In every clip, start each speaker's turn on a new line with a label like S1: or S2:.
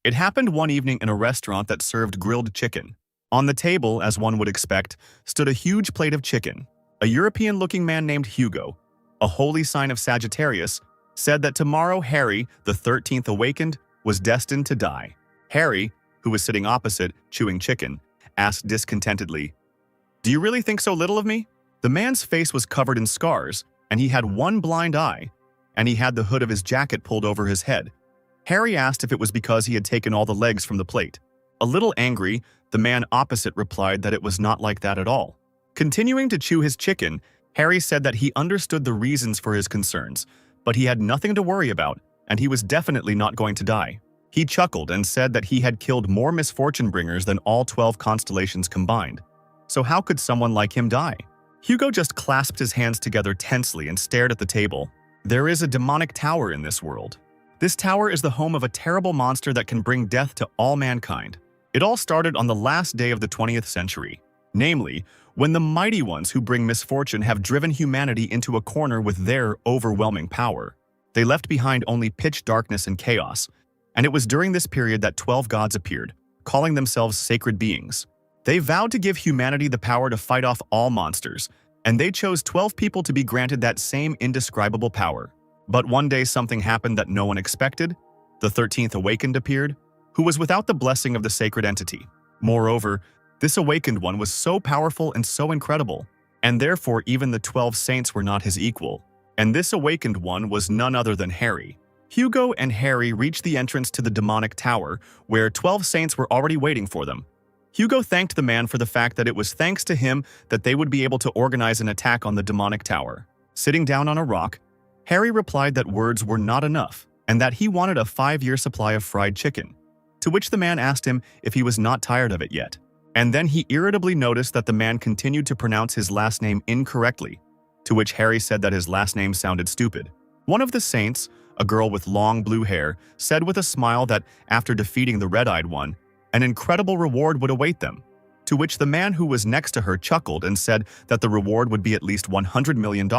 S1: It happened one evening in a restaurant that served grilled chicken. On the table, as one would expect, stood a huge plate of chicken. A European-looking man named Hugo, a holy sign of Sagittarius, said that tomorrow Harry, the 13th awakened, was destined to die. Harry, who was sitting opposite, chewing chicken, asked discontentedly, "Do you really think so little of me?" The man's face was covered in scars, and he had one blind eye, and he had the hood of his jacket pulled over his head. Harry asked if it was because he had taken all the legs from the plate. A little angry, the man opposite replied that it was not like that at all. Continuing to chew his chicken, Harry said that he understood the reasons for his concerns, but he had nothing to worry about, and he was definitely not going to die. He chuckled and said that he had killed more misfortune bringers than all 12 constellations combined. So how could someone like him die? Hugo just clasped his hands together tensely and stared at the table. There is a demonic tower in this world. This tower is the home of a terrible monster that can bring death to all mankind. It all started on the last day of the 20th century, namely, when the mighty ones who bring misfortune have driven humanity into a corner with their overwhelming power. They left behind only pitch darkness and chaos, and it was during this period that 12 gods appeared, calling themselves sacred beings. They vowed to give humanity the power to fight off all monsters, and they chose 12 people to be granted that same indescribable power. But one day something happened that no one expected. The 13th awakened appeared, who was without the blessing of the sacred entity. Moreover, this awakened one was so powerful and so incredible, and therefore even the 12 saints were not his equal. And this awakened one was none other than Harry. Hugo and Harry reached the entrance to the demonic tower, where 12 saints were already waiting for them. Hugo thanked the man for the fact that it was thanks to him that they would be able to organize an attack on the demonic tower. Sitting down on a rock, Harry replied that words were not enough, and that he wanted a 5-year supply of fried chicken, to which the man asked him if he was not tired of it yet. And then he irritably noticed that the man continued to pronounce his last name incorrectly, to which Harry said that his last name sounded stupid. One of the saints, a girl with long blue hair, said with a smile that after defeating the red-eyed one, an incredible reward would await them, to which the man who was next to her chuckled and said that the reward would be at least $100 million,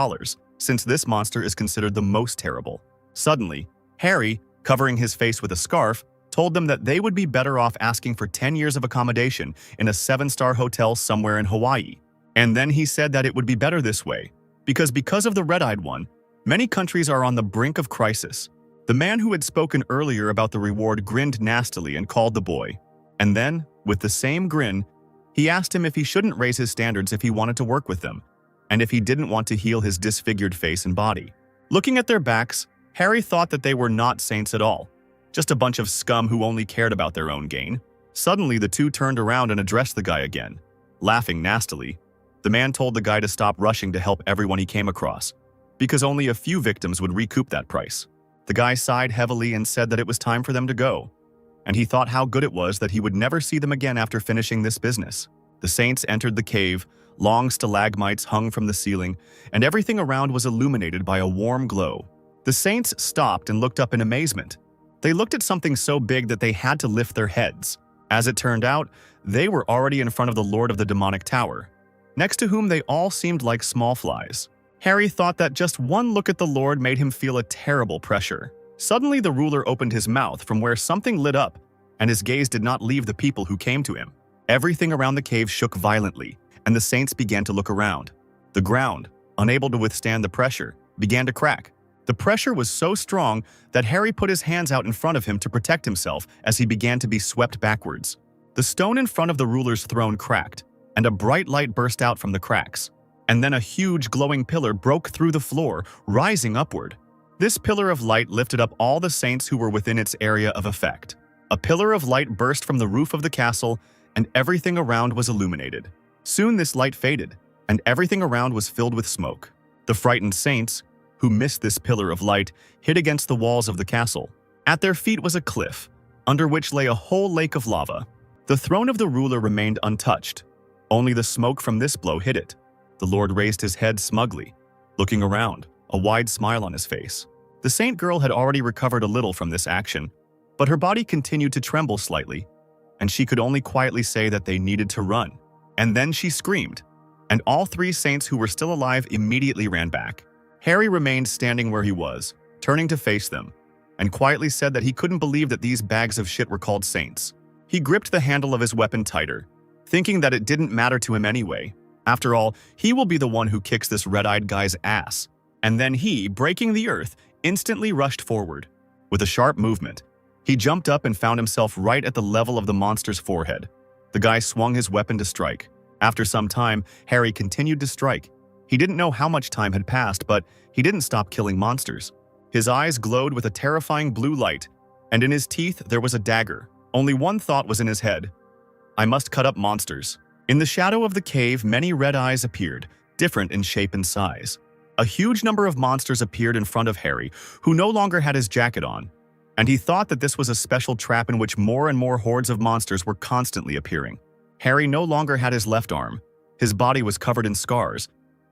S1: since this monster is considered the most terrible. Suddenly, Harry, covering his face with a scarf, told them that they would be better off asking for 10 years of accommodation in a 7-star hotel somewhere in Hawaii. And then he said that it would be better this way, because of the red-eyed one, many countries are on the brink of crisis. The man who had spoken earlier about the reward grinned nastily and called the boy. And then, with the same grin, he asked him if he shouldn't raise his standards if he wanted to work with them, and if he didn't want to heal his disfigured face and body. Looking at their backs, Harry thought that they were not saints at all, just a bunch of scum who only cared about their own gain. Suddenly, the two turned around and addressed the guy again. Laughing nastily, the man told the guy to stop rushing to help everyone he came across, because only a few victims would recoup that price. The guy sighed heavily and said that it was time for them to go, and he thought how good it was that he would never see them again after finishing this business. The saints entered the cave, long stalagmites hung from the ceiling, and everything around was illuminated by a warm glow. The saints stopped and looked up in amazement. They looked at something so big that they had to lift their heads. As it turned out, they were already in front of the Lord of the Demonic Tower, next to whom they all seemed like small flies. Harry thought that just one look at the Lord made him feel a terrible pressure. Suddenly, the ruler opened his mouth from where something lit up, and his gaze did not leave the people who came to him. Everything around the cave shook violently, and the saints began to look around. The ground, unable to withstand the pressure, began to crack. The pressure was so strong that Harry put his hands out in front of him to protect himself as he began to be swept backwards. The stone in front of the ruler's throne cracked, and a bright light burst out from the cracks. And then a huge glowing pillar broke through the floor, rising upward. This pillar of light lifted up all the saints who were within its area of effect. A pillar of light burst from the roof of the castle, and everything around was illuminated. Soon this light faded, and everything around was filled with smoke. The frightened saints, who missed this pillar of light, hid against the walls of the castle. At their feet was a cliff, under which lay a whole lake of lava. The throne of the ruler remained untouched. Only the smoke from this blow hid it. The Lord raised his head smugly, looking around, a wide smile on his face. The saint girl had already recovered a little from this action, but her body continued to tremble slightly, and she could only quietly say that they needed to run. And then she screamed, and all 3 saints who were still alive immediately ran back. Harry remained standing where he was, turning to face them, and quietly said that he couldn't believe that these bags of shit were called saints. He gripped the handle of his weapon tighter, thinking that it didn't matter to him anyway. After all, he will be the one who kicks this red-eyed guy's ass. And then he, breaking the earth, instantly rushed forward. With a sharp movement, he jumped up and found himself right at the level of the monster's forehead. The guy swung his weapon to strike. After some time, Harry continued to strike. He didn't know how much time had passed, but he didn't stop killing monsters. His eyes glowed with a terrifying blue light, and in his teeth there was a dagger. Only one thought was in his head: I must cut up monsters. In the shadow of the cave, many red eyes appeared, different in shape and size. A huge number of monsters appeared in front of Harry, who no longer had his jacket on, and he thought that this was a special trap in which more and more hordes of monsters were constantly appearing. Harry no longer had his left arm. His body was covered in scars,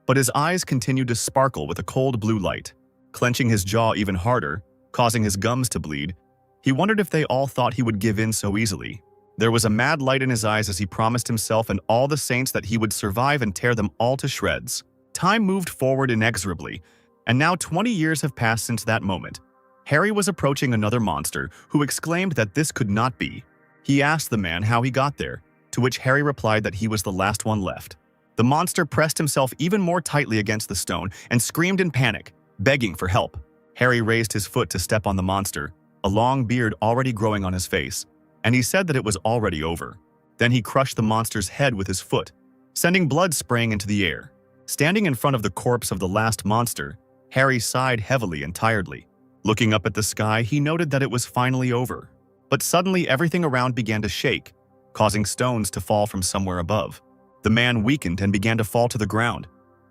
S1: but his eyes continued to sparkle with a cold blue light. Clenching his jaw even harder, causing his gums to bleed, he wondered if they all thought he would give in so easily. There was a mad light in his eyes as he promised himself and all the saints that he would survive and tear them all to shreds. Time moved forward inexorably, and now 20 years have passed since that moment. Harry was approaching another monster, who exclaimed that this could not be. He asked the man how he got there, to which Harry replied that he was the last one left. The monster pressed himself even more tightly against the stone and screamed in panic, begging for help. Harry raised his foot to step on the monster, a long beard already growing on his face, and he said that it was already over. Then he crushed the monster's head with his foot, sending blood spraying into the air. Standing in front of the corpse of the last monster, Harry sighed heavily and tiredly. Looking up at the sky, he noted that it was finally over. But suddenly everything around began to shake, causing stones to fall from somewhere above. The man weakened and began to fall to the ground,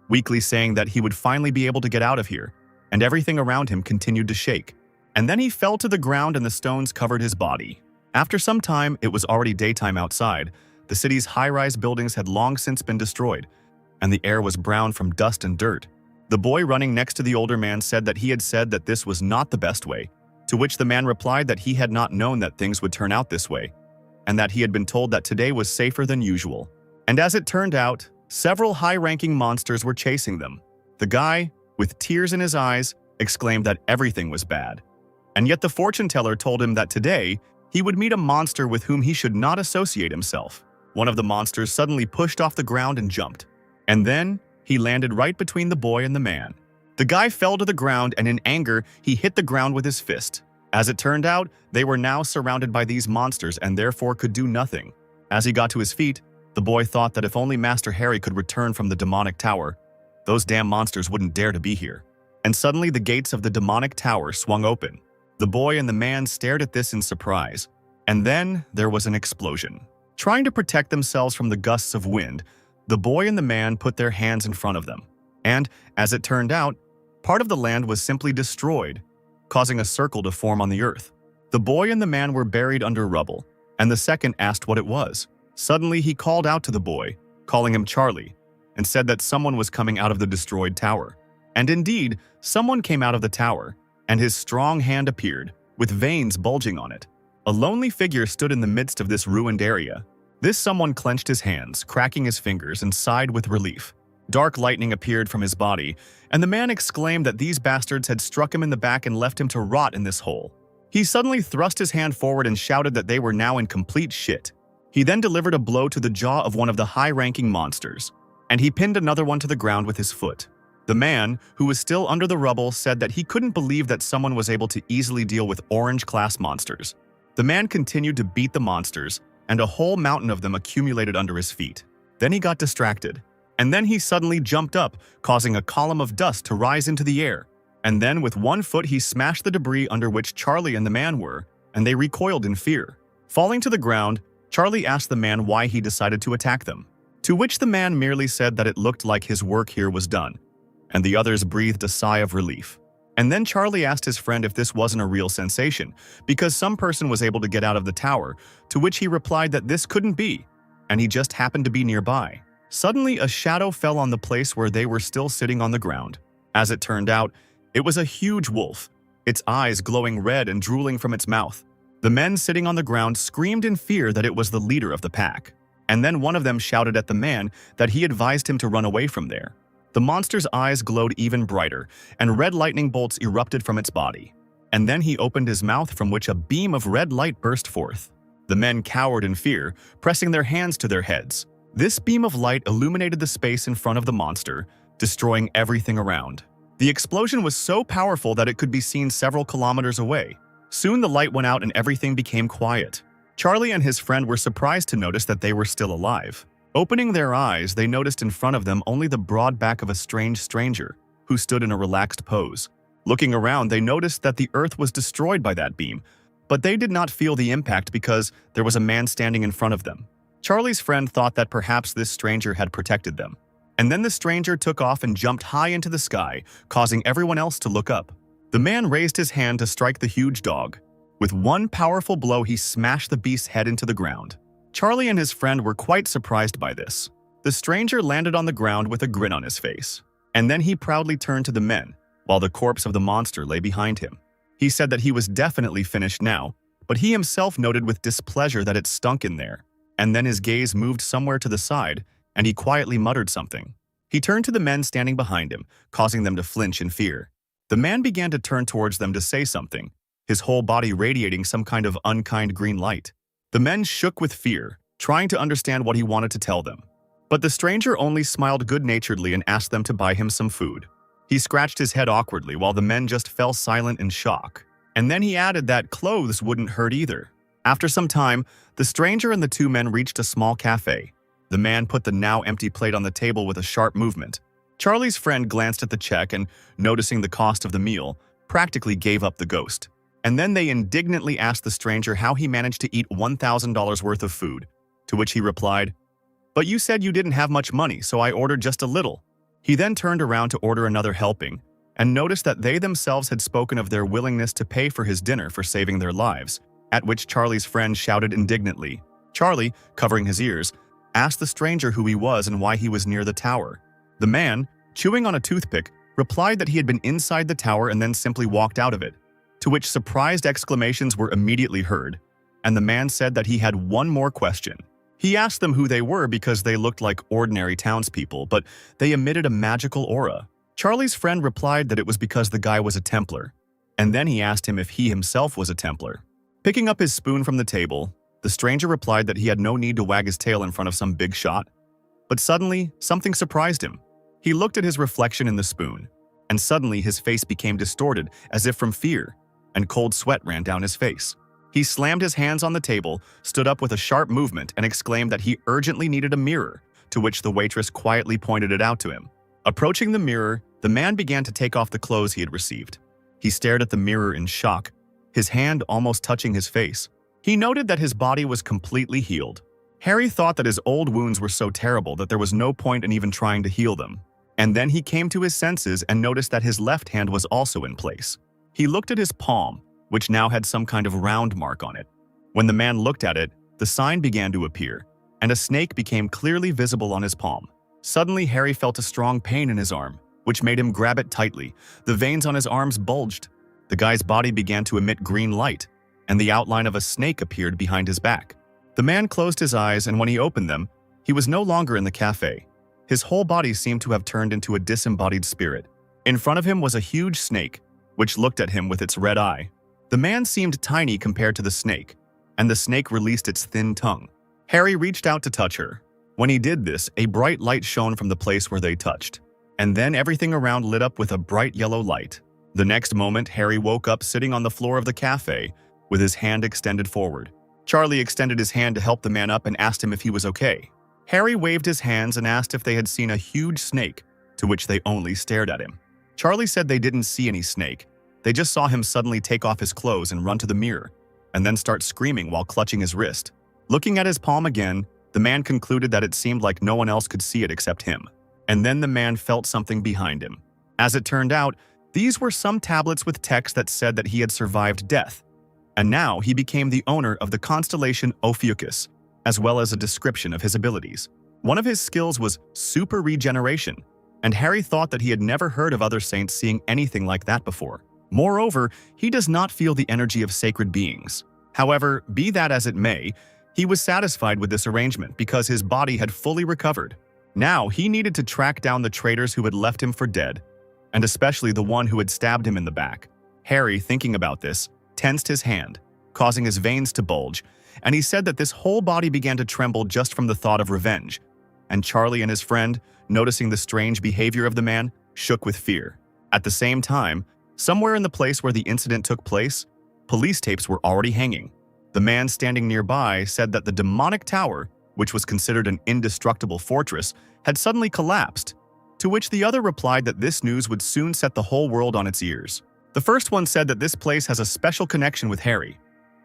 S1: weakly saying that he would finally be able to get out of here, and everything around him continued to shake. And then he fell to the ground and the stones covered his body. After some time, it was already daytime outside. The city's high-rise buildings had long since been destroyed, and the air was brown from dust and dirt. The boy running next to the older man said that he had said that this was not the best way, to which the man replied that he had not known that things would turn out this way, and that he had been told that today was safer than usual. And as it turned out, several high-ranking monsters were chasing them. The guy, with tears in his eyes, exclaimed that everything was bad. And yet the fortune teller told him that today, he would meet a monster with whom he should not associate himself. One of the monsters suddenly pushed off the ground and jumped. And then, he landed right between the boy and the man. The guy fell to the ground, and in anger, he hit the ground with his fist. As it turned out, they were now surrounded by these monsters and therefore could do nothing. As he got to his feet, the boy thought that if only Master Harry could return from the demonic tower, those damn monsters wouldn't dare to be here. And suddenly the gates of the demonic tower swung open. The boy and the man stared at this in surprise. And then there was an explosion. Trying to protect themselves from the gusts of wind, the boy and the man put their hands in front of them. And, as it turned out, part of the land was simply destroyed, causing a circle to form on the earth. The boy and the man were buried under rubble, and the second asked what it was. Suddenly he called out to the boy, calling him Charlie, and said that someone was coming out of the destroyed tower. And indeed, someone came out of the tower, and his strong hand appeared, with veins bulging on it. A lonely figure stood in the midst of this ruined area. This someone clenched his hands, cracking his fingers, and sighed with relief. Dark lightning appeared from his body, and the man exclaimed that these bastards had struck him in the back and left him to rot in this hole. He suddenly thrust his hand forward and shouted that they were now in complete shit. He then delivered a blow to the jaw of one of the high-ranking monsters, and he pinned another one to the ground with his foot. The man, who was still under the rubble, said that he couldn't believe that someone was able to easily deal with orange-class monsters. The man continued to beat the monsters, and a whole mountain of them accumulated under his feet. Then he got distracted, and then he suddenly jumped up, causing a column of dust to rise into the air. And then with one foot he smashed the debris under which Charlie and the man were, and they recoiled in fear. Falling to the ground, Charlie asked the man why he decided to attack them, to which the man merely said that it looked like his work here was done, and the others breathed a sigh of relief. And then Charlie asked his friend if this wasn't a real sensation, because some person was able to get out of the tower, to which he replied that this couldn't be, and he just happened to be nearby. Suddenly, a shadow fell on the place where they were still sitting on the ground. As it turned out, it was a huge wolf, its eyes glowing red and drooling from its mouth. The men sitting on the ground screamed in fear that it was the leader of the pack, and then one of them shouted at the man that he advised him to run away from there. The monster's eyes glowed even brighter, and red lightning bolts erupted from its body. and then he opened his mouth from which a beam of red light burst forth. The men cowered in fear, pressing their hands to their heads. This beam of light illuminated the space in front of the monster, destroying everything around. The explosion was so powerful that it could be seen several kilometers away. Soon the light went out and everything became quiet. Charlie and his friend were surprised to notice that they were still alive. Opening their eyes, they noticed in front of them only the broad back of a strange stranger, who stood in a relaxed pose. Looking around, they noticed that the earth was destroyed by that beam, but they did not feel the impact because there was a man standing in front of them. Charlie's friend thought that perhaps this stranger had protected them. And then the stranger took off and jumped high into the sky, causing everyone else to look up. The man raised his hand to strike the huge dog. With one powerful blow, he smashed the beast's head into the ground. Charlie and his friend were quite surprised by this. The stranger landed on the ground with a grin on his face. And then he proudly turned to the men, while the corpse of the monster lay behind him. He said that he was definitely finished now, but he himself noted with displeasure that it stunk in there. And then his gaze moved somewhere to the side, and he quietly muttered something. He turned to the men standing behind him, causing them to flinch in fear. The man began to turn towards them to say something, his whole body radiating some kind of unkind green light. The men shook with fear, trying to understand what he wanted to tell them. But the stranger only smiled good-naturedly and asked them to buy him some food. He scratched his head awkwardly while the men just fell silent in shock. And then he added that clothes wouldn't hurt either. After some time, the stranger and the two men reached a small cafe. The man put the now empty plate on the table with a sharp movement. Charlie's friend glanced at the check and, noticing the cost of the meal, practically gave up the ghost. And then they indignantly asked the stranger how he managed to eat $1,000 worth of food, to which he replied, "But you said you didn't have much money, so I ordered just a little." He then turned around to order another helping, and noticed that they themselves had spoken of their willingness to pay for his dinner for saving their lives, at which Charlie's friend shouted indignantly. Charlie, covering his ears, asked the stranger who he was and why he was near the tower. The man, chewing on a toothpick, replied that he had been inside the tower and then simply walked out of it, to which surprised exclamations were immediately heard, and the man said that he had one more question. He asked them who they were because they looked like ordinary townspeople, but they emitted a magical aura. Charlie's friend replied that it was because the guy was a Templar, and then he asked him if he himself was a Templar. Picking up his spoon from the table, the stranger replied that he had no need to wag his tail in front of some big shot. But suddenly, something surprised him. He looked at his reflection in the spoon, and suddenly his face became distorted as if from fear, and cold sweat ran down his face. He slammed his hands on the table, stood up with a sharp movement, and exclaimed that he urgently needed a mirror, to which the waitress quietly pointed it out to him. Approaching the mirror, the man began to take off the clothes he had received. He stared at the mirror in shock, his hand almost touching his face. He noted that his body was completely healed. Harry thought that his old wounds were so terrible that there was no point in even trying to heal them. And then he came to his senses and noticed that his left hand was also in place. He looked at his palm, which now had some kind of round mark on it. When the man looked at it, the sign began to appear, and a snake became clearly visible on his palm. Suddenly, Harry felt a strong pain in his arm, which made him grab it tightly. The veins on his arms bulged. The guy's body began to emit green light, and the outline of a snake appeared behind his back. The man closed his eyes, and when he opened them, he was no longer in the cafe. His whole body seemed to have turned into a disembodied spirit. In front of him was a huge snake, which looked at him with its red eye. The man seemed tiny compared to the snake, and the snake released its thin tongue. Harry reached out to touch her. When he did this, a bright light shone from the place where they touched, and then everything around lit up with a bright yellow light. The next moment, Harry woke up sitting on the floor of the cafe, with his hand extended forward. Charlie extended his hand to help the man up and asked him if he was okay. Harry waved his hands and asked if they had seen a huge snake, to which they only stared at him. Charlie said they didn't see any snake. They just saw him suddenly take off his clothes and run to the mirror, and then start screaming while clutching his wrist. Looking at his palm again, the man concluded that it seemed like no one else could see it except him. And then the man felt something behind him. As it turned out, these were some tablets with text that said that he had survived death. And now he became the owner of the constellation Ophiuchus, as well as a description of his abilities. One of his skills was super regeneration, and Harry thought that he had never heard of other saints seeing anything like that before. Moreover, he does not feel the energy of sacred beings. However, be that as it may, he was satisfied with this arrangement because his body had fully recovered. Now he needed to track down the traitors who had left him for dead, and especially the one who had stabbed him in the back. Harry, thinking about this, tensed his hand, causing his veins to bulge, and he said that this whole body began to tremble just from the thought of revenge. And Charlie and his friend, noticing the strange behavior of the man, shook with fear. At the same time, somewhere in the place where the incident took place, police tapes were already hanging. The man standing nearby said that the demonic tower, which was considered an indestructible fortress, had suddenly collapsed, to which the other replied that this news would soon set the whole world on its ears. The first one said that this place has a special connection with Harry.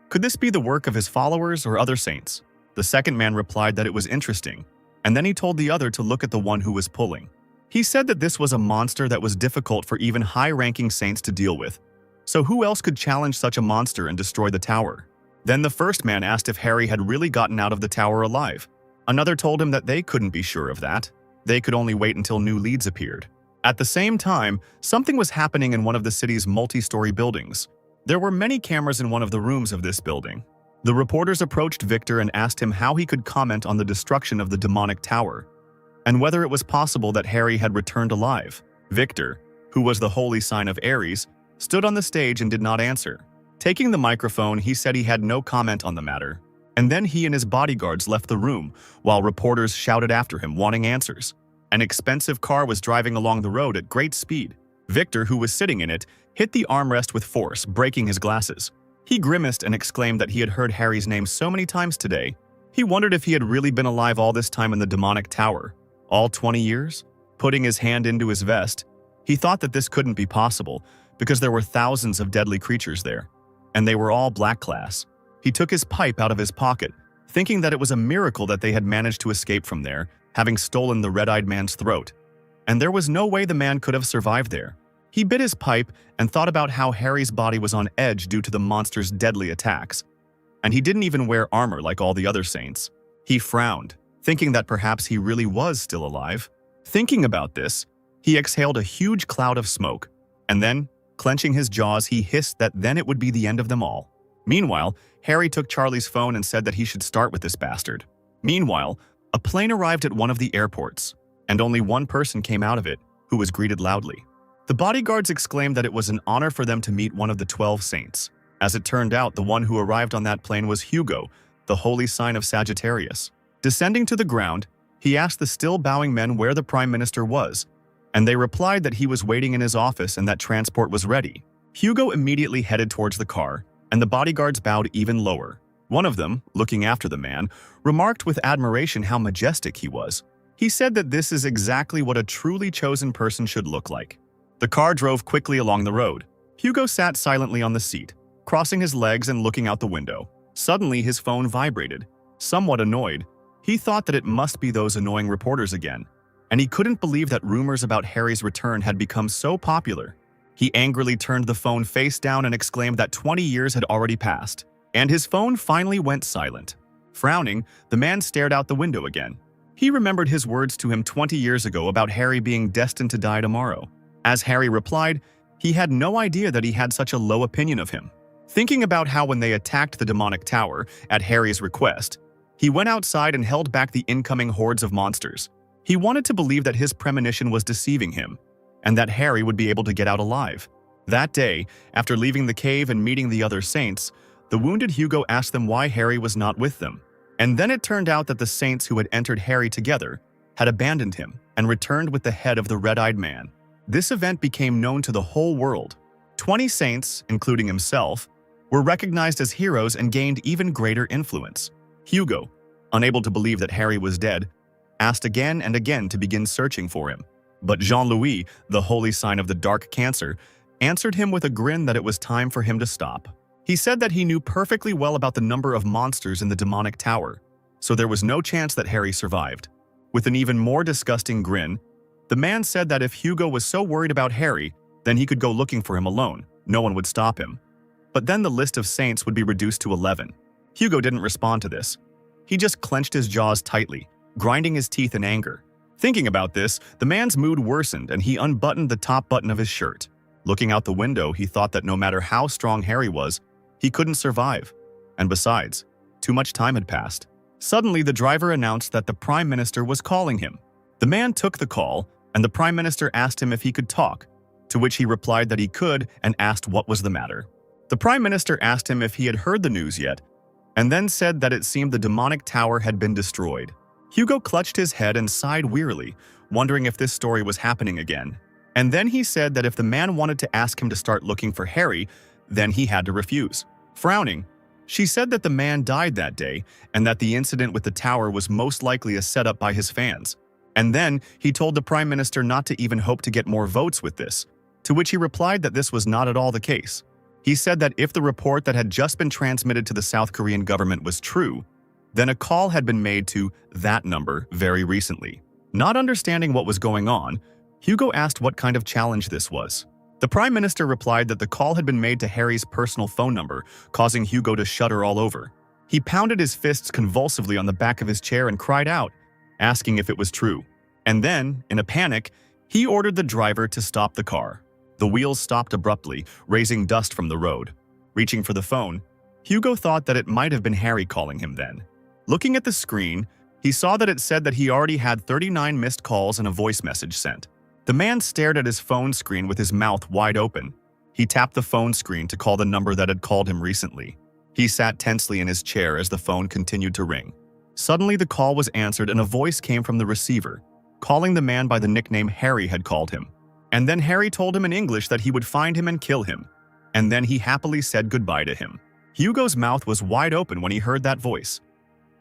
S1: Could this be the work of his followers or other saints? The second man replied that it was interesting, and then he told the other to look at the one who was pulling. He said that this was a monster that was difficult for even high-ranking saints to deal with. So who else could challenge such a monster and destroy the tower? Then the first man asked if Harry had really gotten out of the tower alive. Another told him that they couldn't be sure of that. They could only wait until new leads appeared. At the same time, something was happening in one of the city's multi-story buildings. There were many cameras in one of the rooms of this building. The reporters approached Victor and asked him how he could comment on the destruction of the demonic tower, and whether it was possible that Harry had returned alive. Victor, who was the holy sign of Ares, stood on the stage and did not answer. Taking the microphone, he said he had no comment on the matter, and then he and his bodyguards left the room while reporters shouted after him, wanting answers. An expensive car was driving along the road at great speed. Victor, who was sitting in it, hit the armrest with force, breaking his glasses. He grimaced and exclaimed that he had heard Harry's name so many times today. He wondered if he had really been alive all this time in the demonic tower. All 20 years? Putting his hand into his vest, he thought that this couldn't be possible because there were thousands of deadly creatures there, and they were all black class. He took his pipe out of his pocket, thinking that it was a miracle that they had managed to escape from there, having stolen the red-eyed man's throat. And there was no way the man could have survived there. He bit his pipe and thought about how Harry's body was on edge due to the monster's deadly attacks. And he didn't even wear armor like all the other saints. He frowned, thinking that perhaps he really was still alive. Thinking about this, he exhaled a huge cloud of smoke, and then, clenching his jaws, he hissed that then it would be the end of them all. Meanwhile, Harry took Charlie's phone and said that he should start with this bastard. Meanwhile, a plane arrived at one of the airports, and only one person came out of it, who was greeted loudly. The bodyguards exclaimed that it was an honor for them to meet one of the 12 saints. As it turned out, the one who arrived on that plane was Hugo, the holy sign of Sagittarius. Descending to the ground, he asked the still bowing men where the Prime Minister was, and they replied that he was waiting in his office and that transport was ready. Hugo immediately headed towards the car, and the bodyguards bowed even lower. One of them, looking after the man, remarked with admiration how majestic he was. He said that this is exactly what a truly chosen person should look like. The car drove quickly along the road. Hugo sat silently on the seat, crossing his legs and looking out the window. Suddenly, his phone vibrated. Somewhat annoyed, he thought that it must be those annoying reporters again, and he couldn't believe that rumors about Harry's return had become so popular. He angrily turned the phone face down and exclaimed that 20 years had already passed, and his phone finally went silent. Frowning, the man stared out the window again. He remembered his words to him 20 years ago about Harry being destined to die tomorrow. As Harry replied, he had no idea that he had such a low opinion of him. Thinking about how when they attacked the demonic tower, at Harry's request, he went outside and held back the incoming hordes of monsters. He wanted to believe that his premonition was deceiving him, and that Harry would be able to get out alive. That day, after leaving the cave and meeting the other saints, the wounded Hugo asked them why Harry was not with them. And then it turned out that the saints who had entered Harry together had abandoned him and returned with the head of the red-eyed man. This event became known to the whole world. 20 saints, including himself, were recognized as heroes and gained even greater influence. Hugo, unable to believe that Harry was dead, asked again and again to begin searching for him. But Jean-Louis, the holy sign of the dark cancer, answered him with a grin that it was time for him to stop. He said that he knew perfectly well about the number of monsters in the demonic tower, so there was no chance that Harry survived. With an even more disgusting grin, the man said that if Hugo was so worried about Harry, then he could go looking for him alone. No one would stop him. But then the list of saints would be reduced to 11. Hugo didn't respond to this. He just clenched his jaws tightly, grinding his teeth in anger. Thinking about this, the man's mood worsened and he unbuttoned the top button of his shirt. Looking out the window, he thought that no matter how strong Harry was, he couldn't survive. And besides, too much time had passed. Suddenly, the driver announced that the Prime Minister was calling him. The man took the call, and the Prime Minister asked him if he could talk. to which he replied that he could and asked what was the matter. The Prime Minister asked him if he had heard the news yet, and then said that it seemed the demonic tower had been destroyed. Hugo clutched his head and sighed wearily, wondering if this story was happening again. And then he said that if the man wanted to ask him to start looking for Harry, then he had to refuse. Frowning, she said that the man died that day and that the incident with the tower was most likely a setup by his fans. And then he told the Prime Minister not to even hope to get more votes with this, to which he replied that this was not at all the case. He said that if the report that had just been transmitted to the South Korean government was true, then a call had been made to that number very recently. Not understanding what was going on, Hugo asked what kind of challenge this was. The Prime Minister replied that the call had been made to Harry's personal phone number, causing Hugo to shudder all over. He pounded his fists convulsively on the back of his chair and cried out, asking if it was true. And then, in a panic, he ordered the driver to stop the car. The wheels stopped abruptly, raising dust from the road. Reaching for the phone, Hugo thought that it might have been Harry calling him then. Looking at the screen, he saw that it said that he already had 39 missed calls and a voice message sent. The man stared at his phone screen with his mouth wide open. He tapped the phone screen to call the number that had called him recently. He sat tensely in his chair as the phone continued to ring. Suddenly, the call was answered and a voice came from the receiver, calling the man by the nickname Harry had called him. And then Harry told him in English that he would find him and kill him. And then he happily said goodbye to him. Hugo's mouth was wide open when he heard that voice.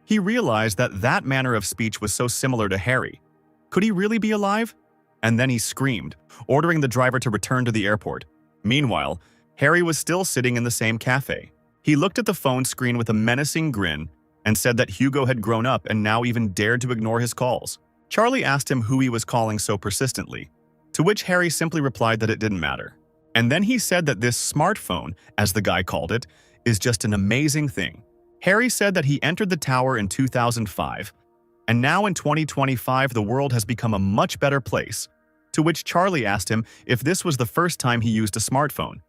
S1: He realized that that manner of speech was so similar to Harry. Could he really be alive? And then he screamed, ordering the driver to return to the airport. Meanwhile, Harry was still sitting in the same cafe. He looked at the phone screen with a menacing grin and said that Hugo had grown up and now even dared to ignore his calls. Charlie asked him who he was calling so persistently, to which Harry simply replied that it didn't matter. And then he said that this smartphone, as the guy called it, is just an amazing thing. Harry said that he entered the tower in 2005, and now in 2025 the world has become a much better place, to which Charlie asked him if this was the first time he used a smartphone.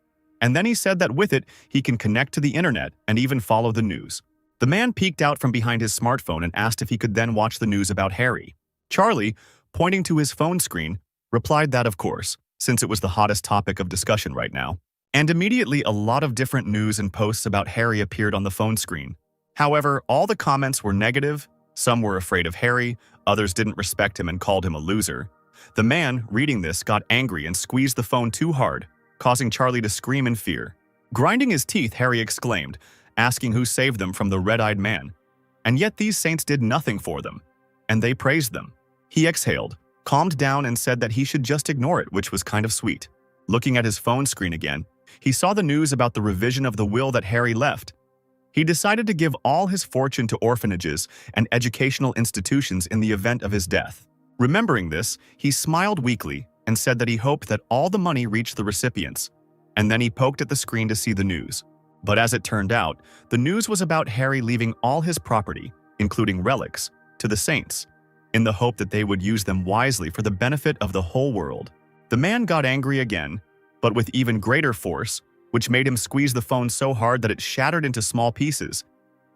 S1: And then he said that with it, he can connect to the internet and even follow the news. The man peeked out from behind his smartphone and asked if he could then watch the news about Harry. Charlie, pointing to his phone screen, replied that of course, since it was the hottest topic of discussion right now. And immediately a lot of different news and posts about Harry appeared on the phone screen. However, all the comments were negative, some were afraid of Harry, others didn't respect him and called him a loser. The man, reading this, got angry and squeezed the phone too hard, causing Charlie to scream in fear. Grinding his teeth, Harry exclaimed, asking who saved them from the red-eyed man. And yet these saints did nothing for them, and they praised them. He exhaled, calmed down and said that he should just ignore it, which was kind of sweet. Looking at his phone screen again, he saw the news about the revision of the will that Harry left. He decided to give all his fortune to orphanages and educational institutions in the event of his death. Remembering this, he smiled weakly and said that he hoped that all the money reached the recipients, and then he poked at the screen to see the news. But as it turned out, the news was about Harry leaving all his property, including relics, to the saints, in the hope that they would use them wisely for the benefit of the whole world. The man got angry again, but with even greater force, which made him squeeze the phone so hard that it shattered into small pieces,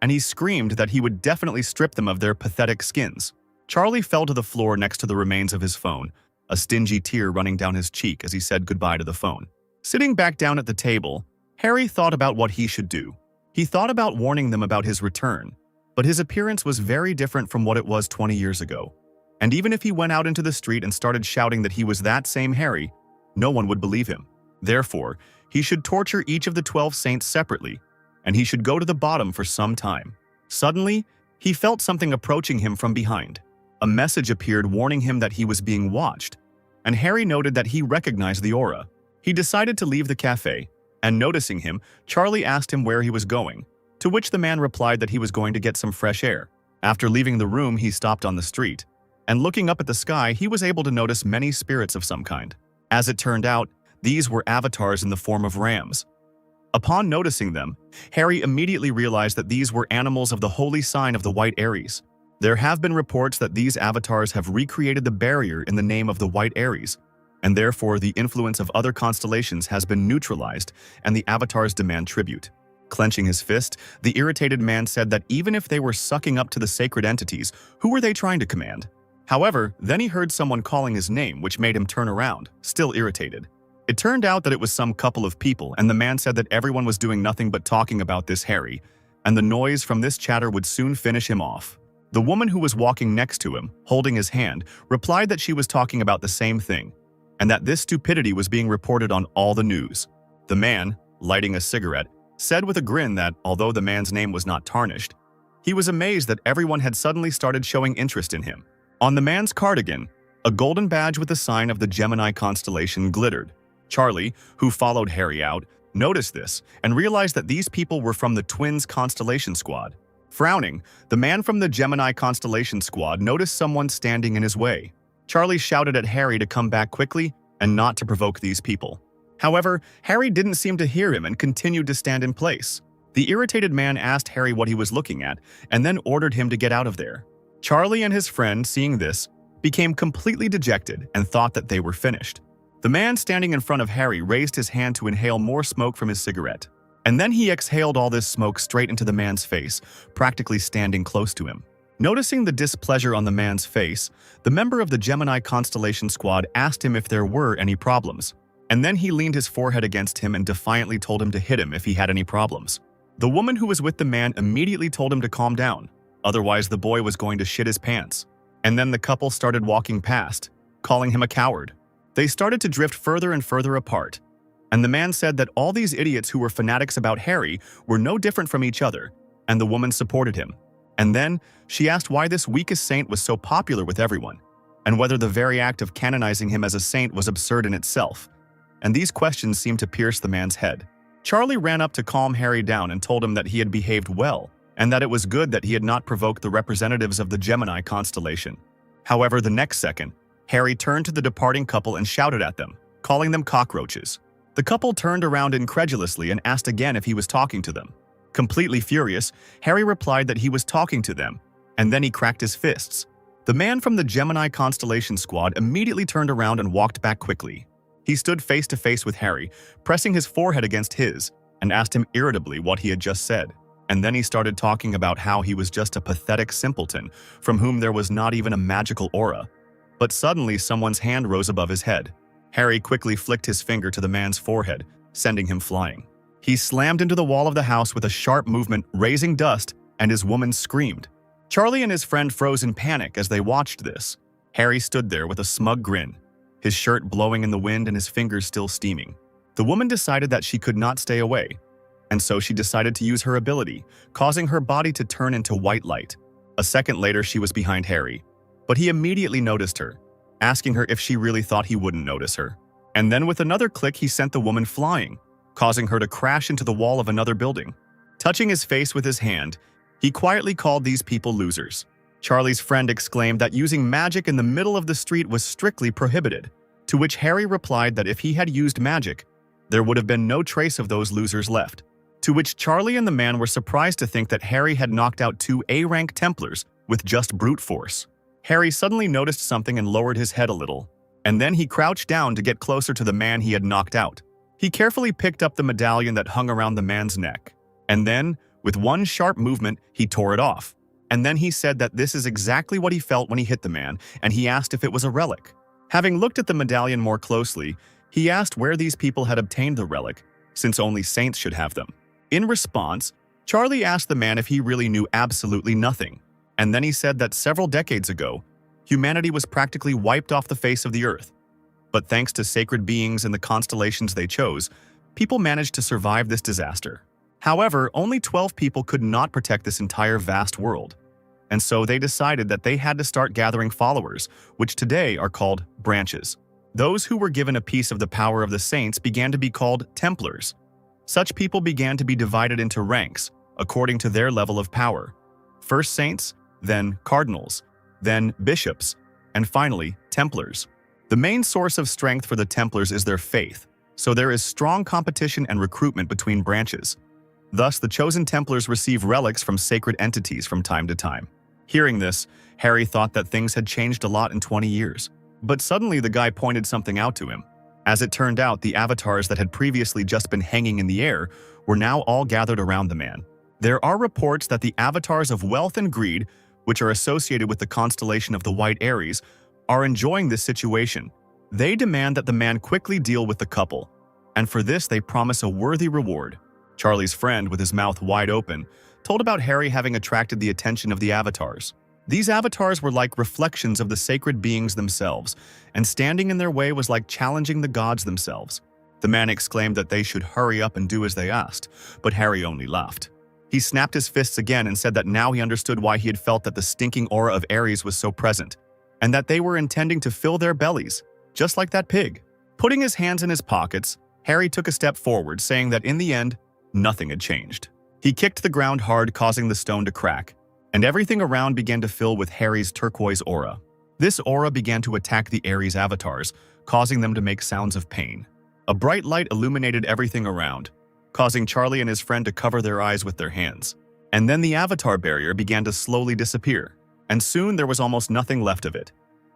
S1: and he screamed that he would definitely strip them of their pathetic skins. Charlie fell to the floor next to the remains of his phone, a stingy tear running down his cheek as he said goodbye to the phone. Sitting back down at the table, Harry thought about what he should do. He thought about warning them about his return, but his appearance was very different from what it was 20 years ago. And even if he went out into the street and started shouting that he was that same Harry, no one would believe him. Therefore, he should torture each of the 12 saints separately, and he should go to the bottom for some time. Suddenly, he felt something approaching him from behind. A message appeared warning him that he was being watched, and Harry noted that he recognized the aura. He decided to leave the cafe, and noticing him, Charlie asked him where he was going, to which the man replied that he was going to get some fresh air. After leaving the room, he stopped on the street, and looking up at the sky, he was able to notice many spirits of some kind. As it turned out, these were avatars in the form of rams. Upon noticing them, Harry immediately realized that these were animals of the holy sign of the White Aries. There have been reports that these avatars have recreated the barrier in the name of the White Aries, and therefore the influence of other constellations has been neutralized and the avatars demand tribute. Clenching his fist, the irritated man said that even if they were sucking up to the sacred entities, who were they trying to command? However, then he heard someone calling his name, which made him turn around, still irritated. It turned out that it was some couple of people, and the man said that everyone was doing nothing but talking about this Harry, and the noise from this chatter would soon finish him off. The woman who was walking next to him, holding his hand, replied that she was talking about the same thing, and that this stupidity was being reported on all the news. The man, lighting a cigarette, said with a grin that, although the man's name was not tarnished, he was amazed that everyone had suddenly started showing interest in him. On the man's cardigan, a golden badge with the sign of the Gemini constellation glittered. Charlie, who followed Harry out, noticed this and realized that these people were from the twins constellation squad. Frowning, the man from the Gemini constellation squad noticed someone standing in his way. Charlie shouted at Harry to come back quickly and not to provoke these people. However, Harry didn't seem to hear him and continued to stand in place. The irritated man asked Harry what he was looking at and then ordered him to get out of there. Charlie and his friend, seeing this, became completely dejected and thought that they were finished. The man standing in front of Harry raised his hand to inhale more smoke from his cigarette, and then he exhaled all this smoke straight into the man's face, practically standing close to him. Noticing the displeasure on the man's face, the member of the Gemini constellation squad asked him if there were any problems, and then he leaned his forehead against him and defiantly told him to hit him if he had any problems. The woman who was with the man immediately told him to calm down, otherwise the boy was going to shit his pants. And then the couple started walking past, calling him a coward. They started to drift further and further apart, and the man said that all these idiots who were fanatics about Harry were no different from each other, and the woman supported him. And then she asked why this weakest saint was so popular with everyone, and whether the very act of canonizing him as a saint was absurd in itself. And these questions seemed to pierce the man's head. Charlie ran up to calm Harry down and told him that he had behaved well, and that it was good that he had not provoked the representatives of the Gemini constellation. However, the next second, Harry turned to the departing couple and shouted at them, calling them cockroaches. The couple turned around incredulously and asked again if he was talking to them. Completely furious, Harry replied that he was talking to them, and then he cracked his fists. The man from the Gemini constellation squad immediately turned around and walked back quickly. He stood face to face with Harry, pressing his forehead against his, and asked him irritably what he had just said. And then he started talking about how he was just a pathetic simpleton from whom there was not even a magical aura. But suddenly someone's hand rose above his head. Harry quickly flicked his finger to the man's forehead, sending him flying. He slammed into the wall of the house with a sharp movement, raising dust, and his woman screamed. Charlie and his friend froze in panic as they watched this. Harry stood there with a smug grin, his shirt blowing in the wind and his fingers still steaming. The woman decided that she could not stay away, and so she decided to use her ability, causing her body to turn into white light. A second later, she was behind Harry, but he immediately noticed her, asking her if she really thought he wouldn't notice her. And then with another click, he sent the woman flying, causing her to crash into the wall of another building. Touching his face with his hand, he quietly called these people losers. Charlie's friend exclaimed that using magic in the middle of the street was strictly prohibited, to which Harry replied that if he had used magic, there would have been no trace of those losers left. To which Charlie and the man were surprised to think that Harry had knocked out 2 A-rank Templars with just brute force. Harry suddenly noticed something and lowered his head a little, and then he crouched down to get closer to the man he had knocked out. He carefully picked up the medallion that hung around the man's neck, and then, with one sharp movement, he tore it off. And then he said that this is exactly what he felt when he hit the man, and he asked if it was a relic. Having looked at the medallion more closely, he asked where these people had obtained the relic, since only saints should have them. In response, Charlie asked the man if he really knew absolutely nothing, and then he said that several decades ago, humanity was practically wiped off the face of the earth. But thanks to sacred beings and the constellations they chose, people managed to survive this disaster. However, only 12 people could not protect this entire vast world, and so they decided that they had to start gathering followers, which today are called branches. Those who were given a piece of the power of the saints began to be called templars. Such people began to be divided into ranks, according to their level of power. First saints, then cardinals, then bishops, and finally templars. The main source of strength for the templars is their faith, so there is strong competition and recruitment between branches. Thus, the chosen templars receive relics from sacred entities from time to time. Hearing this, Harry thought that things had changed a lot in 20 years. But suddenly the guy pointed something out to him. As it turned out, the avatars that had previously just been hanging in the air were now all gathered around the man. There are reports that the avatars of wealth and greed, which are associated with the constellation of the White Aries, are enjoying this situation, They demand that the man quickly deal with the couple, and for this they promise a worthy reward. Charlie's friend, with his mouth wide open, told about Harry having attracted the attention of the avatars. These avatars were like reflections of the sacred beings themselves, and standing in their way was like challenging the gods themselves. The man exclaimed that they should hurry up and do as they asked, but Harry only laughed. He snapped his fists again and said that now he understood why he had felt that the stinking aura of Ares was so present, and that they were intending to fill their bellies, just like that pig. Putting his hands in his pockets, Harry took a step forward, saying that in the end, nothing had changed. He kicked the ground hard, causing the stone to crack, and everything around began to fill with Harry's turquoise aura. This aura began to attack the Ares avatars, causing them to make sounds of pain. A bright light illuminated everything around, causing Charlie and his friend to cover their eyes with their hands. And then the avatar barrier began to slowly disappear, and soon there was almost nothing left of it.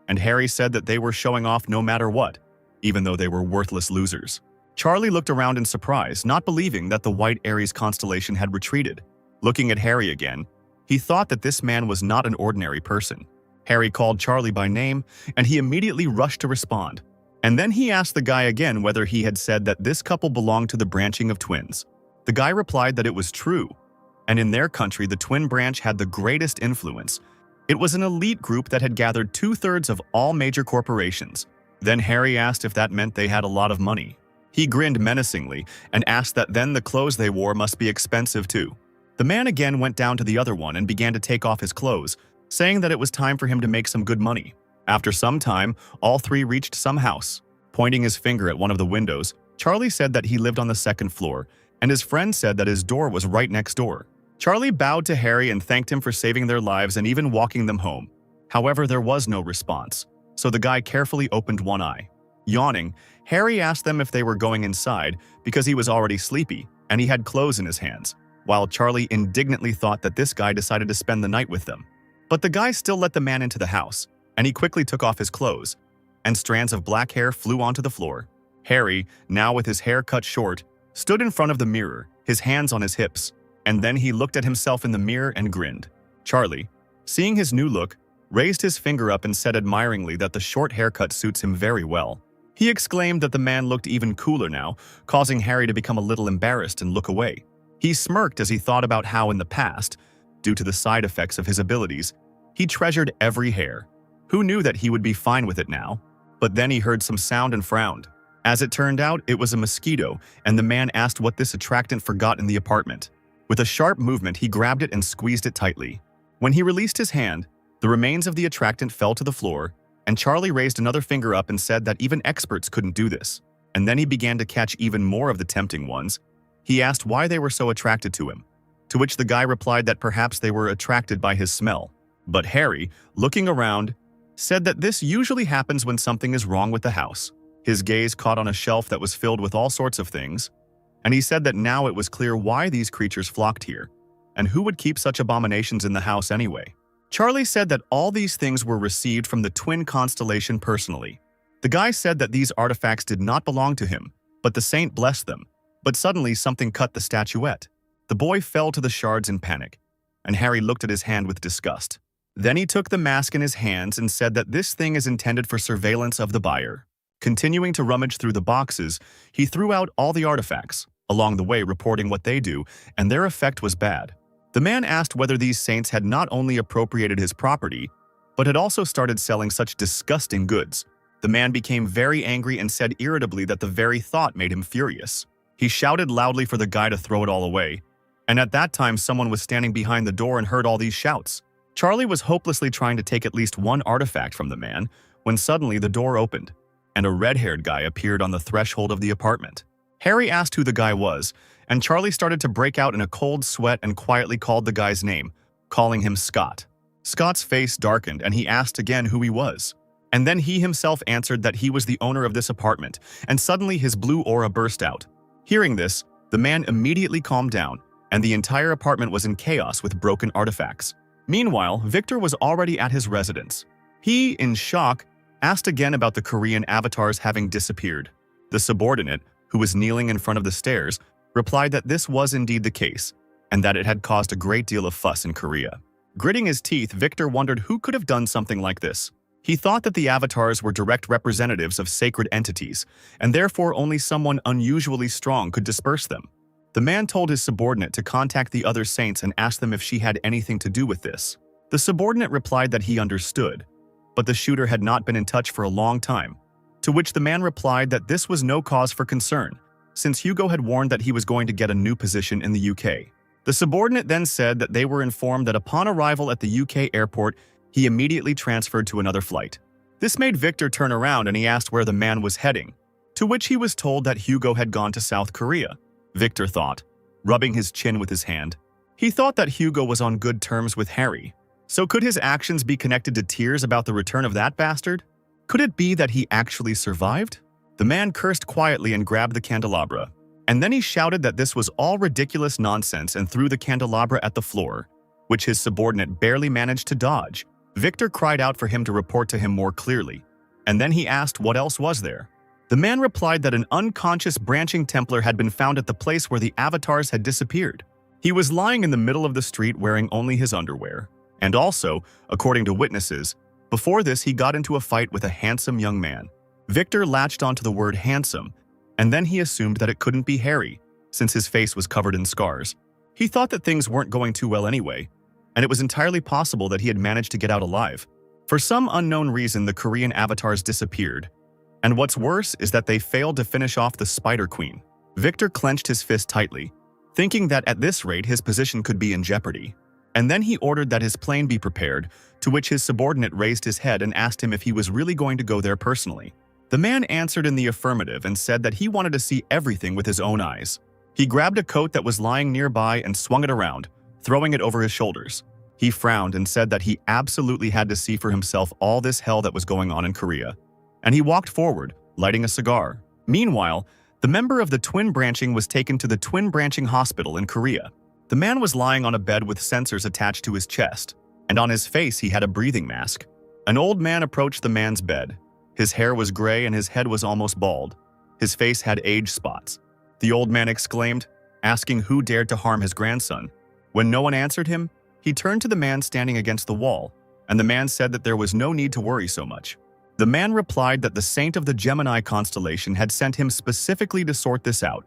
S1: And Harry said that they were showing off no matter what, even though they were worthless losers. Charlie looked around in surprise, not believing that the white Ares constellation had retreated. Looking at Harry again, he thought that this man was not an ordinary person. Harry called Charlie by name, and he immediately rushed to respond. And then he asked the guy again whether he had said that this couple belonged to the branching of twins. The guy replied that it was true, and in their country the twin branch had the greatest influence. It was an elite group that had gathered 2/3 of all major corporations. Then Harry asked if that meant they had a lot of money. He grinned menacingly and asked that then the clothes they wore must be expensive too. The man again went down to the other one and began to take off his clothes, saying that it was time for him to make some good money. After some time, all three reached some house. Pointing his finger at one of the windows, Charlie said that he lived on the second floor, and his friend said that his door was right next door. Charlie bowed to Harry and thanked him for saving their lives and even walking them home. However, there was no response, so the guy carefully opened one eye. Yawning, Harry asked them if they were going inside because he was already sleepy and he had clothes in his hands, while Charlie indignantly thought that this guy decided to spend the night with them. But the guy still let the man into the house, and he quickly took off his clothes, and strands of black hair flew onto the floor. Harry, now with his hair cut short, stood in front of the mirror, his hands on his hips, and then he looked at himself in the mirror and grinned. Charlie, seeing his new look, raised his finger up and said admiringly that the short haircut suits him very well. He exclaimed that the man looked even cooler now, causing Harry to become a little embarrassed and look away. He smirked as he thought about how in the past, due to the side effects of his abilities, he treasured every hair. Who knew that he would be fine with it now? But then he heard some sound and frowned. As it turned out, it was a mosquito, and the man asked what this attractant forgot in the apartment. With a sharp movement, he grabbed it and squeezed it tightly. When he released his hand, the remains of the attractant fell to the floor, and Charlie raised another finger up and said that even experts couldn't do this. And then he began to catch even more of the tempting ones. He asked why they were so attracted to him, to which the guy replied that perhaps they were attracted by his smell. But Harry, looking around, said that this usually happens when something is wrong with the house. His gaze caught on a shelf that was filled with all sorts of things, and he said that now it was clear why these creatures flocked here, and who would keep such abominations in the house anyway. Charlie said that all these things were received from the twin constellation personally. The guy said that these artifacts did not belong to him, but the saint blessed them. But suddenly something cut the statuette. The boy fell to the shards in panic, and Harry looked at his hand with disgust. Then he took the mask in his hands and said that this thing is intended for surveillance of the buyer. Continuing to rummage through the boxes, he threw out all the artifacts, along the way reporting what they do, and their effect was bad. The man asked whether these saints had not only appropriated his property, but had also started selling such disgusting goods. The man became very angry and said irritably that the very thought made him furious. He shouted loudly for the guy to throw it all away, and at that time someone was standing behind the door and heard all these shouts. Charlie was hopelessly trying to take at least one artifact from the man when suddenly the door opened, and a red-haired guy appeared on the threshold of the apartment. Harry asked who the guy was, and Charlie started to break out in a cold sweat and quietly called the guy's name, calling him Scott. Scott's face darkened and he asked again who he was. And then he himself answered that he was the owner of this apartment, and suddenly his blue aura burst out. Hearing this, the man immediately calmed down, and the entire apartment was in chaos with broken artifacts. Meanwhile, Victor was already at his residence. He, in shock, asked again about the Korean avatars having disappeared. The subordinate, who was kneeling in front of the stairs, replied that this was indeed the case, and that it had caused a great deal of fuss in Korea. Gritting his teeth, Victor wondered who could have done something like this. He thought that the avatars were direct representatives of sacred entities, and therefore only someone unusually strong could disperse them. The man told his subordinate to contact the other saints and ask them if she had anything to do with this. The subordinate replied that he understood, but the shooter had not been in touch for a long time, to which the man replied that this was no cause for concern, since Hugo had warned that he was going to get a new position in the UK. The subordinate then said that they were informed that upon arrival at the UK airport, he immediately transferred to another flight. This made Victor turn around and he asked where the man was heading, to which he was told that Hugo had gone to South Korea. Victor thought, rubbing his chin with his hand. He thought that Hugo was on good terms with Harry. So could his actions be connected to tears about the return of that bastard? Could it be that he actually survived? The man cursed quietly and grabbed the candelabra. And then he shouted that this was all ridiculous nonsense and threw the candelabra at the floor, which his subordinate barely managed to dodge. Victor cried out for him to report to him more clearly, and then he asked what else was there. The man replied that an unconscious branching Templar had been found at the place where the avatars had disappeared. He was lying in the middle of the street wearing only his underwear. And also, according to witnesses, before this he got into a fight with a handsome young man. Victor latched onto the word handsome, and then he assumed that it couldn't be Harry, since his face was covered in scars. He thought that things weren't going too well anyway, and it was entirely possible that he had managed to get out alive. For some unknown reason, the Korean avatars disappeared. And what's worse is that they failed to finish off the Spider Queen. Victor clenched his fist tightly, thinking that at this rate his position could be in jeopardy. And then he ordered that his plane be prepared, to which his subordinate raised his head and asked him if he was really going to go there personally. The man answered in the affirmative and said that he wanted to see everything with his own eyes. He grabbed a coat that was lying nearby and swung it around, throwing it over his shoulders. He frowned and said that he absolutely had to see for himself all this hell that was going on in Korea. And he walked forward, lighting a cigar. Meanwhile, the member of the twin branching was taken to the twin branching hospital in Korea. The man was lying on a bed with sensors attached to his chest, and on his face he had a breathing mask. An old man approached the man's bed. His hair was gray and his head was almost bald. His face had age spots. The old man exclaimed, asking who dared to harm his grandson. When no one answered him, he turned to the man standing against the wall, and the man said that there was no need to worry so much. The man replied that the saint of the Gemini constellation had sent him specifically to sort this out.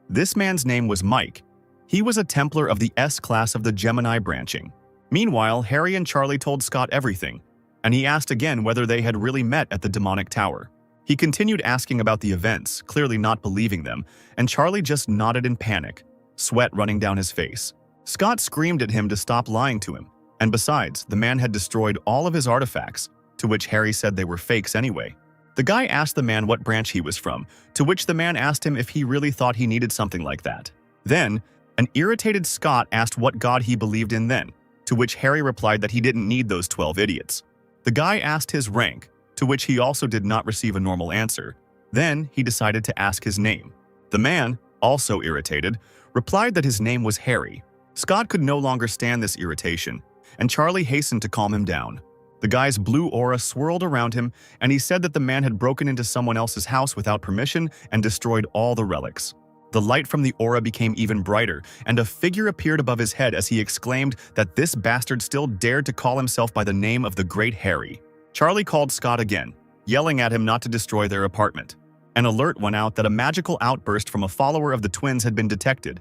S1: This man's name was Mike. He was a Templar of the S-class of the Gemini branching. Meanwhile, Harry and Charlie told Scott everything, and he asked again whether they had really met at the demonic tower. He continued asking about the events, clearly not believing them, and Charlie just nodded in panic, sweat running down his face. Scott screamed at him to stop lying to him, and besides, the man had destroyed all of his artifacts, to which Harry said they were fakes anyway. The guy asked the man what branch he was from, to which the man asked him if he really thought he needed something like that. Then, an irritated Scott asked what god he believed in then, to which Harry replied that he didn't need those 12 idiots. The guy asked his rank, to which he also did not receive a normal answer. Then, he decided to ask his name. The man, also irritated, replied that his name was Harry. Scott could no longer stand this irritation, and Charlie hastened to calm him down. The guy's blue aura swirled around him, and he said that the man had broken into someone else's house without permission and destroyed all the relics. The light from the aura became even brighter, and a figure appeared above his head as he exclaimed that this bastard still dared to call himself by the name of the Great Harry. Charlie called Scott again, yelling at him not to destroy their apartment. An alert went out that a magical outburst from a follower of the twins had been detected,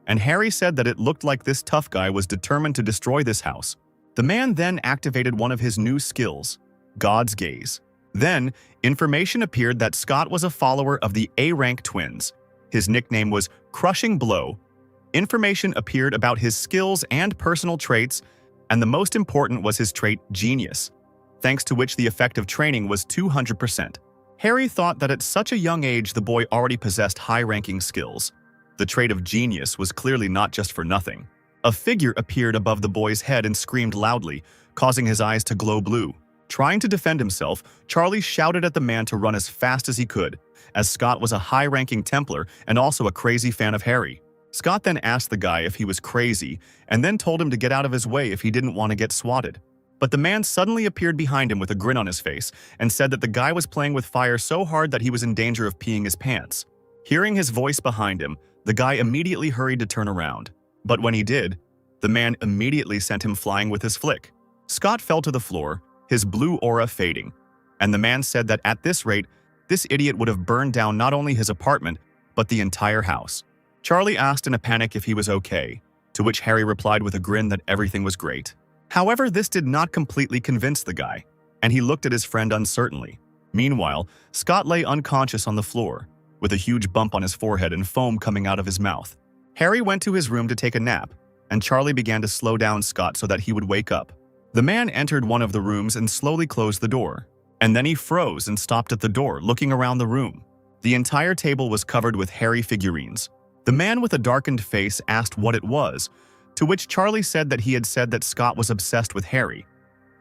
S1: and Harry said that it looked like this tough guy was determined to destroy this house. The man then activated one of his new skills, God's Gaze. Then, information appeared that Scott was a follower of the A-rank twins. His nickname was Crushing Blow. Information appeared about his skills and personal traits, and the most important was his trait Genius, thanks to which the effect of training was 200%. Harry thought that at such a young age the boy already possessed high-ranking skills. The trait of Genius was clearly not just for nothing. A figure appeared above the boy's head and screamed loudly, causing his eyes to glow blue. Trying to defend himself, Charlie shouted at the man to run as fast as he could, as Scott was a high-ranking Templar and also a crazy fan of Harry. Scott then asked the guy if he was crazy and then told him to get out of his way if he didn't want to get swatted. But the man suddenly appeared behind him with a grin on his face and said that the guy was playing with fire so hard that he was in danger of peeing his pants. Hearing his voice behind him, the guy immediately hurried to turn around. But when he did, the man immediately sent him flying with his flick. Scott fell to the floor, his blue aura fading, And the man said that at this rate, this idiot would have burned down not only his apartment, but the entire house. Charlie asked in a panic if he was okay, to which Harry replied with a grin that everything was great. However, this did not completely convince the guy, and he looked at his friend uncertainly. Meanwhile, Scott lay unconscious on the floor, with a huge bump on his forehead and foam coming out of his mouth. Harry went to his room to take a nap, and Charlie began to slow down Scott so that he would wake up. The man entered one of the rooms and slowly closed the door, and then he froze and stopped at the door, looking around the room. The entire table was covered with hairy figurines. The man with a darkened face asked what it was, to which Charlie said that he had said that Scott was obsessed with Harry,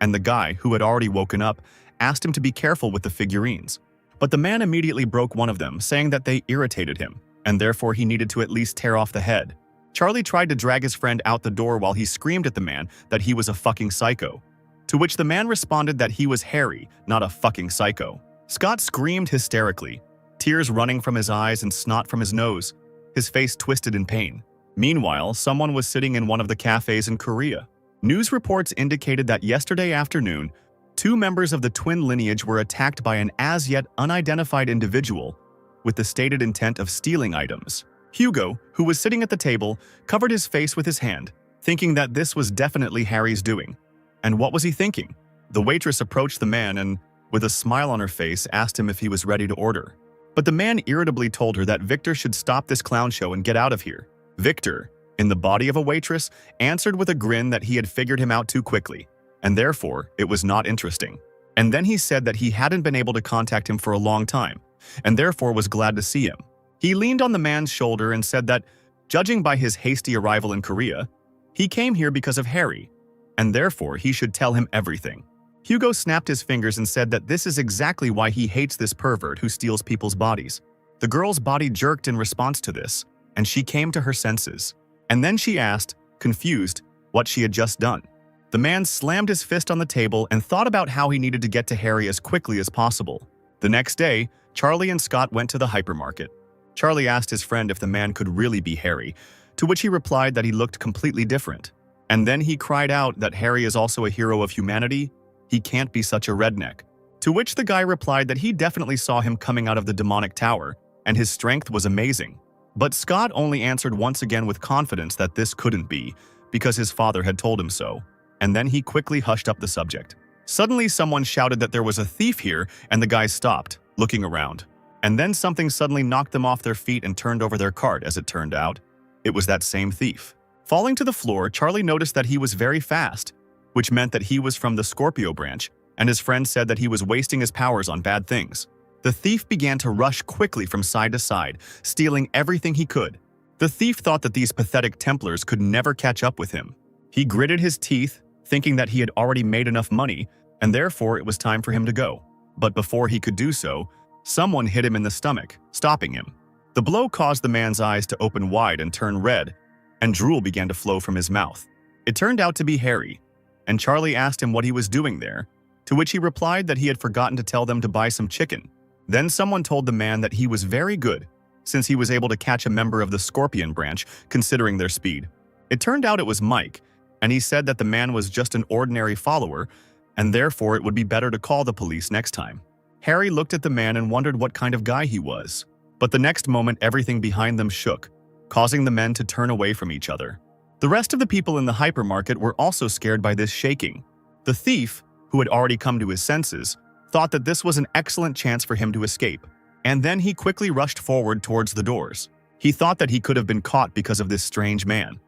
S1: and the guy, who had already woken up, asked him to be careful with the figurines. But the man immediately broke one of them, saying that they irritated him, and therefore he needed to at least tear off the head. Charlie tried to drag his friend out the door while he screamed at the man that he was a fucking psycho, to which the man responded that he was Harry, not a fucking psycho. Scott screamed hysterically, tears running from his eyes and snot from his nose, his face twisted in pain. Meanwhile, someone was sitting in one of the cafes in Korea. News reports indicated that yesterday afternoon, 2 members of the twin lineage were attacked by an as-yet unidentified individual with the stated intent of stealing items. Hugo, who was sitting at the table, covered his face with his hand, thinking that this was definitely Harry's doing. And what was he thinking? The waitress approached the man and, with a smile on her face, asked him if he was ready to order. But the man irritably told her that Victor should stop this clown show and get out of here. Victor, in the body of a waitress, answered with a grin that he had figured him out too quickly, and therefore it was not interesting. And then he said that he hadn't been able to contact him for a long time, and therefore was glad to see him. He leaned on the man's shoulder and said that, judging by his hasty arrival in Korea, he came here because of Harry, and therefore he should tell him everything. Hugo snapped his fingers and said that this is exactly why he hates this pervert who steals people's bodies. The girl's body jerked in response to this, and she came to her senses. And then she asked, confused, what she had just done. The man slammed his fist on the table and thought about how he needed to get to Harry as quickly as possible. The next day, Charlie and Scott went to the hypermarket. Charlie asked his friend if the man could really be Harry, to which he replied that he looked completely different. And then he cried out that Harry is also a hero of humanity. He can't be such a redneck. To which the guy replied that he definitely saw him coming out of the demonic tower, and his strength was amazing. But Scott only answered once again with confidence that this couldn't be, because his father had told him so. And then he quickly hushed up the subject. Suddenly someone shouted that there was a thief here, and the guys stopped, looking around. And then something suddenly knocked them off their feet and turned over their cart. As it turned out, it was that same thief. Falling to the floor, Charlie noticed that he was very fast, which meant that he was from the Scorpio branch, and his friend said that he was wasting his powers on bad things. The thief began to rush quickly from side to side, stealing everything he could. The thief thought that these pathetic Templars could never catch up with him. He gritted his teeth, thinking that he had already made enough money, and therefore it was time for him to go. But before he could do so, someone hit him in the stomach, stopping him. The blow caused the man's eyes to open wide and turn red, and drool began to flow from his mouth. It turned out to be Harry, and Charlie asked him what he was doing there, to which he replied that he had forgotten to tell them to buy some chicken. Then someone told the man that he was very good, since he was able to catch a member of the Scorpion branch, considering their speed. It turned out it was Mike, and he said that the man was just an ordinary follower, and therefore it would be better to call the police next time. Harry looked at the man and wondered what kind of guy he was. But the next moment everything behind them shook, causing the men to turn away from each other. The rest of the people in the hypermarket were also scared by this shaking. The thief, who had already come to his senses, thought that this was an excellent chance for him to escape, and then he quickly rushed forward towards the doors. He thought that he could have been caught because of this strange man,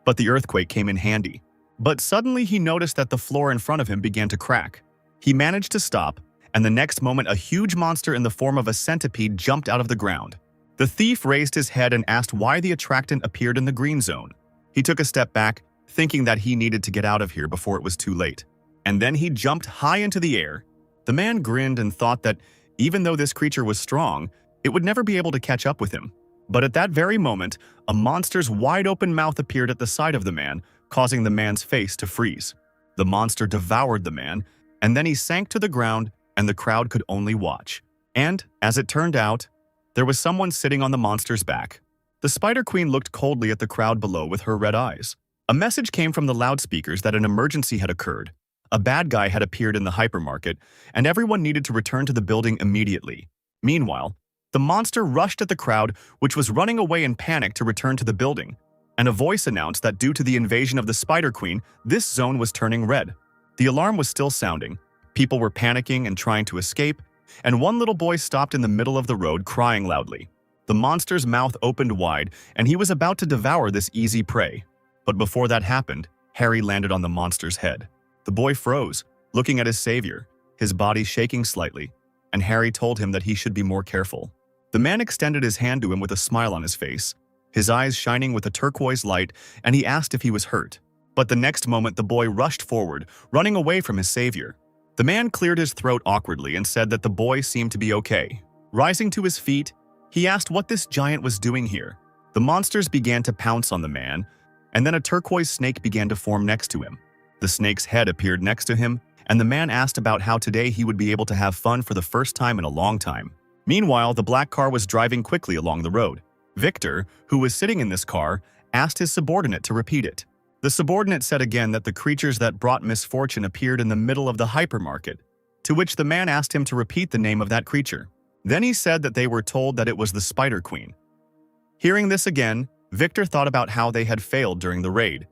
S1: but the earthquake came in handy. But suddenly he noticed that the floor in front of him began to crack. He managed to stop, and the next moment a huge monster in the form of a centipede jumped out of the ground. The thief raised his head and asked why the attractant appeared in the green zone. He took a step back, thinking that he needed to get out of here before it was too late. And then he jumped high into the air. The man grinned and thought that, even though this creature was strong, it would never be able to catch up with him. But at that very moment, a monster's wide-open mouth appeared at the side of the man, causing the man's face to freeze. The monster devoured the man, and then he sank to the ground, and the crowd could only watch. And, as it turned out, there was someone sitting on the monster's back. The Spider Queen looked coldly at the crowd below with her red eyes. A message came from the loudspeakers that an emergency had occurred. a bad guy had appeared in the hypermarket, and everyone needed to return to the building immediately. Meanwhile, the monster rushed at the crowd, which was running away in panic to return to the building, and a voice announced that due to the invasion of the Spider Queen, this zone was turning red. The alarm was still sounding, people were panicking and trying to escape, and one little boy stopped in the middle of the road crying loudly. The monster's mouth opened wide, and he was about to devour this easy prey. But before that happened, Harry landed on the monster's head. The boy froze, looking at his savior, his body shaking slightly, and Harry told him that he should be more careful. The man extended his hand to him with a smile on his face, his eyes shining with a turquoise light, and he asked if he was hurt. But the next moment the boy rushed forward, running away from his savior. The man cleared his throat awkwardly and said that the boy seemed to be okay. Rising to his feet, he asked what this giant was doing here. The monsters began to pounce on the man, and then a turquoise snake began to form next to him. The snake's head appeared next to him, and the man asked about how today he would be able to have fun for the first time in a long time. Meanwhile, the black car was driving quickly along the road. Victor, who was sitting in this car, asked his subordinate to repeat it. The subordinate said again that the creatures that brought misfortune appeared in the middle of the hypermarket, to which the man asked him to repeat the name of that creature. Then he said that they were told that it was the Spider Queen. Hearing this again, Victor thought about how they had failed during the raid,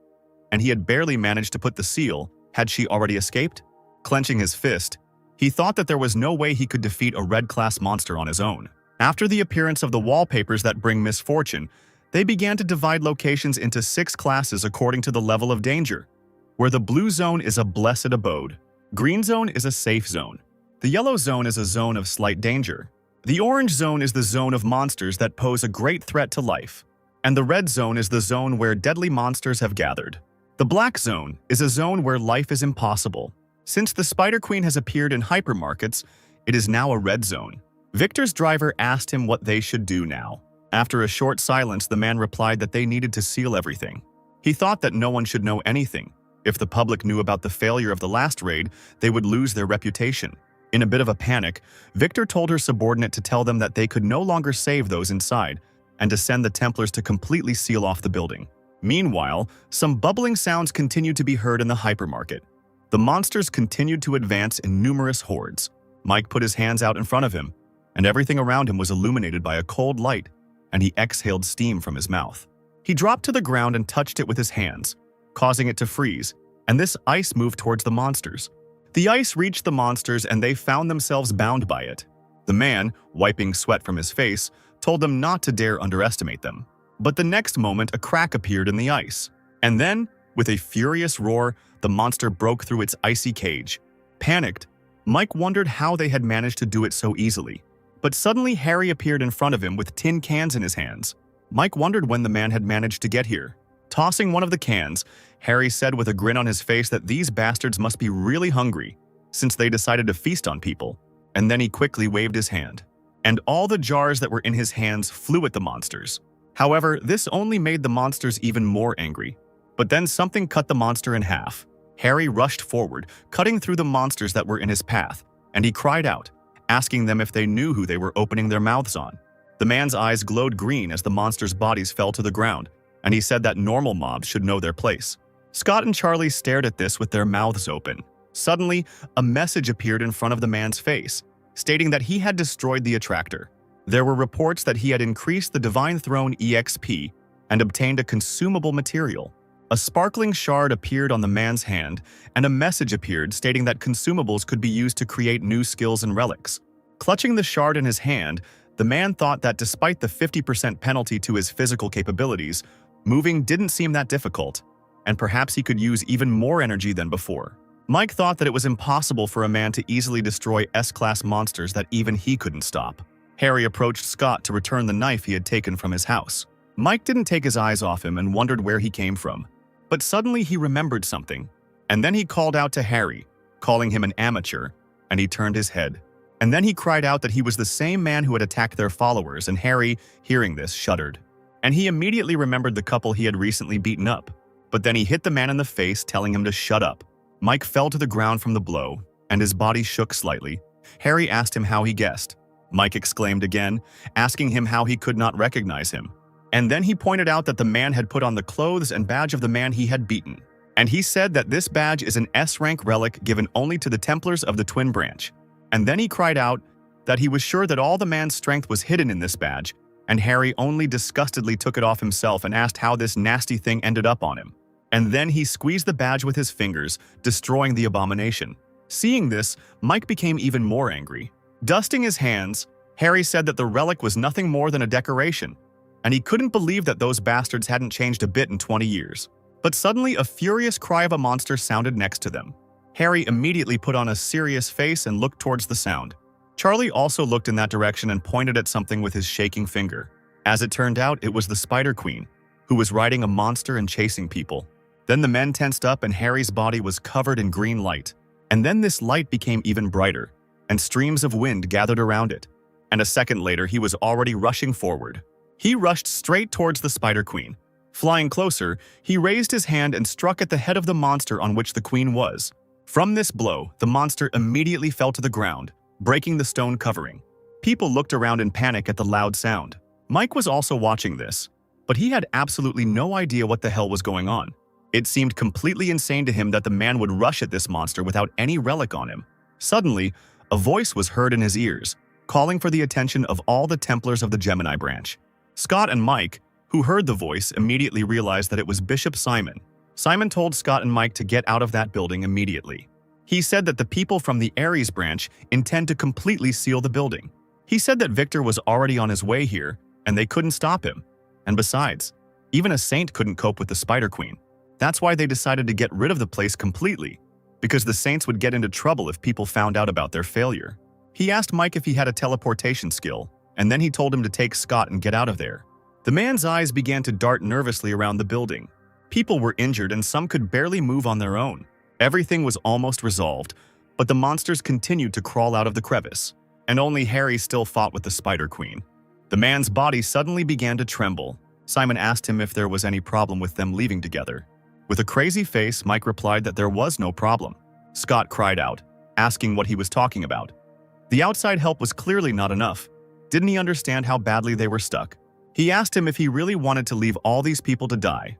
S1: and he had barely managed to put the seal. Had she already escaped? Clenching his fist, he thought that there was no way he could defeat a red-class monster on his own. After the appearance of the wallpapers that bring misfortune, they began to divide locations into 6 classes according to the level of danger, where the blue zone is a blessed abode, green zone is a safe zone, the yellow zone is a zone of slight danger, the orange zone is the zone of monsters that pose a great threat to life, and the red zone is the zone where deadly monsters have gathered. The black zone is a zone where life is impossible. Since the Spider Queen has appeared in hypermarkets, it is now a red zone. Victor's driver asked him what they should do now. After a short silence, the man replied that they needed to seal everything. He thought that no one should know anything. If the public knew about the failure of the last raid, they would lose their reputation. In a bit of a panic, Victor told her subordinate to tell them that they could no longer save those inside, and to send the Templars to completely seal off the building. Meanwhile, some bubbling sounds continued to be heard in the hypermarket. The monsters continued to advance in numerous hordes. Mike put his hands out in front of him, and everything around him was illuminated by a cold light, and he exhaled steam from his mouth. He dropped to the ground and touched it with his hands, causing it to freeze, and this ice moved towards the monsters. The ice reached the monsters and they found themselves bound by it. The man, wiping sweat from his face, told them not to dare underestimate them. But the next moment, a crack appeared in the ice. And then, with a furious roar, the monster broke through its icy cage. Panicked, Mike wondered how they had managed to do it so easily. But suddenly Harry appeared in front of him with tin cans in his hands. Mike wondered when the man had managed to get here. Tossing one of the cans, Harry said with a grin on his face that these bastards must be really hungry, since they decided to feast on people. And then he quickly waved his hand, and all the jars that were in his hands flew at the monsters. However, this only made the monsters even more angry. But then something cut the monster in half. Harry rushed forward, cutting through the monsters that were in his path, and he cried out, asking them if they knew who they were opening their mouths on. The man's eyes glowed green as the monsters' bodies fell to the ground, and he said that normal mobs should know their place. Scott and Charlie stared at this with their mouths open. Suddenly, a message appeared in front of the man's face, stating that he had destroyed the attractor. There were reports that he had increased the Divine Throne EXP and obtained a consumable material. A sparkling shard appeared on the man's hand, and a message appeared stating that consumables could be used to create new skills and relics. Clutching the shard in his hand, the man thought that despite the 50% penalty to his physical capabilities, moving didn't seem that difficult, and perhaps he could use even more energy than before. Mike thought that it was impossible for a man to easily destroy S-class monsters that even he couldn't stop. Harry approached Scott to return the knife he had taken from his house. Mike didn't take his eyes off him and wondered where he came from. But suddenly he remembered something, and then he called out to Harry, calling him an amateur, and he turned his head. And then he cried out that he was the same man who had attacked their followers, and Harry, hearing this, shuddered. And he immediately remembered the couple he had recently beaten up. But then he hit the man in the face, telling him to shut up. Mike fell to the ground from the blow, and his body shook slightly. Harry asked him how he guessed. Mike exclaimed again, asking him how he could not recognize him. And then he pointed out that the man had put on the clothes and badge of the man he had beaten. And he said that this badge is an S-rank relic given only to the Templars of the Twin Branch. And then he cried out that he was sure that all the man's strength was hidden in this badge, and Harry only disgustedly took it off himself and asked how this nasty thing ended up on him. And then he squeezed the badge with his fingers, destroying the abomination. Seeing this, Mike became even more angry. Dusting his hands, Harry said that the relic was nothing more than a decoration, and he couldn't believe that those bastards hadn't changed a bit in 20 years. But suddenly, a furious cry of a monster sounded next to them. Harry immediately put on a serious face and looked towards the sound. Charlie also looked in that direction and pointed at something with his shaking finger. As it turned out, it was the Spider Queen, who was riding a monster and chasing people. Then the men tensed up and Harry's body was covered in green light. And then this light became even brighter, and streams of wind gathered around it. And a second later, he was already rushing forward. He rushed straight towards the Spider Queen. Flying closer, he raised his hand and struck at the head of the monster on which the queen was. From this blow, the monster immediately fell to the ground, breaking the stone covering. People looked around in panic at the loud sound. Mike was also watching this, but he had absolutely no idea what the hell was going on. It seemed completely insane to him that the man would rush at this monster without any relic on him. Suddenly, a voice was heard in his ears, calling for the attention of all the Templars of the Gemini branch. Scott and Mike, who heard the voice, immediately realized that it was Bishop Simon. Simon told Scott and Mike to get out of that building immediately. He said that the people from the Aries branch intend to completely seal the building. He said that Victor was already on his way here, and they couldn't stop him. And besides, even a saint couldn't cope with the Spider Queen. That's why they decided to get rid of the place completely, because the saints would get into trouble if people found out about their failure. He asked Mike if he had a teleportation skill, and then he told him to take Scott and get out of there. The man's eyes began to dart nervously around the building. People were injured and some could barely move on their own. Everything was almost resolved, but the monsters continued to crawl out of the crevice, and only Harry still fought with the Spider Queen. The man's body suddenly began to tremble. Simon asked him if there was any problem with them leaving together. With a crazy face, Mike replied that there was no problem. Scott cried out, asking what he was talking about. The outside help was clearly not enough. Didn't he understand how badly they were stuck? He asked him if he really wanted to leave all these people to die.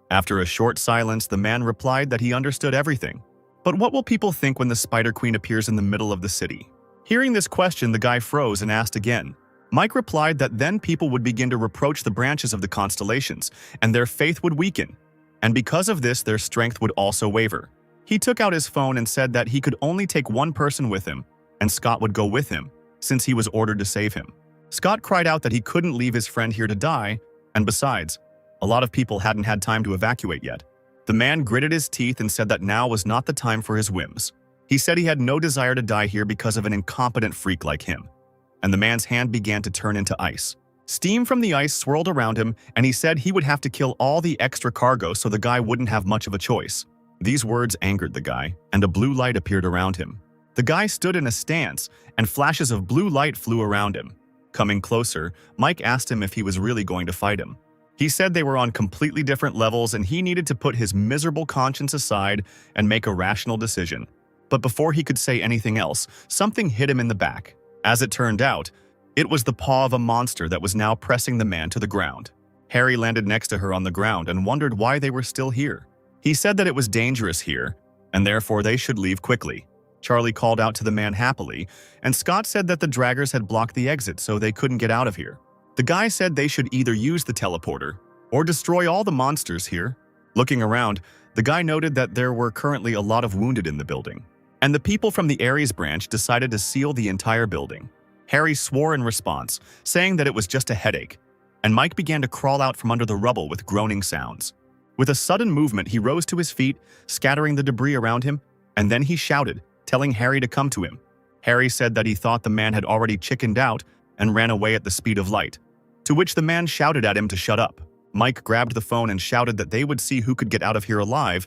S1: After a short silence, the man replied that he understood everything. But what will people think when the Spider Queen appears in the middle of the city? Hearing this question, the guy froze and asked again. Mike replied that then people would begin to reproach the branches of the constellations, and their faith would weaken. And because of this, their strength would also waver. He took out his phone and said that he could only take one person with him, and Scott would go with him, since he was ordered to save him. Scott cried out that he couldn't leave his friend here to die, and besides, a lot of people hadn't had time to evacuate yet. The man gritted his teeth and said that now was not the time for his whims. He said he had no desire to die here because of an incompetent freak like him. And the man's hand began to turn into ice. Steam from the ice swirled around him, and he said he would have to kill all the extra cargo so the guy wouldn't have much of a choice. These words angered the guy, and a blue light appeared around him. The guy stood in a stance, and flashes of blue light flew around him. Coming closer, Mike asked him if he was really going to fight him. He said they were on completely different levels and he needed to put his miserable conscience aside and make a rational decision. But before he could say anything else, something hit him in the back. As it turned out, it was the paw of a monster that was now pressing the man to the ground. Harry landed next to her on the ground and wondered why they were still here. He said that it was dangerous here, and therefore they should leave quickly. Charlie called out to the man happily, and Scott said that the draggers had blocked the exit so they couldn't get out of here. The guy said they should either use the teleporter or destroy all the monsters here. Looking around, the guy noted that there were currently a lot of wounded in the building, and the people from the Aries branch decided to seal the entire building. Harry swore in response, saying that it was just a headache, and Mike began to crawl out from under the rubble with groaning sounds. With a sudden movement, he rose to his feet, scattering the debris around him, and then he shouted, telling Harry to come to him. Harry said that he thought the man had already chickened out and ran away at the speed of light, to which the man shouted at him to shut up. Mike grabbed the phone and shouted that they would see who could get out of here alive,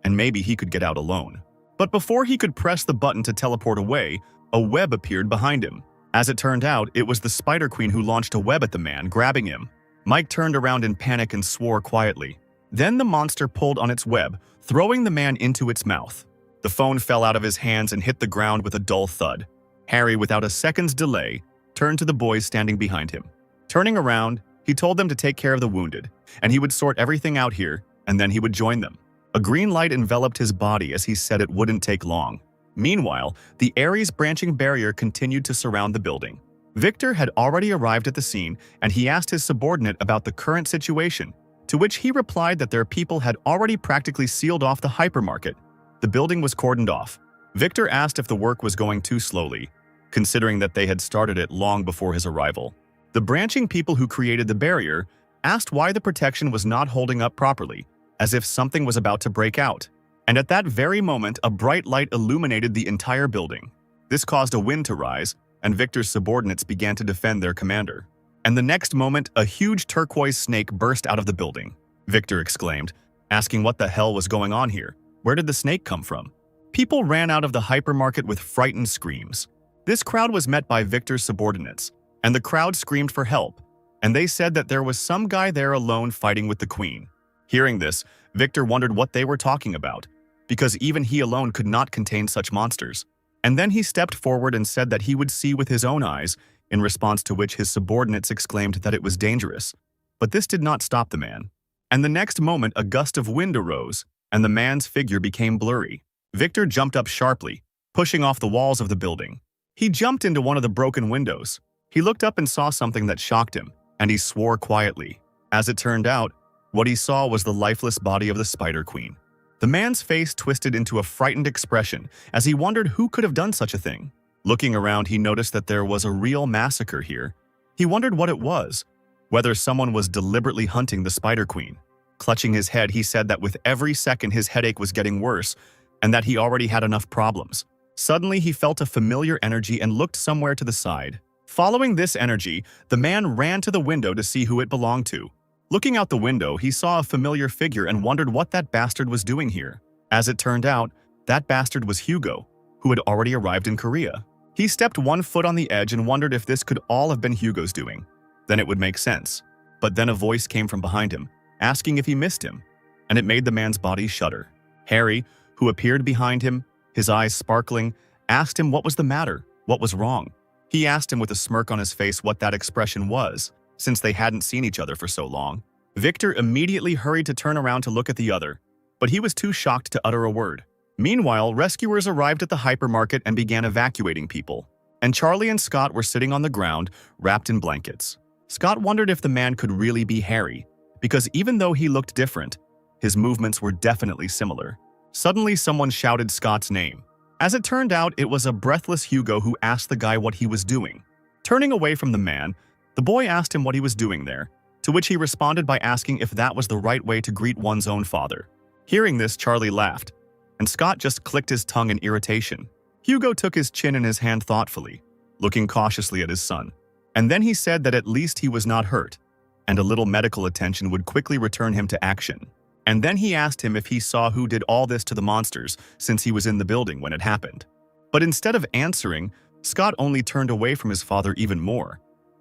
S1: and maybe he could get out alone. But before he could press the button to teleport away, a web appeared behind him. As it turned out, it was the Spider Queen who launched a web at the man, grabbing him. Mike turned around in panic and swore quietly. Then the monster pulled on its web, throwing the man into its mouth. The phone fell out of his hands and hit the ground with a dull thud. Harry, without a second's delay, turned to the boys standing behind him. Turning around, he told them to take care of the wounded, and he would sort everything out here, and then he would join them. A green light enveloped his body as he said it wouldn't take long. Meanwhile, the Ares branching barrier continued to surround the building. Victor had already arrived at the scene, and he asked his subordinate about the current situation, to which he replied that their people had already practically sealed off the hypermarket. The building was cordoned off. Victor asked if the work was going too slowly, considering that they had started it long before his arrival. The branching people who created the barrier asked why the protection was not holding up properly, as if something was about to break out. And at that very moment, a bright light illuminated the entire building. This caused a wind to rise, and Victor's subordinates began to defend their commander. And the next moment, a huge turquoise snake burst out of the building. Victor exclaimed, asking what the hell was going on here. Where did the snake come from? People ran out of the hypermarket with frightened screams. This crowd was met by Victor's subordinates, and the crowd screamed for help, and they said that there was some guy there alone fighting with the queen. Hearing this, Victor wondered what they were talking about, because even he alone could not contain such monsters. And then he stepped forward and said that he would see with his own eyes, in response to which his subordinates exclaimed that it was dangerous. But this did not stop the man. And the next moment, a gust of wind arose, and the man's figure became blurry. Victor jumped up sharply, pushing off the walls of the building. He jumped into one of the broken windows. He looked up and saw something that shocked him, and he swore quietly. As it turned out, what he saw was the lifeless body of the Spider Queen. The man's face twisted into a frightened expression as he wondered who could have done such a thing. Looking around, he noticed that there was a real massacre here. He wondered what it was, whether someone was deliberately hunting the Spider Queen. Clutching his head, he said that with every second his headache was getting worse, and that he already had enough problems. Suddenly, he felt a familiar energy and looked somewhere to the side. Following this energy, the man ran to the window to see who it belonged to. Looking out the window, he saw a familiar figure and wondered what that bastard was doing here. As it turned out, that bastard was Hugo, who had already arrived in Korea. He stepped one foot on the edge and wondered if this could all have been Hugo's doing. Then it would make sense. But then a voice came from behind him, asking if he missed him, and it made the man's body shudder. Harry, who appeared behind him, his eyes sparkling, asked him what was the matter, what was wrong. He asked him with a smirk on his face what that expression was, since they hadn't seen each other for so long. Victor immediately hurried to turn around to look at the other, but he was too shocked to utter a word. Meanwhile, rescuers arrived at the hypermarket and began evacuating people, and Charlie and Scott were sitting on the ground, wrapped in blankets. Scott wondered if the man could really be Harry, because even though he looked different, his movements were definitely similar. Suddenly, someone shouted Scott's name. As it turned out, it was a breathless Hugo who asked the guy what he was doing. Turning away from the man, the boy asked him what he was doing there, to which he responded by asking if that was the right way to greet one's own father. Hearing this, Charlie laughed, and Scott just clicked his tongue in irritation. Hugo took his chin in his hand thoughtfully, looking cautiously at his son. And then he said that at least he was not hurt, and a little medical attention would quickly return him to action. And then he asked him if he saw who did all this to the monsters, since he was in the building when it happened. But instead of answering, Scott only turned away from his father even more.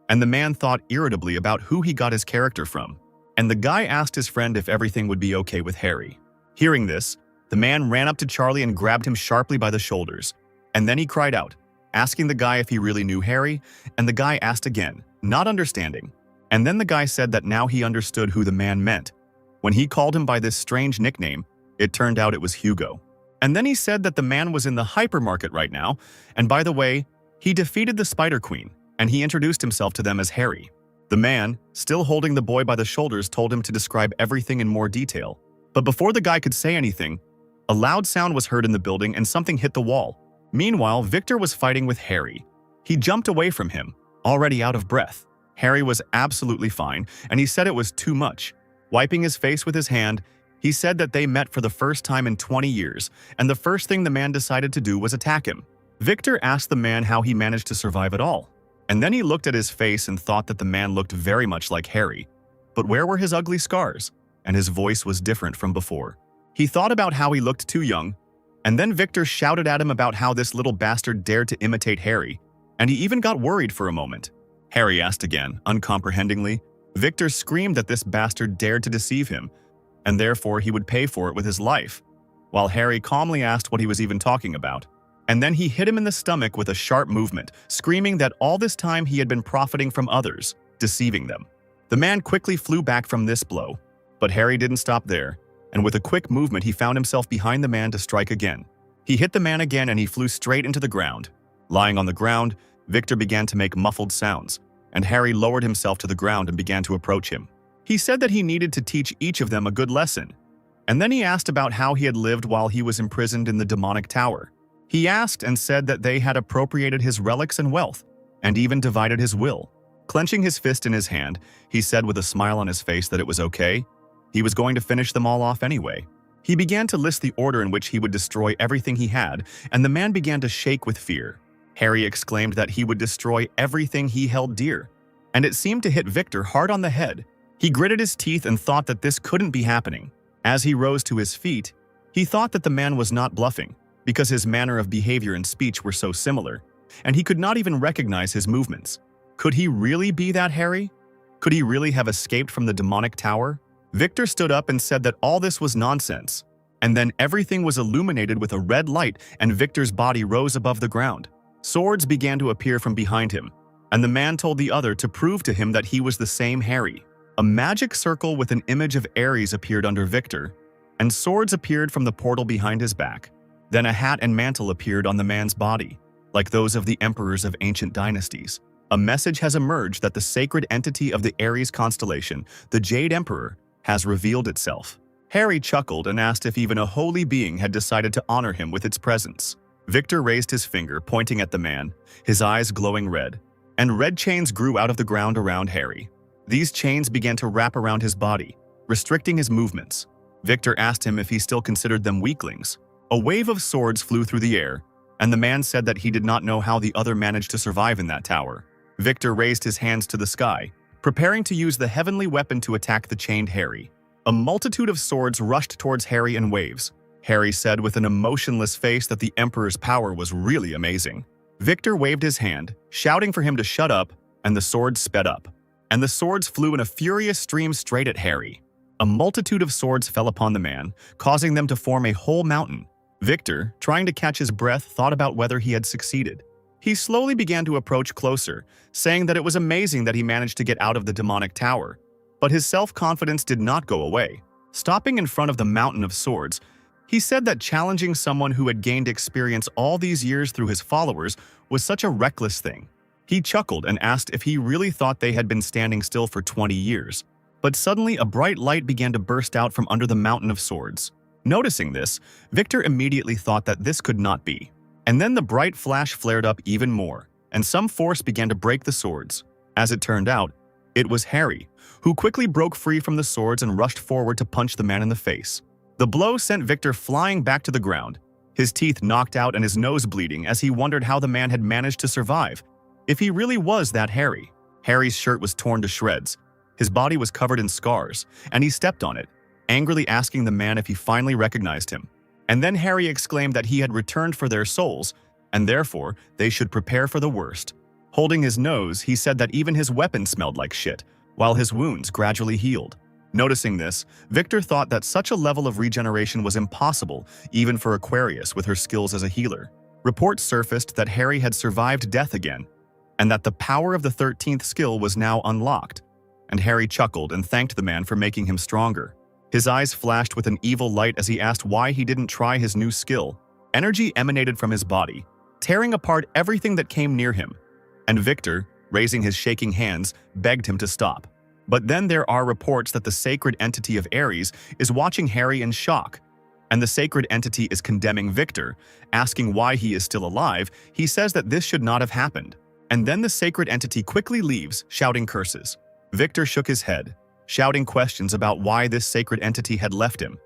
S1: And the man thought irritably about who he got his character from. And the guy asked his friend if everything would be okay with Harry. Hearing this, the man ran up to Charlie and grabbed him sharply by the shoulders. And then he cried out, asking the guy if he really knew Harry, and the guy asked again, not understanding. And then the guy said that now he understood who the man meant. When he called him by this strange nickname, it turned out it was Hugo. And then he said that the man was in the hypermarket right now, and by the way, he defeated the Spider Queen, and he introduced himself to them as Harry. The man, still holding the boy by the shoulders, told him to describe everything in more detail. But before the guy could say anything, a loud sound was heard in the building and something hit the wall. Meanwhile, Victor was fighting with Harry. He jumped away from him, already out of breath. Harry was absolutely fine, and he said it was too much. Wiping his face with his hand, he said that they met for the first time in 20 years, and the first thing the man decided to do was attack him. Victor asked the man how he managed to survive it all. And then he looked at his face and thought that the man looked very much like Harry. But where were his ugly scars? And his voice was different from before. He thought about how he looked too young, and then Victor shouted at him about how this little bastard dared to imitate Harry, and he even got worried for a moment. Harry asked again, uncomprehendingly. Victor screamed that this bastard dared to deceive him, and therefore he would pay for it with his life, while Harry calmly asked what he was even talking about. And then he hit him in the stomach with a sharp movement, screaming that all this time he had been profiting from others, deceiving them. The man quickly flew back from this blow, but Harry didn't stop there, and with a quick movement he found himself behind the man to strike again. He hit the man again and he flew straight into the ground. Lying on the ground, Victor began to make muffled sounds, and Harry lowered himself to the ground and began to approach him. He said that he needed to teach each of them a good lesson, and then he asked about how he had lived while he was imprisoned in the demonic tower. He asked and said that they had appropriated his relics and wealth, and even divided his will. Clenching his fist in his hand, he said with a smile on his face that it was okay. He was going to finish them all off anyway. He began to list the order in which he would destroy everything he had, and the man began to shake with fear. Harry exclaimed that he would destroy everything he held dear, and it seemed to hit Victor hard on the head. He gritted his teeth and thought that this couldn't be happening. As he rose to his feet, he thought that the man was not bluffing, because his manner of behavior and speech were so similar, and he could not even recognize his movements. Could he really be that Harry? Could he really have escaped from the demonic tower? Victor stood up and said that all this was nonsense, and then everything was illuminated with a red light and Victor's body rose above the ground. Swords began to appear from behind him, and the man told the other to prove to him that he was the same Harry. A magic circle with an image of Ares appeared under Victor, and swords appeared from the portal behind his back. Then a hat and mantle appeared on the man's body, like those of the emperors of ancient dynasties. A message has emerged that the sacred entity of the Aries constellation, the Jade Emperor, has revealed itself. Harry chuckled and asked if even a holy being had decided to honor him with its presence. Victor raised his finger, pointing at the man, his eyes glowing red, and red chains grew out of the ground around Harry. These chains began to wrap around his body, restricting his movements. Victor asked him if he still considered them weaklings. A wave of swords flew through the air, and the man said that he did not know how the other managed to survive in that tower. Victor raised his hands to the sky, preparing to use the heavenly weapon to attack the chained Harry. A multitude of swords rushed towards Harry in waves. Harry said with an emotionless face that the Emperor's power was really amazing. Victor waved his hand, shouting for him to shut up, and the swords sped up. And the swords flew in a furious stream straight at Harry. A multitude of swords fell upon the man, causing them to form a whole mountain. Victor, trying to catch his breath, thought about whether he had succeeded. He slowly began to approach closer, saying that it was amazing that he managed to get out of the demonic tower. But his self-confidence did not go away. Stopping in front of the mountain of swords, he said that challenging someone who had gained experience all these years through his followers was such a reckless thing. He chuckled and asked if he really thought they had been standing still for 20 years. But suddenly a bright light began to burst out from under the mountain of swords. Noticing this, Victor immediately thought that this could not be. And then the bright flash flared up even more, and some force began to break the swords. As it turned out, it was Harry, who quickly broke free from the swords and rushed forward to punch the man in the face. The blow sent Victor flying back to the ground, his teeth knocked out and his nose bleeding as he wondered how the man had managed to survive. If he really was that Harry. Harry's shirt was torn to shreds. His body was covered in scars, and he stepped on it, angrily asking the man if he finally recognized him. And then Harry exclaimed that he had returned for their souls, and therefore they should prepare for the worst. Holding his nose, he said that even his weapon smelled like shit, while his wounds gradually healed. Noticing this, Victor thought that such a level of regeneration was impossible even for Aquarius with her skills as a healer. Reports surfaced that Harry had survived death again, and that the power of the 13th skill was now unlocked. And Harry chuckled and thanked the man for making him stronger. His eyes flashed with an evil light as he asked why he didn't try his new skill. Energy emanated from his body, tearing apart everything that came near him. And Victor, raising his shaking hands, begged him to stop. But then there are reports that the sacred entity of Ares is watching Harry in shock. And the sacred entity is condemning Victor, asking why he is still alive. He says that this should not have happened. And then the sacred entity quickly leaves, shouting curses. Victor shook his head, shouting questions about why this sacred entity had left him,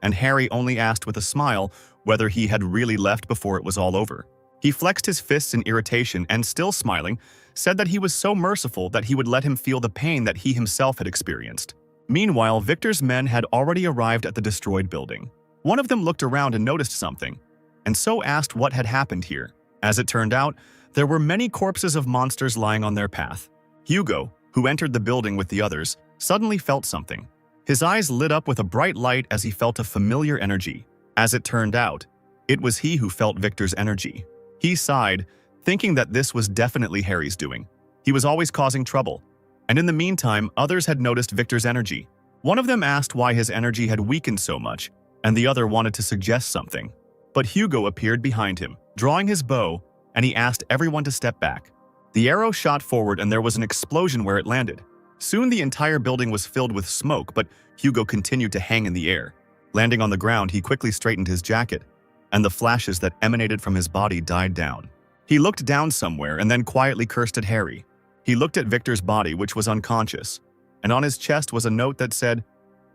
S1: and Harry only asked with a smile whether he had really left before it was all over. He flexed his fists in irritation and, still smiling, said that he was so merciful that he would let him feel the pain that he himself had experienced. Meanwhile, Victor's men had already arrived at the destroyed building. One of them looked around and noticed something, and so asked what had happened here. As it turned out, there were many corpses of monsters lying on their path. Hugo, who entered the building with the others, suddenly felt something. His eyes lit up with a bright light as he felt a familiar energy. As it turned out, it was he who felt Victor's energy. He sighed, thinking that this was definitely Harry's doing. He was always causing trouble. And in the meantime, others had noticed Victor's energy. One of them asked why his energy had weakened so much, and the other wanted to suggest something. But Hugo appeared behind him, drawing his bow, and he asked everyone to step back. The arrow shot forward and there was an explosion where it landed. Soon the entire building was filled with smoke, but Hugo continued to hang in the air. Landing on the ground, he quickly straightened his jacket, and the flashes that emanated from his body died down. He looked down somewhere and then quietly cursed at Harry. He looked at Victor's body, which was unconscious, and on his chest was a note that said,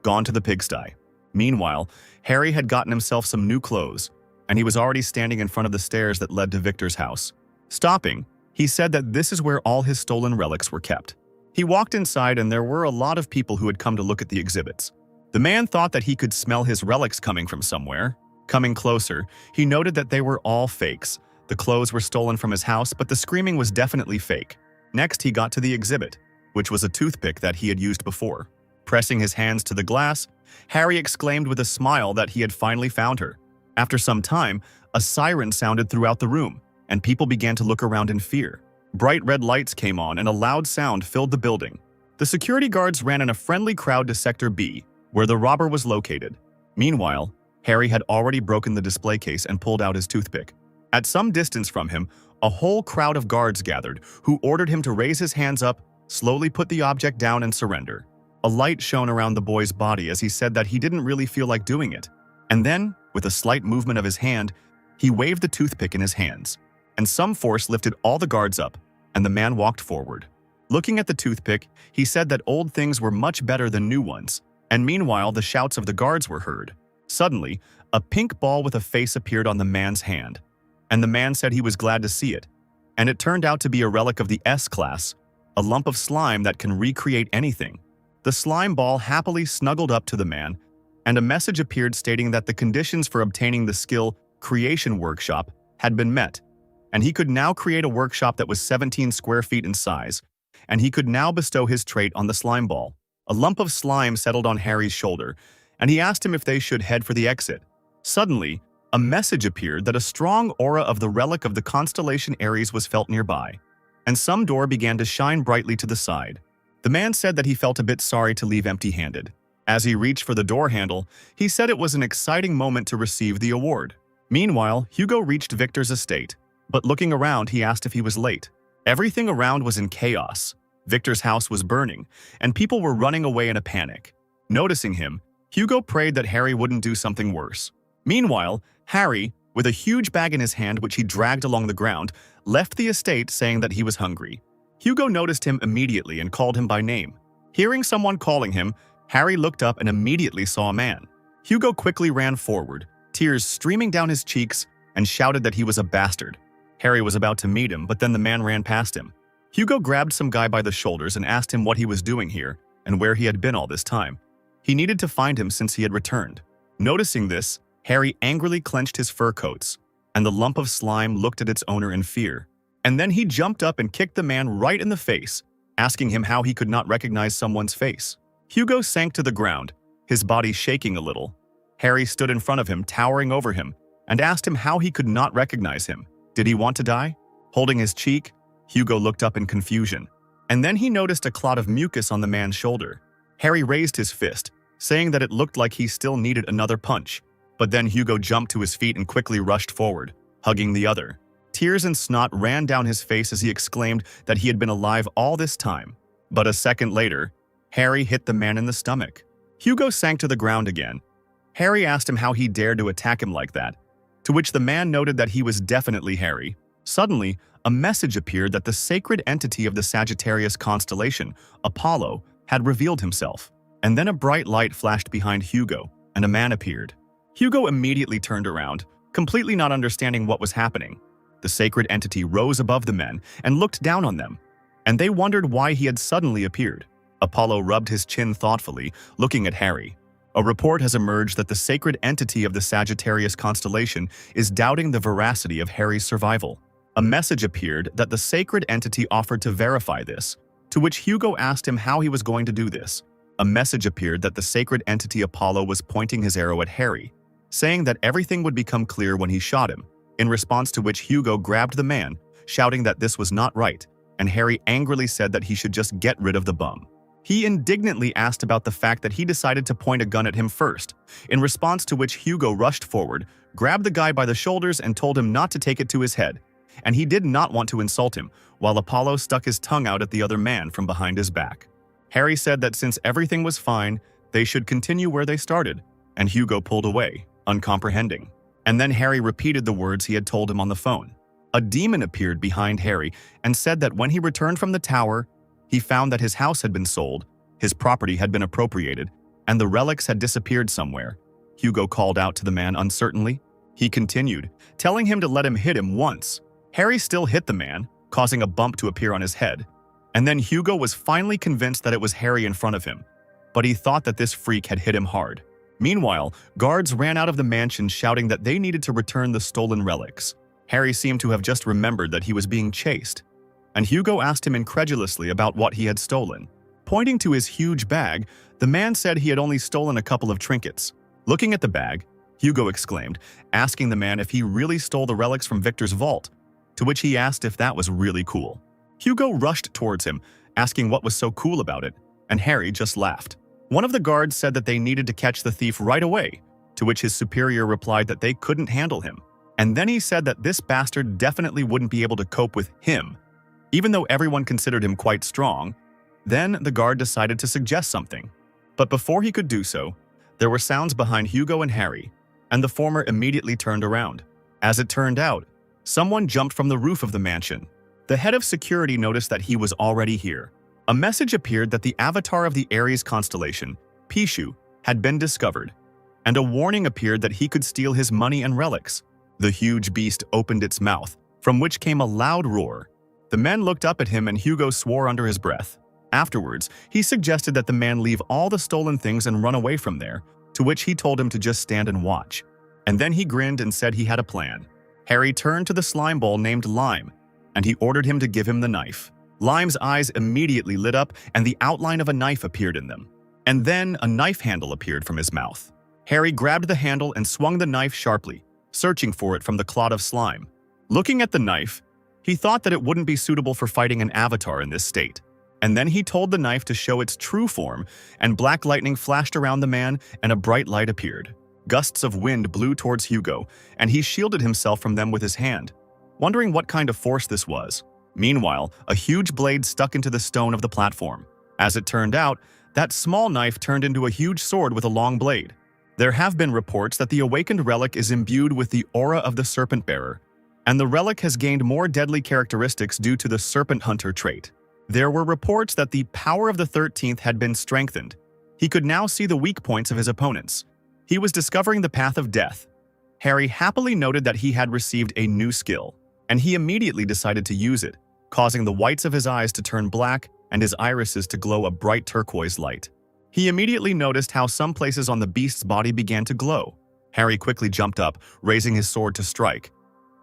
S1: "Gone to the pigsty." Meanwhile, Harry had gotten himself some new clothes, and he was already standing in front of the stairs that led to Victor's house. Stopping, he said that this is where all his stolen relics were kept. He walked inside and there were a lot of people who had come to look at the exhibits. The man thought that he could smell his relics coming from somewhere. Coming closer, he noted that they were all fakes. The clothes were stolen from his house, but the screaming was definitely fake. Next, he got to the exhibit, which was a toothpick that he had used before. Pressing his hands to the glass, Harry exclaimed with a smile that he had finally found her. After some time, a siren sounded throughout the room, and people began to look around in fear. Bright red lights came on and a loud sound filled the building. The security guards ran in a friendly crowd to Sector B, where the robber was located. Meanwhile, Harry had already broken the display case and pulled out his toothpick. At some distance from him, a whole crowd of guards gathered, who ordered him to raise his hands up, slowly put the object down and surrender. A light shone around the boy's body as he said that he didn't really feel like doing it. And then, with a slight movement of his hand, he waved the toothpick in his hands, and some force lifted all the guards up, and the man walked forward. Looking at the toothpick, he said that old things were much better than new ones, and meanwhile the shouts of the guards were heard. Suddenly, a pink ball with a face appeared on the man's hand, and the man said he was glad to see it, and it turned out to be a relic of the S-class, a lump of slime that can recreate anything. The slime ball happily snuggled up to the man, and a message appeared stating that the conditions for obtaining the skill Creation Workshop had been met, and he could now create a workshop that was 17 square feet in size, and he could now bestow his trait on the slime ball. A lump of slime settled on Harry's shoulder, and he asked him if they should head for the exit. Suddenly, a message appeared that a strong aura of the relic of the constellation Aries was felt nearby, and some door began to shine brightly to the side. The man said that he felt a bit sorry to leave empty-handed. As he reached for the door handle, he said it was an exciting moment to receive the award. Meanwhile, Hugo reached Victor's estate, but looking around, he asked if he was late. Everything around was in chaos. Victor's house was burning, and people were running away in a panic. Noticing him, Hugo prayed that Harry wouldn't do something worse. Meanwhile, Harry, with a huge bag in his hand which he dragged along the ground, left the estate saying that he was hungry. Hugo noticed him immediately and called him by name. Hearing someone calling him, Harry looked up and immediately saw a man. Hugo quickly ran forward, tears streaming down his cheeks, and shouted that he was a bastard. Harry was about to meet him, but then the man ran past him. Hugo grabbed some guy by the shoulders and asked him what he was doing here and where he had been all this time. He needed to find him since he had returned. Noticing this, Harry angrily clenched his fur coats, and the lump of slime looked at its owner in fear. And then he jumped up and kicked the man right in the face, asking him how he could not recognize someone's face. Hugo sank to the ground, his body shaking a little. Harry stood in front of him, towering over him, and asked him how he could not recognize him. Did he want to die? Holding his cheek, Hugo looked up in confusion, and then he noticed a clot of mucus on the man's shoulder. Harry raised his fist, saying that it looked like he still needed another punch, but then Hugo jumped to his feet and quickly rushed forward, hugging the other. Tears and snot ran down his face as he exclaimed that he had been alive all this time. But a second later, Harry hit the man in the stomach. Hugo sank to the ground again. Harry asked him how he dared to attack him like that, to which the man noted that he was definitely Harry. Suddenly, a message appeared that the sacred entity of the Sagittarius constellation, Apollo, had revealed himself. And then a bright light flashed behind Hugo, and a man appeared. Hugo immediately turned around, completely not understanding what was happening. The sacred entity rose above the men and looked down on them, and they wondered why he had suddenly appeared. Apollo rubbed his chin thoughtfully, looking at Harry. A report has emerged that the sacred entity of the Sagittarius constellation is doubting the veracity of Harry's survival. A message appeared that the sacred entity offered to verify this, to which Hugo asked him how he was going to do this. A message appeared that the sacred entity Apollo was pointing his arrow at Harry, saying that everything would become clear when he shot him, in response to which Hugo grabbed the man, shouting that this was not right, and Harry angrily said that he should just get rid of the bum. He indignantly asked about the fact that he decided to point a gun at him first, in response to which Hugo rushed forward, grabbed the guy by the shoulders and told him not to take it to his head, and he did not want to insult him, while Apollo stuck his tongue out at the other man from behind his back. Harry said that since everything was fine, they should continue where they started, and Hugo pulled away, uncomprehending. And then Harry repeated the words he had told him on the phone. A demon appeared behind Harry and said that when he returned from the tower, he found that his house had been sold, his property had been appropriated, and the relics had disappeared somewhere. Hugo called out to the man uncertainly. He continued, telling him to let him hit him once. Harry still hit the man, causing a bump to appear on his head. And then Hugo was finally convinced that it was Harry in front of him, but he thought that this freak had hit him hard. Meanwhile, guards ran out of the mansion shouting that they needed to return the stolen relics. Harry seemed to have just remembered that he was being chased, and Hugo asked him incredulously about what he had stolen. Pointing to his huge bag, the man said he had only stolen a couple of trinkets. Looking at the bag, Hugo exclaimed, asking the man if he really stole the relics from Victor's vault, to which he asked if that was really cool. Hugo rushed towards him, asking what was so cool about it, and Harry just laughed. One of the guards said that they needed to catch the thief right away, to which his superior replied that they couldn't handle him. And then he said that this bastard definitely wouldn't be able to cope with him, even though everyone considered him quite strong. Then the guard decided to suggest something. But before he could do so, there were sounds behind Hugo and Harry, and the former immediately turned around. As it turned out, someone jumped from the roof of the mansion. The head of security noticed that he was already here. A message appeared that the avatar of the Aries constellation, Pishu, had been discovered, and a warning appeared that he could steal his money and relics. The huge beast opened its mouth, from which came a loud roar. The men looked up at him and Hugo swore under his breath. Afterwards, he suggested that the man leave all the stolen things and run away from there, to which he told him to just stand and watch. And then he grinned and said he had a plan. Harry turned to the slime ball named Lime, and he ordered him to give him the knife. Lime's eyes immediately lit up and the outline of a knife appeared in them. And then a knife handle appeared from his mouth. Harry grabbed the handle and swung the knife sharply, searching for it from the clot of slime. Looking at the knife, he thought that it wouldn't be suitable for fighting an avatar in this state. And then he told the knife to show its true form, and black lightning flashed around the man and a bright light appeared. Gusts of wind blew towards Hugo, and he shielded himself from them with his hand, wondering what kind of force this was. Meanwhile, a huge blade stuck into the stone of the platform. As it turned out, that small knife turned into a huge sword with a long blade. There have been reports that the awakened relic is imbued with the aura of the serpent bearer, and the relic has gained more deadly characteristics due to the serpent hunter trait. There were reports that the power of the 13th had been strengthened. He could now see the weak points of his opponents. He was discovering the path of death. Harry happily noted that he had received a new skill, and he immediately decided to use it, causing the whites of his eyes to turn black and his irises to glow a bright turquoise light. He immediately noticed how some places on the beast's body began to glow. Harry quickly jumped up, raising his sword to strike,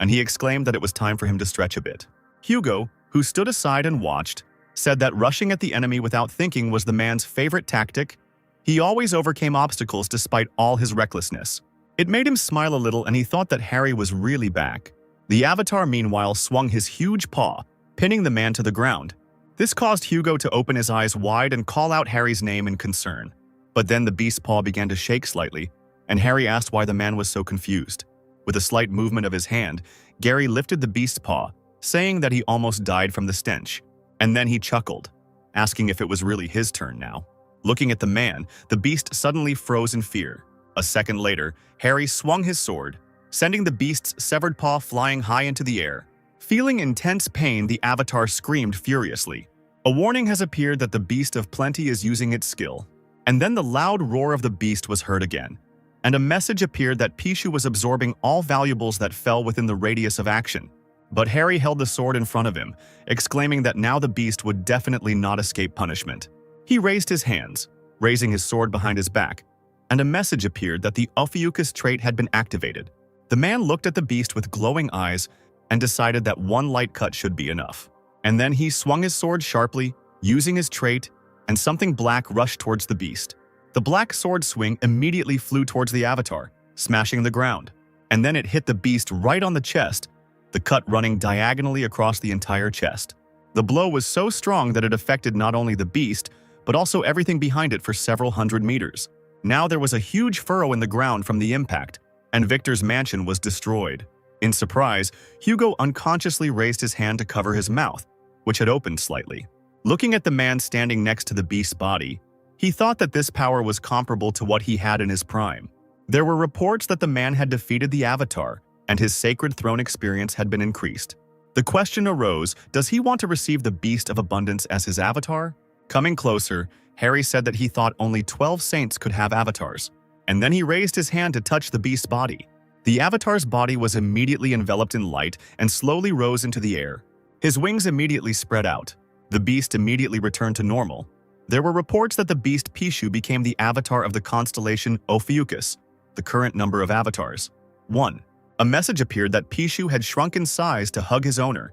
S1: and he exclaimed that it was time for him to stretch a bit. Hugo, who stood aside and watched, said that rushing at the enemy without thinking was the man's favorite tactic. He always overcame obstacles despite all his recklessness. It made him smile a little and he thought that Harry was really back. The avatar meanwhile swung his huge paw, pinning the man to the ground. This caused Hugo to open his eyes wide and call out Harry's name in concern. But then the beast's paw began to shake slightly, and Harry asked why the man was so confused. With a slight movement of his hand, Gary lifted the beast's paw, saying that he almost died from the stench. And then he chuckled, asking if it was really his turn now. Looking at the man, the beast suddenly froze in fear. A second later, Harry swung his sword, sending the beast's severed paw flying high into the air. Feeling intense pain, the avatar screamed furiously. A warning has appeared that the Beast of Plenty is using its skill. And then the loud roar of the beast was heard again, and a message appeared that Pishu was absorbing all valuables that fell within the radius of action. But Harry held the sword in front of him, exclaiming that now the beast would definitely not escape punishment. He raised his hands, raising his sword behind his back, and a message appeared that the Ophiuchus trait had been activated. The man looked at the beast with glowing eyes and decided that one light cut should be enough. And then he swung his sword sharply, using his trait, and something black rushed towards the beast. The black sword swing immediately flew towards the avatar, smashing the ground. And then it hit the beast right on the chest, the cut running diagonally across the entire chest. The blow was so strong that it affected not only the beast, but also everything behind it for several hundred meters. Now there was a huge furrow in the ground from the impact, and Victor's mansion was destroyed. In surprise, Hugo unconsciously raised his hand to cover his mouth, which had opened slightly. Looking at the man standing next to the beast's body, he thought that this power was comparable to what he had in his prime. There were reports that the man had defeated the Avatar, and his sacred throne experience had been increased. The question arose, does he want to receive the Beast of Abundance as his avatar? Coming closer, Harry said that he thought only 12 saints could have avatars, and then he raised his hand to touch the beast's body. The avatar's body was immediately enveloped in light and slowly rose into the air. His wings immediately spread out. The beast immediately returned to normal. There were reports that the beast Pishu became the avatar of the constellation Ophiuchus, the current number of avatars. 1. A message appeared that Pishu had shrunk in size to hug his owner,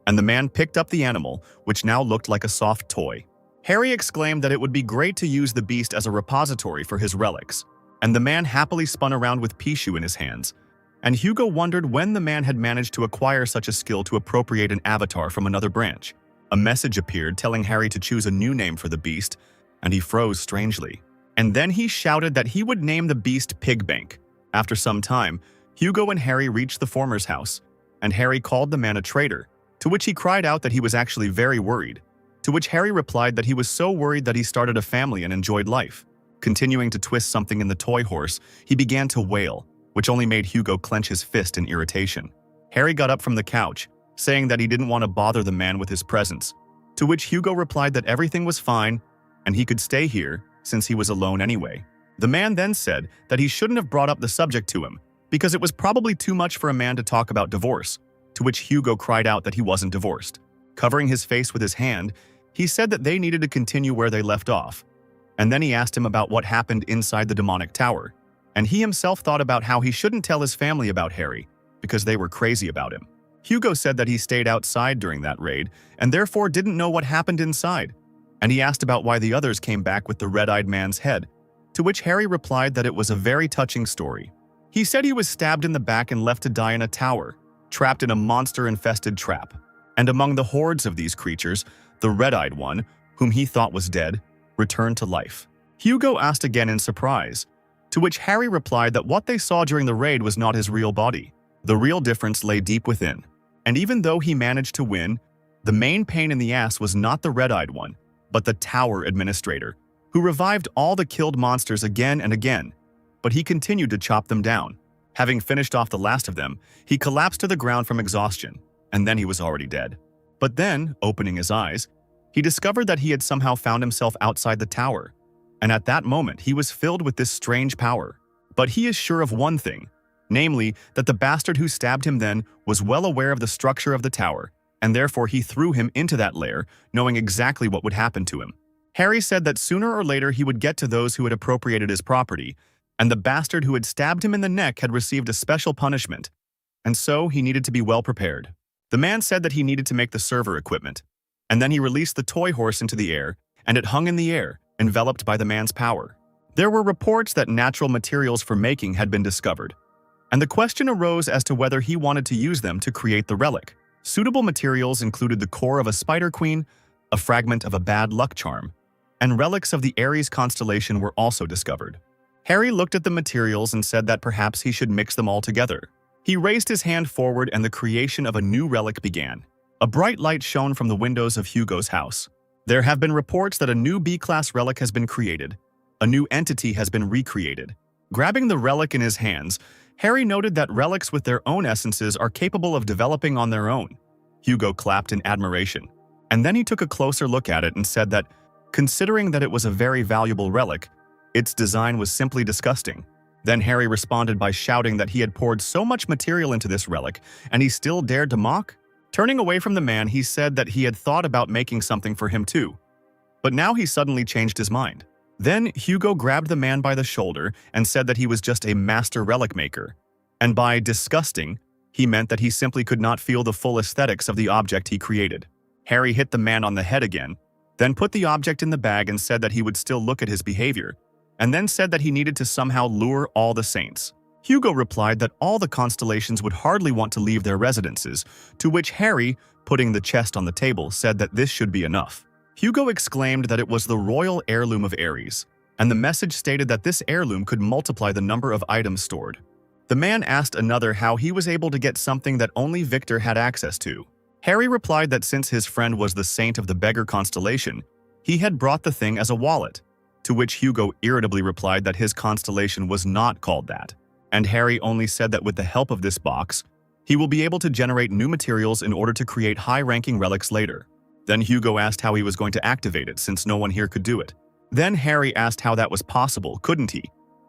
S1: and the man picked up the animal, which now looked like a soft toy. Harry exclaimed that it would be great to use the beast as a repository for his relics, and the man happily spun around with Pishu in his hands. And Hugo wondered when the man had managed to acquire such a skill to appropriate an avatar from another branch. A message appeared telling Harry to choose a new name for the beast, and he froze strangely. And then he shouted that he would name the beast Pigbank. After some time, Hugo and Harry reached the former's house, and Harry called the man a traitor, to which he cried out that he was actually very worried, to which Harry replied that he was so worried that he started a family and enjoyed life. Continuing to twist something in the toy horse, he began to wail, which only made Hugo clench his fist in irritation. Harry got up from the couch, saying that he didn't want to bother the man with his presence, to which Hugo replied that everything was fine and he could stay here since he was alone anyway. The man then said that he shouldn't have brought up the subject to him because it was probably too much for a man to talk about divorce, to which Hugo cried out that he wasn't divorced. Covering his face with his hand, he said that they needed to continue where they left off, and then he asked him about what happened inside the demonic tower, and he himself thought about how he shouldn't tell his family about Harry because they were crazy about him. Hugo said that he stayed outside during that raid and therefore didn't know what happened inside, and he asked about why the others came back with the red-eyed man's head, to which Harry replied that it was a very touching story. He said he was stabbed in the back and left to die in a tower, trapped in a monster-infested trap, and among the hordes of these creatures, the red-eyed one, whom he thought was dead, returned to life. Hugo asked again in surprise, to which Harry replied that what they saw during the raid was not his real body. The real difference lay deep within, and even though he managed to win, the main pain in the ass was not the red-eyed one, but the tower administrator, who revived all the killed monsters again and again, but he continued to chop them down. Having finished off the last of them, he collapsed to the ground from exhaustion, and then he was already dead. But then, opening his eyes, he discovered that he had somehow found himself outside the tower, and at that moment he was filled with this strange power. But he is sure of one thing, namely that the bastard who stabbed him then was well aware of the structure of the tower, and therefore he threw him into that lair, knowing exactly what would happen to him. Harry said that sooner or later he would get to those who had appropriated his property, and the bastard who had stabbed him in the neck had received a special punishment, and so he needed to be well prepared. The man said that he needed to make the server equipment, and then he released the toy horse into the air, and it hung in the air, enveloped by the man's power. There were reports that natural materials for making had been discovered, and the question arose as to whether he wanted to use them to create the relic. Suitable materials included the core of a spider queen, a fragment of a bad luck charm, and relics of the Aries constellation were also discovered. Harry looked at the materials and said that perhaps he should mix them all together. He raised his hand forward and the creation of a new relic began. A bright light shone from the windows of Hugo's house. There have been reports that a new B-class relic has been created. A new entity has been recreated. Grabbing the relic in his hands, Harry noted that relics with their own essences are capable of developing on their own. Hugo clapped in admiration, and then he took a closer look at it and said that, considering that it was a very valuable relic, its design was simply disgusting. Then Harry responded by shouting that he had poured so much material into this relic, and he still dared to mock? Turning away from the man, he said that he had thought about making something for him too. But now he suddenly changed his mind. Then Hugo grabbed the man by the shoulder and said that he was just a master relic maker. And by disgusting, he meant that he simply could not feel the full aesthetics of the object he created. Harry hit the man on the head again, then put the object in the bag and said that he would still look at his behavior, and then said that he needed to somehow lure all the saints. Hugo replied that all the constellations would hardly want to leave their residences, to which Harry, putting the chest on the table, said that this should be enough. Hugo exclaimed that it was the royal heirloom of Aries, and the message stated that this heirloom could multiply the number of items stored. The man asked another how he was able to get something that only Victor had access to. Harry replied that since his friend was the saint of the beggar constellation, he had brought the thing as a wallet, to which Hugo irritably replied that his constellation was not called that, and Harry only said that with the help of this box, he will be able to generate new materials in order to create high-ranking relics later. Then Hugo asked how he was going to activate it since no one here could do it. Then Harry asked how that was possible, couldn't he?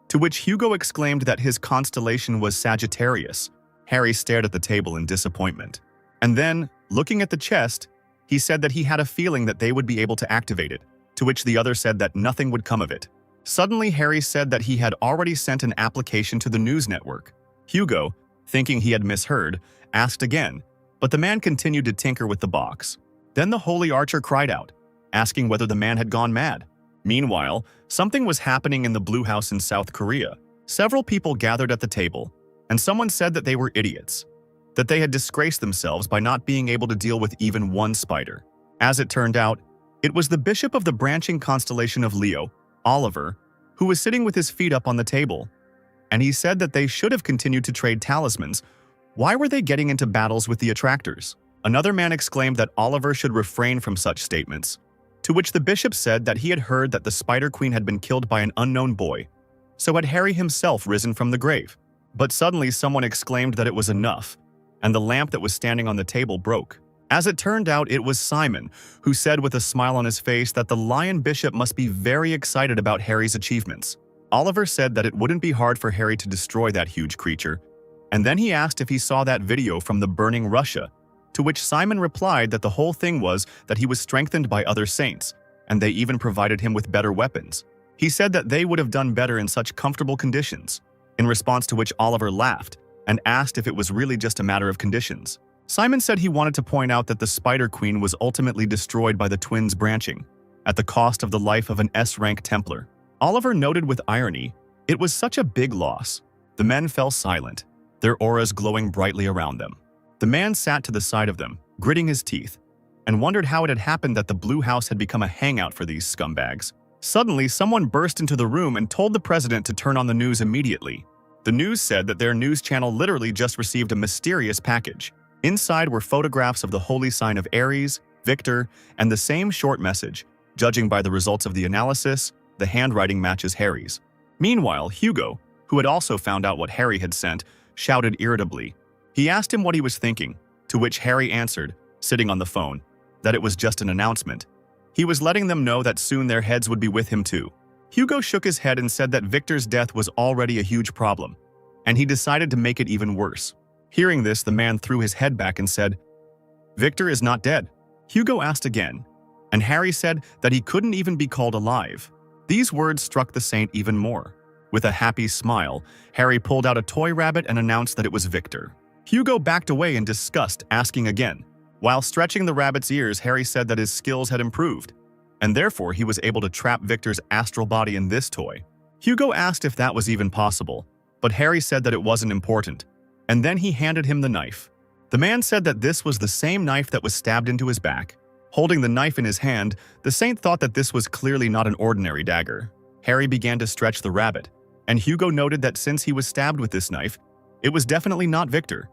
S1: To which Hugo exclaimed that his constellation was Sagittarius. Harry stared at the table in disappointment. And then, looking at the chest, he said that he had a feeling that they would be able to activate it, to which the other said that nothing would come of it. Suddenly, Harry said that he had already sent an application to the news network. Hugo, thinking he had misheard, asked again, but the man continued to tinker with the box. Then the holy archer cried out, asking whether the man had gone mad. Meanwhile, something was happening in the Blue House in South Korea. Several people gathered at the table, and someone said that they were idiots, that they had disgraced themselves by not being able to deal with even one spider. As it turned out, it was the bishop of the branching constellation of Leo, Oliver, who was sitting with his feet up on the table, and he said that they should have continued to trade talismans. Why were they getting into battles with the attractors? Another man exclaimed that Oliver should refrain from such statements, to which the bishop said that he had heard that the Spider Queen had been killed by an unknown boy, so had Harry himself risen from the grave. But suddenly someone exclaimed that it was enough, and the lamp that was standing on the table broke. As it turned out, it was Simon, who said with a smile on his face that the Lion Bishop must be very excited about Harry's achievements. Oliver said that it wouldn't be hard for Harry to destroy that huge creature, and then he asked if he saw that video from the burning Russia, to which Simon replied that the whole thing was that he was strengthened by other saints, and they even provided him with better weapons. He said that they would have done better in such comfortable conditions, in response to which Oliver laughed and asked if it was really just a matter of conditions. Simon said he wanted to point out that the Spider Queen was ultimately destroyed by the twins branching, at the cost of the life of an S-rank Templar. Oliver noted with irony, it was such a big loss. The men fell silent, their auras glowing brightly around them. The man sat to the side of them, gritting his teeth, and wondered how it had happened that the Blue House had become a hangout for these scumbags. Suddenly, someone burst into the room and told the president to turn on the news immediately. The news said that their news channel literally just received a mysterious package. Inside were photographs of the holy sign of Aries, Victor, and the same short message. Judging by the results of the analysis, the handwriting matches Harry's. Meanwhile, Hugo, who had also found out what Harry had sent, shouted irritably. He asked him what he was thinking, to which Harry answered, sitting on the phone, that it was just an announcement. He was letting them know that soon their heads would be with him too. Hugo shook his head and said that Victor's death was already a huge problem, and he decided to make it even worse. Hearing this, the man threw his head back and said, "Victor is not dead." Hugo asked again, and Harry said that he couldn't even be called alive. These words struck the saint even more. With a happy smile, Harry pulled out a toy rabbit and announced that it was Victor. Hugo backed away in disgust, asking again. While stretching the rabbit's ears, Harry said that his skills had improved, and therefore he was able to trap Victor's astral body in this toy. Hugo asked if that was even possible, but Harry said that it wasn't important, and then he handed him the knife. The man said that this was the same knife that was stabbed into his back. Holding the knife in his hand, the saint thought that this was clearly not an ordinary dagger. Harry began to stretch the rabbit, and Hugo noted that since he was stabbed with this knife, it was definitely not Victor.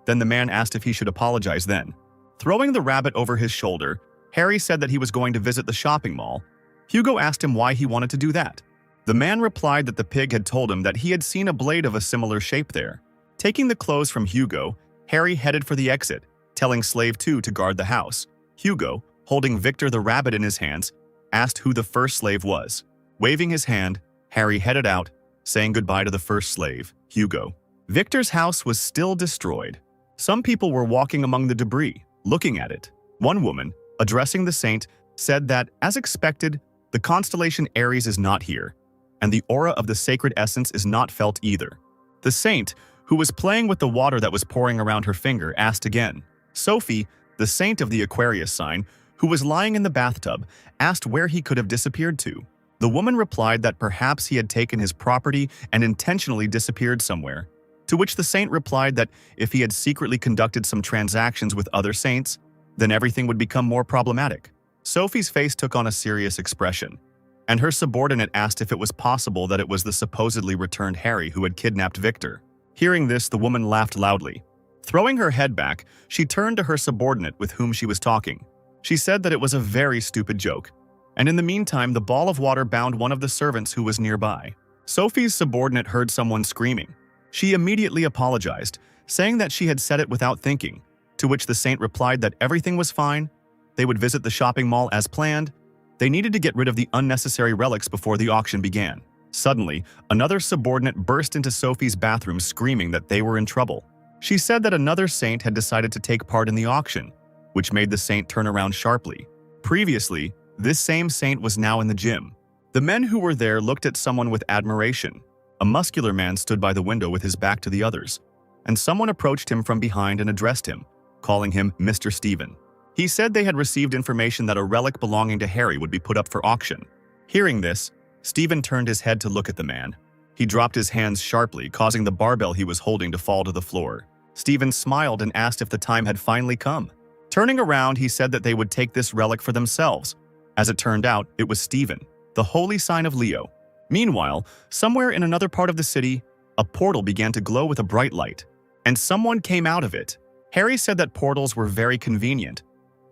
S1: Then the man asked if he should apologize then. Throwing the rabbit over his shoulder, Harry said that he was going to visit the shopping mall. Hugo asked him why he wanted to do that. The man replied that the pig had told him that he had seen a blade of a similar shape there. Taking the clothes from Hugo, Harry headed for the exit, telling Slave 2 to guard the house. Hugo, holding Victor the rabbit in his hands, asked who the first slave was. Waving his hand, Harry headed out, saying goodbye to the first slave, Hugo. Victor's house was still destroyed. Some people were walking among the debris, looking at it. One woman, addressing the saint, said that, as expected, the constellation Aries is not here, and the aura of the sacred essence is not felt either. The saint, who was playing with the water that was pouring around her finger, asked again. Sophie, the saint of the Aquarius sign, who was lying in the bathtub, asked where he could have disappeared to. The woman replied that perhaps he had taken his property and intentionally disappeared somewhere, to which the saint replied that if he had secretly conducted some transactions with other saints, then everything would become more problematic. Sophie's face took on a serious expression, and her subordinate asked if it was possible that it was the supposedly returned Harry who had kidnapped Victor. Hearing this, the woman laughed loudly. Throwing her head back, she turned to her subordinate with whom she was talking. She said that it was a very stupid joke, and in the meantime, the ball of water bound one of the servants who was nearby. Sophie's subordinate heard someone screaming. She immediately apologized, saying that she had said it without thinking, to which the saint replied that everything was fine, they would visit the shopping mall as planned, they needed to get rid of the unnecessary relics before the auction began. Suddenly, another subordinate burst into Sophie's bathroom screaming that they were in trouble. She said that another saint had decided to take part in the auction, which made the saint turn around sharply. Previously, this same saint was now in the gym. The men who were there looked at someone with admiration. A muscular man stood by the window with his back to the others, and someone approached him from behind and addressed him, calling him Mr. Stephen. He said they had received information that a relic belonging to Harry would be put up for auction. Hearing this, Stephen turned his head to look at the man. He dropped his hands sharply, causing the barbell he was holding to fall to the floor. Stephen smiled and asked if the time had finally come. Turning around, he said that they would take this relic for themselves. As it turned out, it was Stephen, the holy sign of Leo. Meanwhile, somewhere in another part of the city, a portal began to glow with a bright light, and someone came out of it. Harry said that portals were very convenient,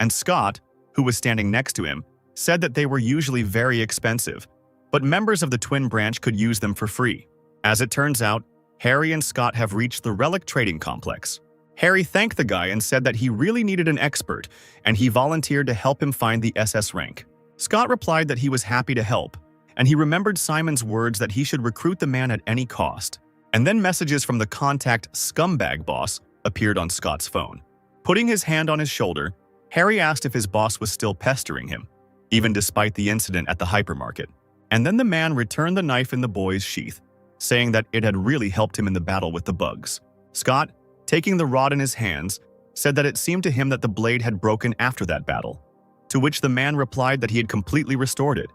S1: and Scott, who was standing next to him, said that they were usually very expensive, but members of the twin branch could use them for free. As it turns out, Harry and Scott have reached the relic trading complex. Harry thanked the guy and said that he really needed an expert, and he volunteered to help him find the SS rank. Scott replied that he was happy to help, and he remembered Simon's words that he should recruit the man at any cost. And then messages from the contact scumbag boss appeared on Scott's phone. Putting his hand on his shoulder, Harry asked if his boss was still pestering him, even despite the incident at the hypermarket. And then the man returned the knife in the boy's sheath, saying that it had really helped him in the battle with the bugs. Scott, taking the rod in his hands, said that it seemed to him that the blade had broken after that battle, to which the man replied that he had completely restored it,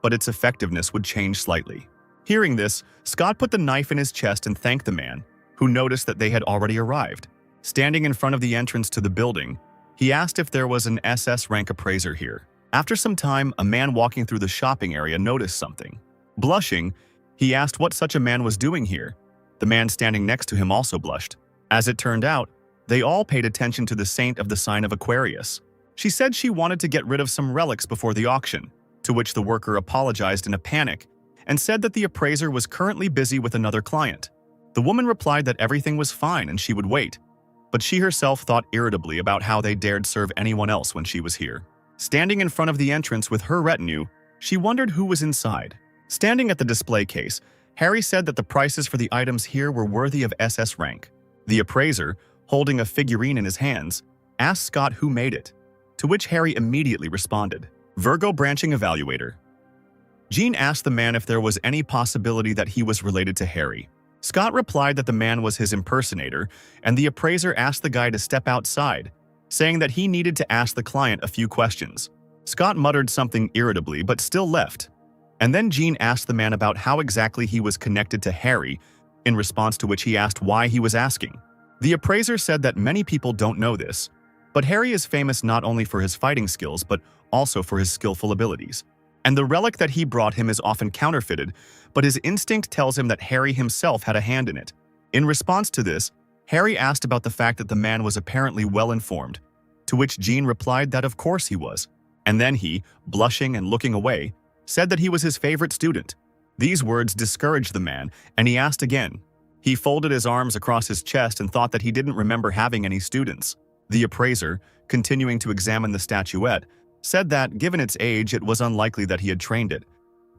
S1: but its effectiveness would change slightly. Hearing this, Scott put the knife in his chest and thanked the man, who noticed that they had already arrived. Standing in front of the entrance to the building, he asked if there was an SS rank appraiser here. After some time, a man walking through the shopping area noticed something. Blushing, he asked what such a man was doing here. The man standing next to him also blushed. As it turned out, they all paid attention to the saint of the sign of Aquarius. She said she wanted to get rid of some relics before the auction, to which the worker apologized in a panic and said that the appraiser was currently busy with another client. The woman replied that everything was fine and she would wait, but she herself thought irritably about how they dared serve anyone else when she was here. Standing in front of the entrance with her retinue, she wondered who was inside. Standing at the display case, Harry said that the prices for the items here were worthy of SS rank. The appraiser, holding a figurine in his hands, asked Scott who made it, to which Harry immediately responded, Virgo Branching Evaluator. Gene asked the man if there was any possibility that he was related to Harry. Scott replied that the man was his impersonator, and the appraiser asked the guy to step outside, saying that he needed to ask the client a few questions. Scott muttered something irritably but still left, and then Gene asked the man about how exactly he was connected to Harry, in response to which he asked why he was asking. The appraiser said that many people don't know this, but Harry is famous not only for his fighting skills but also for his skillful abilities. And the relic that he brought him is often counterfeited, but his instinct tells him that Harry himself had a hand in it. In response to this, Harry asked about the fact that the man was apparently well-informed, to which Gene replied that of course he was. And then he, blushing and looking away, said that he was his favorite student. These words discouraged the man, and he asked again. He folded his arms across his chest and thought that he didn't remember having any students. The appraiser, continuing to examine the statuette, said that, given its age, it was unlikely that he had trained it.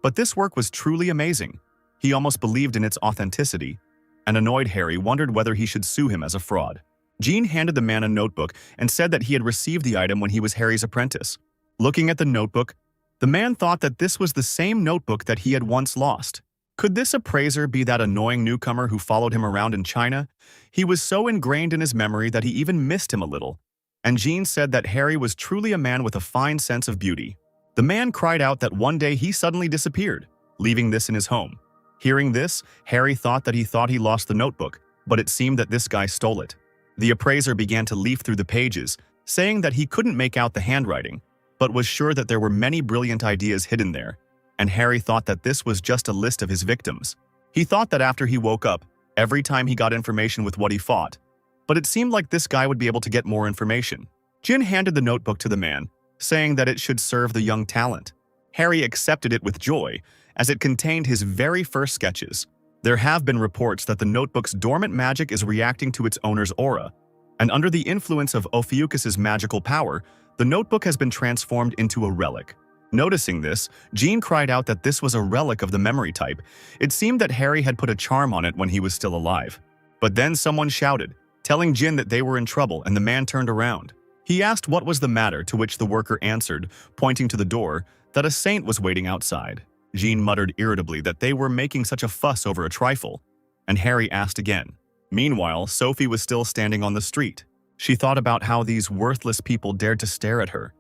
S1: But this work was truly amazing. He almost believed in its authenticity, and annoyed Harry wondered whether he should sue him as a fraud. Gene handed the man a notebook and said that he had received the item when he was Harry's apprentice. Looking at the notebook, the man thought that this was the same notebook that he had once lost. Could this appraiser be that annoying newcomer who followed him around in China? He was so ingrained in his memory that he even missed him a little. And Gene said that Harry was truly a man with a fine sense of beauty. The man cried out that one day he suddenly disappeared, leaving this in his home. Hearing this, Harry thought he lost the notebook, but it seemed that this guy stole it. The appraiser began to leaf through the pages, saying that he couldn't make out the handwriting, but was sure that there were many brilliant ideas hidden there, and Harry thought that this was just a list of his victims. He thought that after he woke up, every time he got information with what he fought, but it seemed like this guy would be able to get more information. Jin handed the notebook to the man, saying that it should serve the young talent. Harry accepted it with joy, as it contained his very first sketches. There have been reports that the notebook's dormant magic is reacting to its owner's aura, and under the influence of Ophiuchus's magical power, the notebook has been transformed into a relic. Noticing this, Jean cried out that this was a relic of the memory type. It seemed that Harry had put a charm on it when he was still alive. But then someone shouted, telling Jin that they were in trouble, and the man turned around. He asked what was the matter, to which the worker answered, pointing to the door, that a saint was waiting outside. Jean muttered irritably that they were making such a fuss over a trifle, and Harry asked again. Meanwhile, Sophie was still standing on the street. She thought about how these worthless people dared to stare at her.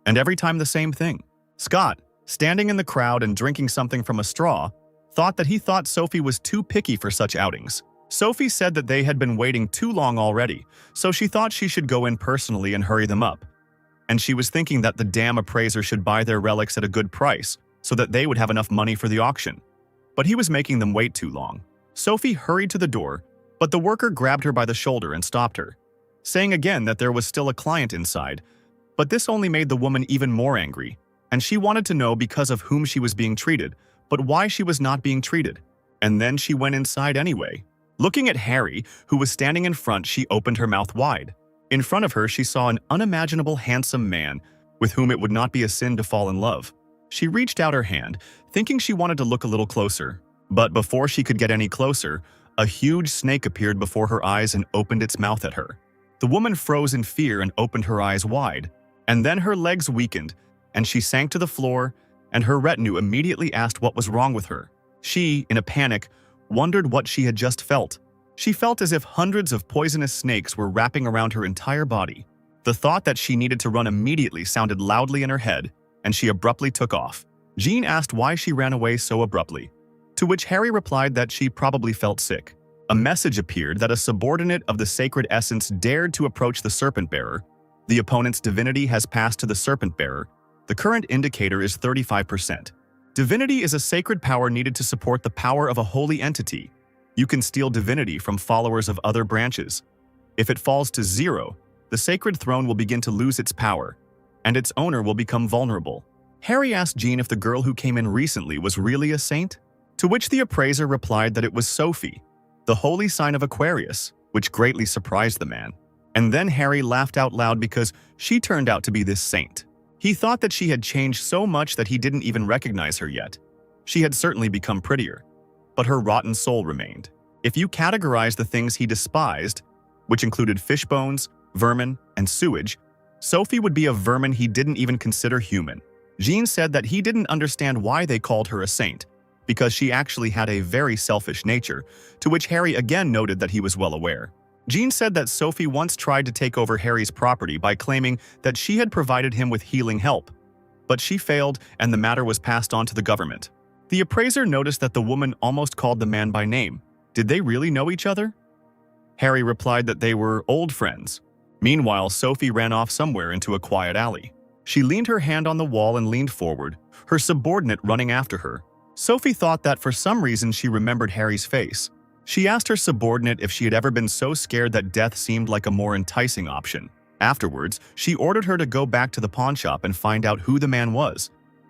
S1: And every time the same thing. Scott, standing in the crowd and drinking something from a straw, thought that he thought Sophie was too picky for such outings. Sophie said that they had been waiting too long already, so she thought she should go in personally and hurry them up. And she was thinking that the damn appraiser should buy their relics at a good price, so that they would have enough money for the auction. But he was making them wait too long. Sophie hurried to the door, but the worker grabbed her by the shoulder and stopped her, saying again that there was still a client inside. But this only made the woman even more angry, and she wanted to know because of whom she was being treated, but why she was not being treated. And then she went inside anyway. Looking at Harry, who was standing in front, she opened her mouth wide. In front of her, she saw an unimaginable handsome man with whom it would not be a sin to fall in love. She reached out her hand, thinking she wanted to look a little closer. But before she could get any closer, a huge snake appeared before her eyes and opened its mouth at her. The woman froze in fear and opened her eyes wide. And then her legs weakened, and she sank to the floor, and her retinue immediately asked what was wrong with her. She, in a panic, wondered what she had just felt. She felt as if hundreds of poisonous snakes were wrapping around her entire body. The thought that she needed to run immediately sounded loudly in her head, and she abruptly took off. Jean asked why she ran away so abruptly, to which Harry replied that she probably felt sick. A message appeared that a subordinate of the sacred essence dared to approach the serpent bearer. The opponent's divinity has passed to the serpent bearer. The current indicator is 35%. Divinity is a sacred power needed to support the power of a holy entity. You can steal divinity from followers of other branches. If it falls to 0, the sacred throne will begin to lose its power, and its owner will become vulnerable. Harry asked Jean if the girl who came in recently was really a saint, to which the appraiser replied that it was Sophie, the holy sign of Aquarius, which greatly surprised the man. And then Harry laughed out loud because she turned out to be this saint. He thought that she had changed so much that he didn't even recognize her yet. She had certainly become prettier, but her rotten soul remained. If you categorize the things he despised, which included fish bones, vermin, and sewage, Sophie would be a vermin he didn't even consider human. Jean said that he didn't understand why they called her a saint, because she actually had a very selfish nature, to which Harry again noted that he was well aware. Jean said that Sophie once tried to take over Harry's property by claiming that she had provided him with healing help, but she failed and the matter was passed on to the government. The appraiser noticed that the woman almost called the man by name. Did they really know each other? Harry replied that they were old friends. Meanwhile, Sophie ran off somewhere into a quiet alley. She leaned her hand on the wall and leaned forward, her subordinate running after her. Sophie thought that for some reason she remembered Harry's face. She asked her subordinate if she had ever been so scared that death seemed like a more enticing option. Afterwards, she ordered her to go back to the pawnshop and find out who the man was.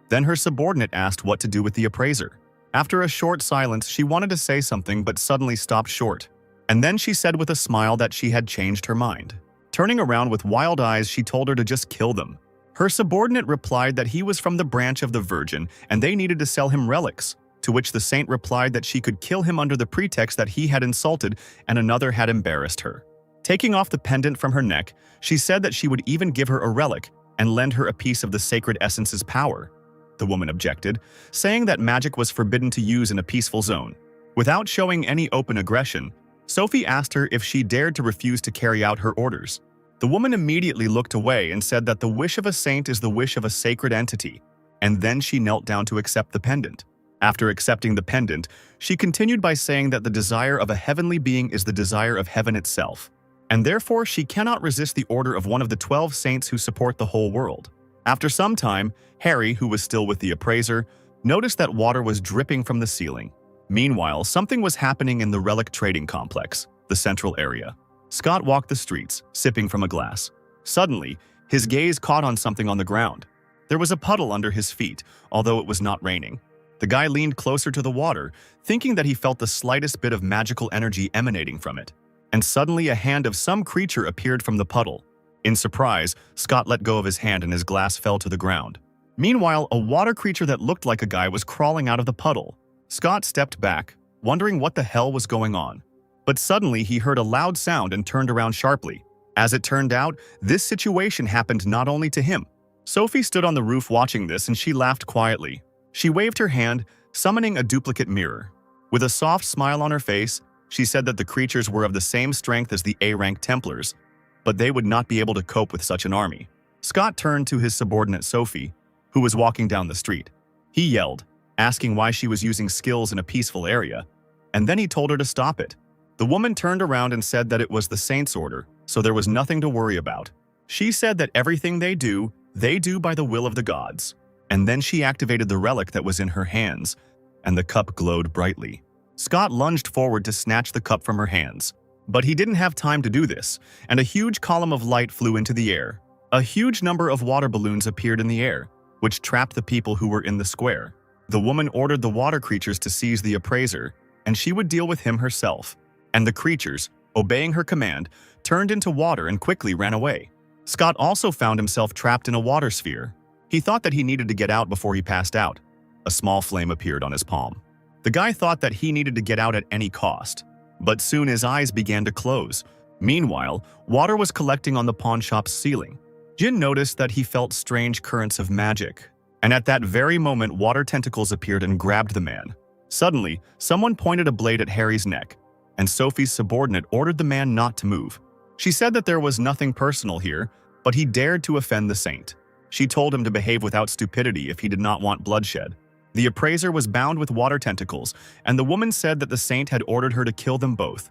S1: Then her subordinate asked what to do with the appraiser. After a short silence, she wanted to say something but suddenly stopped short. And then she said with a smile that she had changed her mind. Turning around with wild eyes, she told her to just kill them. Her subordinate replied that he was from the branch of the Virgin and they needed to sell him relics, to which the saint replied that she could kill him under the pretext that he had insulted and another had embarrassed her. Taking off the pendant from her neck, she said that she would even give her a relic and lend her a piece of the sacred essence's power. The woman objected, saying that magic was forbidden to use in a peaceful zone. Without showing any open aggression, Sophie asked her if she dared to refuse to carry out her orders. The woman immediately looked away and said that the wish of a saint is the wish of a sacred entity, and then she knelt down to accept the pendant. After accepting the pendant, she continued by saying that the desire of a heavenly being is the desire of heaven itself, and therefore she cannot resist the order of one of the 12 saints who support the whole world. After some time, Harry, who was still with the appraiser, noticed that water was dripping from the ceiling. Meanwhile, something was happening in the relic trading complex, the central area. Scott walked the streets, sipping from a glass. Suddenly, his gaze caught on something on the ground. There was a puddle under his feet, although it was not raining. The guy leaned closer to the water, thinking that he felt the slightest bit of magical energy emanating from it. And suddenly a hand of some creature appeared from the puddle. In surprise, Scott let go of his hand and his glass fell to the ground. Meanwhile, a water creature that looked like a guy was crawling out of the puddle. Scott stepped back, wondering what the hell was going on. But suddenly he heard a loud sound and turned around sharply. As it turned out, this situation happened not only to him. Sophie stood on the roof watching this and she laughed quietly. She waved her hand, summoning a duplicate mirror. With a soft smile on her face, she said that the creatures were of the same strength as the A-rank Templars, but they would not be able to cope with such an army. Scott turned to his subordinate Sophie, who was walking down the street. He yelled, asking why she was using skills in a peaceful area, and then he told her to stop it. The woman turned around and said that it was the Saint's order, so there was nothing to worry about. She said that everything they do by the will of the gods. And then she activated the relic that was in her hands, and the cup glowed brightly. Scott lunged forward to snatch the cup from her hands. But he didn't have time to do this, and a huge column of light flew into the air. A huge number of water balloons appeared in the air, which trapped the people who were in the square. The woman ordered the water creatures to seize the appraiser, and she would deal with him herself. And the creatures, obeying her command, turned into water and quickly ran away. Scott also found himself trapped in a water sphere. He thought that he needed to get out before he passed out. A small flame appeared on his palm. The guy thought that he needed to get out at any cost, but soon his eyes began to close. Meanwhile, water was collecting on the pawn shop's ceiling. Jin noticed that he felt strange currents of magic, and at that very moment water tentacles appeared and grabbed the man. Suddenly, someone pointed a blade at Harry's neck, and Sophie's subordinate ordered the man not to move. She said that there was nothing personal here, but he dared to offend the saint. She told him to behave without stupidity if he did not want bloodshed. The appraiser was bound with water tentacles, and the woman said that the saint had ordered her to kill them both.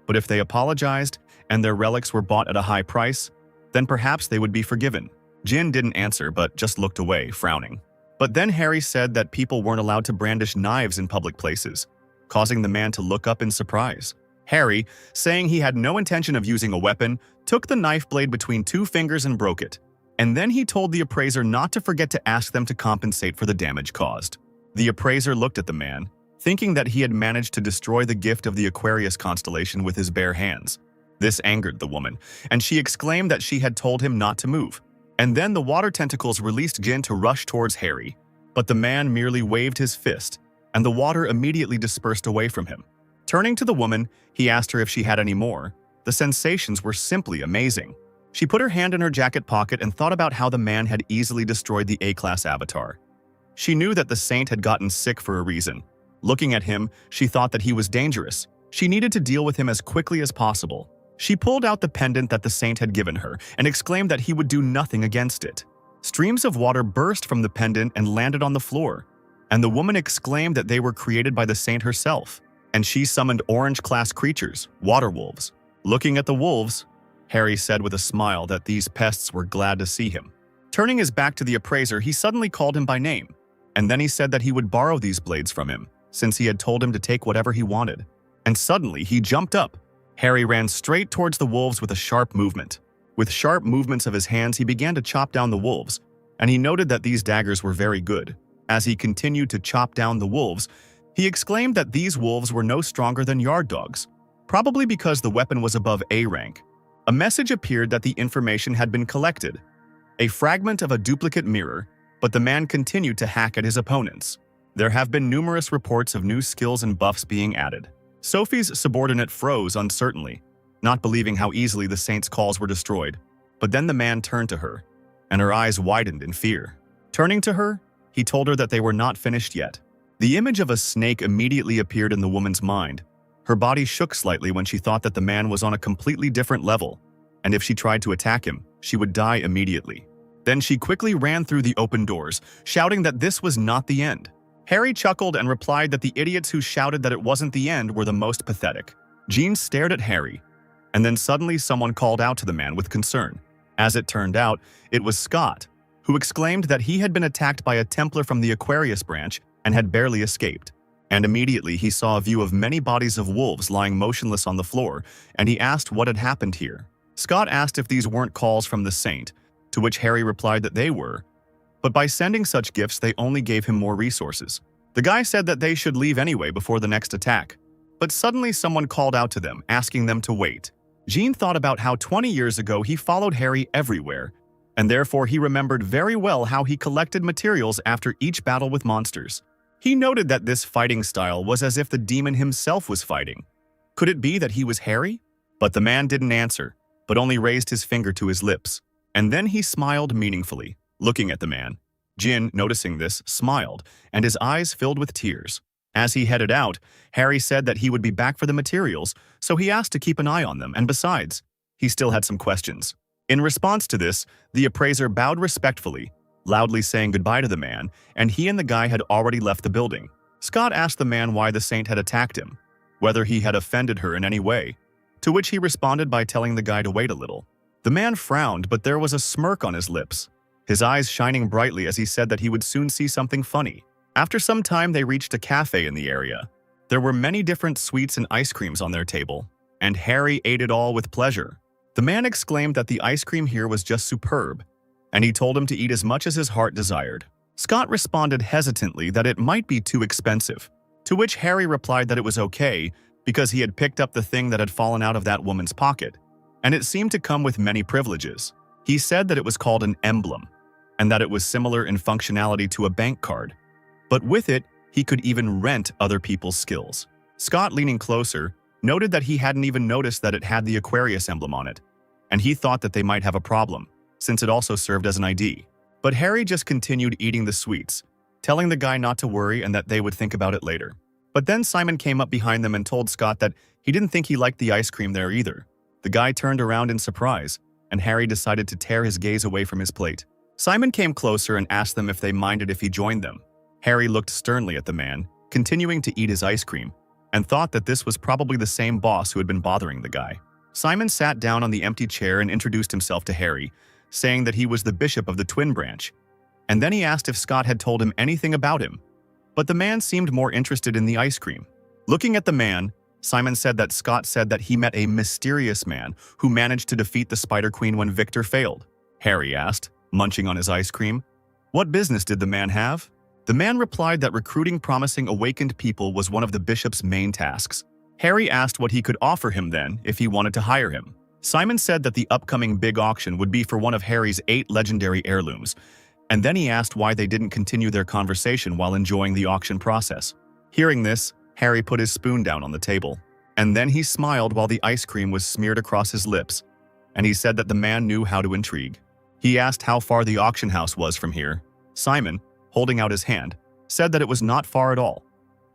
S1: But if they apologized, and their relics were bought at a high price, then perhaps they would be forgiven. Jin didn't answer but just looked away, frowning. But then Harry said that people weren't allowed to brandish knives in public places, causing the man to look up in surprise. Harry, saying he had no intention of using a weapon, took the knife blade between two fingers and broke it. And then he told the appraiser not to forget to ask them to compensate for the damage caused. The appraiser looked at the man, thinking that he had managed to destroy the gift of the Aquarius constellation with his bare hands. This angered the woman, and she exclaimed that she had told him not to move. And then the water tentacles released Jin to rush towards Harry. But the man merely waved his fist, and the water immediately dispersed away from him. Turning to the woman, he asked her if she had any more. The sensations were simply amazing. She put her hand in her jacket pocket and thought about how the man had easily destroyed the A-class avatar. She knew that the saint had gotten sick for a reason. Looking at him, she thought that he was dangerous. She needed to deal with him as quickly as possible. She pulled out the pendant that the saint had given her and exclaimed that he would do nothing against it. Streams of water burst from the pendant and landed on the floor, and the woman exclaimed that they were created by the saint herself. And she summoned orange-class creatures, water wolves. Looking at the wolves, Harry said with a smile that these pests were glad to see him. Turning his back to the appraiser, he suddenly called him by name, and then he said that he would borrow these blades from him, since he had told him to take whatever he wanted. And suddenly, he jumped up. Harry ran straight towards the wolves with a sharp movement. With sharp movements of his hands, he began to chop down the wolves, and he noted that these daggers were very good. As he continued to chop down the wolves, he exclaimed that these wolves were no stronger than yard dogs, probably because the weapon was above A rank. A message appeared that the information had been collected, a fragment of a duplicate mirror, but the man continued to hack at his opponents. There have been numerous reports of new skills and buffs being added. Sophie's subordinate froze uncertainly, not believing how easily the saint's calls were destroyed. But then the man turned to her, and her eyes widened in fear. Turning to her, he told her that they were not finished yet. The image of a snake immediately appeared in the woman's mind. Her body shook slightly when she thought that the man was on a completely different level, and if she tried to attack him, she would die immediately. Then she quickly ran through the open doors, shouting that this was not the end. Harry chuckled and replied that the idiots who shouted that it wasn't the end were the most pathetic. Gene stared at Harry, and then suddenly someone called out to the man with concern. As it turned out, it was Scott, who exclaimed that he had been attacked by a Templar from the Aquarius branch and had barely escaped. And immediately he saw a view of many bodies of wolves lying motionless on the floor, and he asked what had happened here. Scott asked if these weren't calls from the saint, to which Harry replied that they were, but by sending such gifts they only gave him more resources. The guy said that they should leave anyway before the next attack, but suddenly someone called out to them, asking them to wait. Gene thought about how 20 years ago he followed Harry everywhere, and therefore he remembered very well how he collected materials after each battle with monsters. He noted that this fighting style was as if the demon himself was fighting. Could it be that he was Harry? But the man didn't answer, but only raised his finger to his lips, and then he smiled meaningfully, looking at the man. Jin, noticing this, smiled, and his eyes filled with tears. As he headed out, Harry said that he would be back for the materials, so he asked to keep an eye on them, and besides, he still had some questions. In response to this, the appraiser bowed respectfully, loudly saying goodbye to the man, and he and the guy had already left the building. Scott asked the man why the saint had attacked him, whether he had offended her in any way, to which he responded by telling the guy to wait a little. The man frowned, but there was a smirk on his lips, his eyes shining brightly as he said that he would soon see something funny. After some time, they reached a cafe in the area. There were many different sweets and ice creams on their table, and Harry ate it all with pleasure. The man exclaimed that the ice cream here was just superb, and he told him to eat as much as his heart desired. Scott responded hesitantly that it might be too expensive, to which Harry replied that it was okay because he had picked up the thing that had fallen out of that woman's pocket, and it seemed to come with many privileges. He said that it was called an emblem, and that it was similar in functionality to a bank card, but with it, he could even rent other people's skills. Scott, leaning closer, noted that he hadn't even noticed that it had the Aquarius emblem on it, and he thought that they might have a problem, since it also served as an ID. But Harry just continued eating the sweets, telling the guy not to worry and that they would think about it later. But then Simon came up behind them and told Scott that he didn't think he liked the ice cream there either. The guy turned around in surprise, and Harry decided to tear his gaze away from his plate. Simon came closer and asked them if they minded if he joined them. Harry looked sternly at the man, continuing to eat his ice cream, and thought that this was probably the same boss who had been bothering the guy. Simon sat down on the empty chair and introduced himself to Harry, saying that he was the bishop of the twin branch, and then he asked if Scott had told him anything about him. But the man seemed more interested in the ice cream. Looking at the man, Simon said that Scott said that he met a mysterious man who managed to defeat the Spider Queen when Victor failed. Harry asked, munching on his ice cream, "What business did the man have?" The man replied that recruiting promising awakened people was one of the bishop's main tasks. Harry asked what he could offer him then if he wanted to hire him. Simon said that the upcoming big auction would be for one of Harry's 8 legendary heirlooms, and then he asked why they didn't continue their conversation while enjoying the auction process. Hearing this, Harry put his spoon down on the table, and then he smiled while the ice cream was smeared across his lips, and he said that the man knew how to intrigue. He asked how far the auction house was from here. Simon, holding out his hand, said that it was not far at all,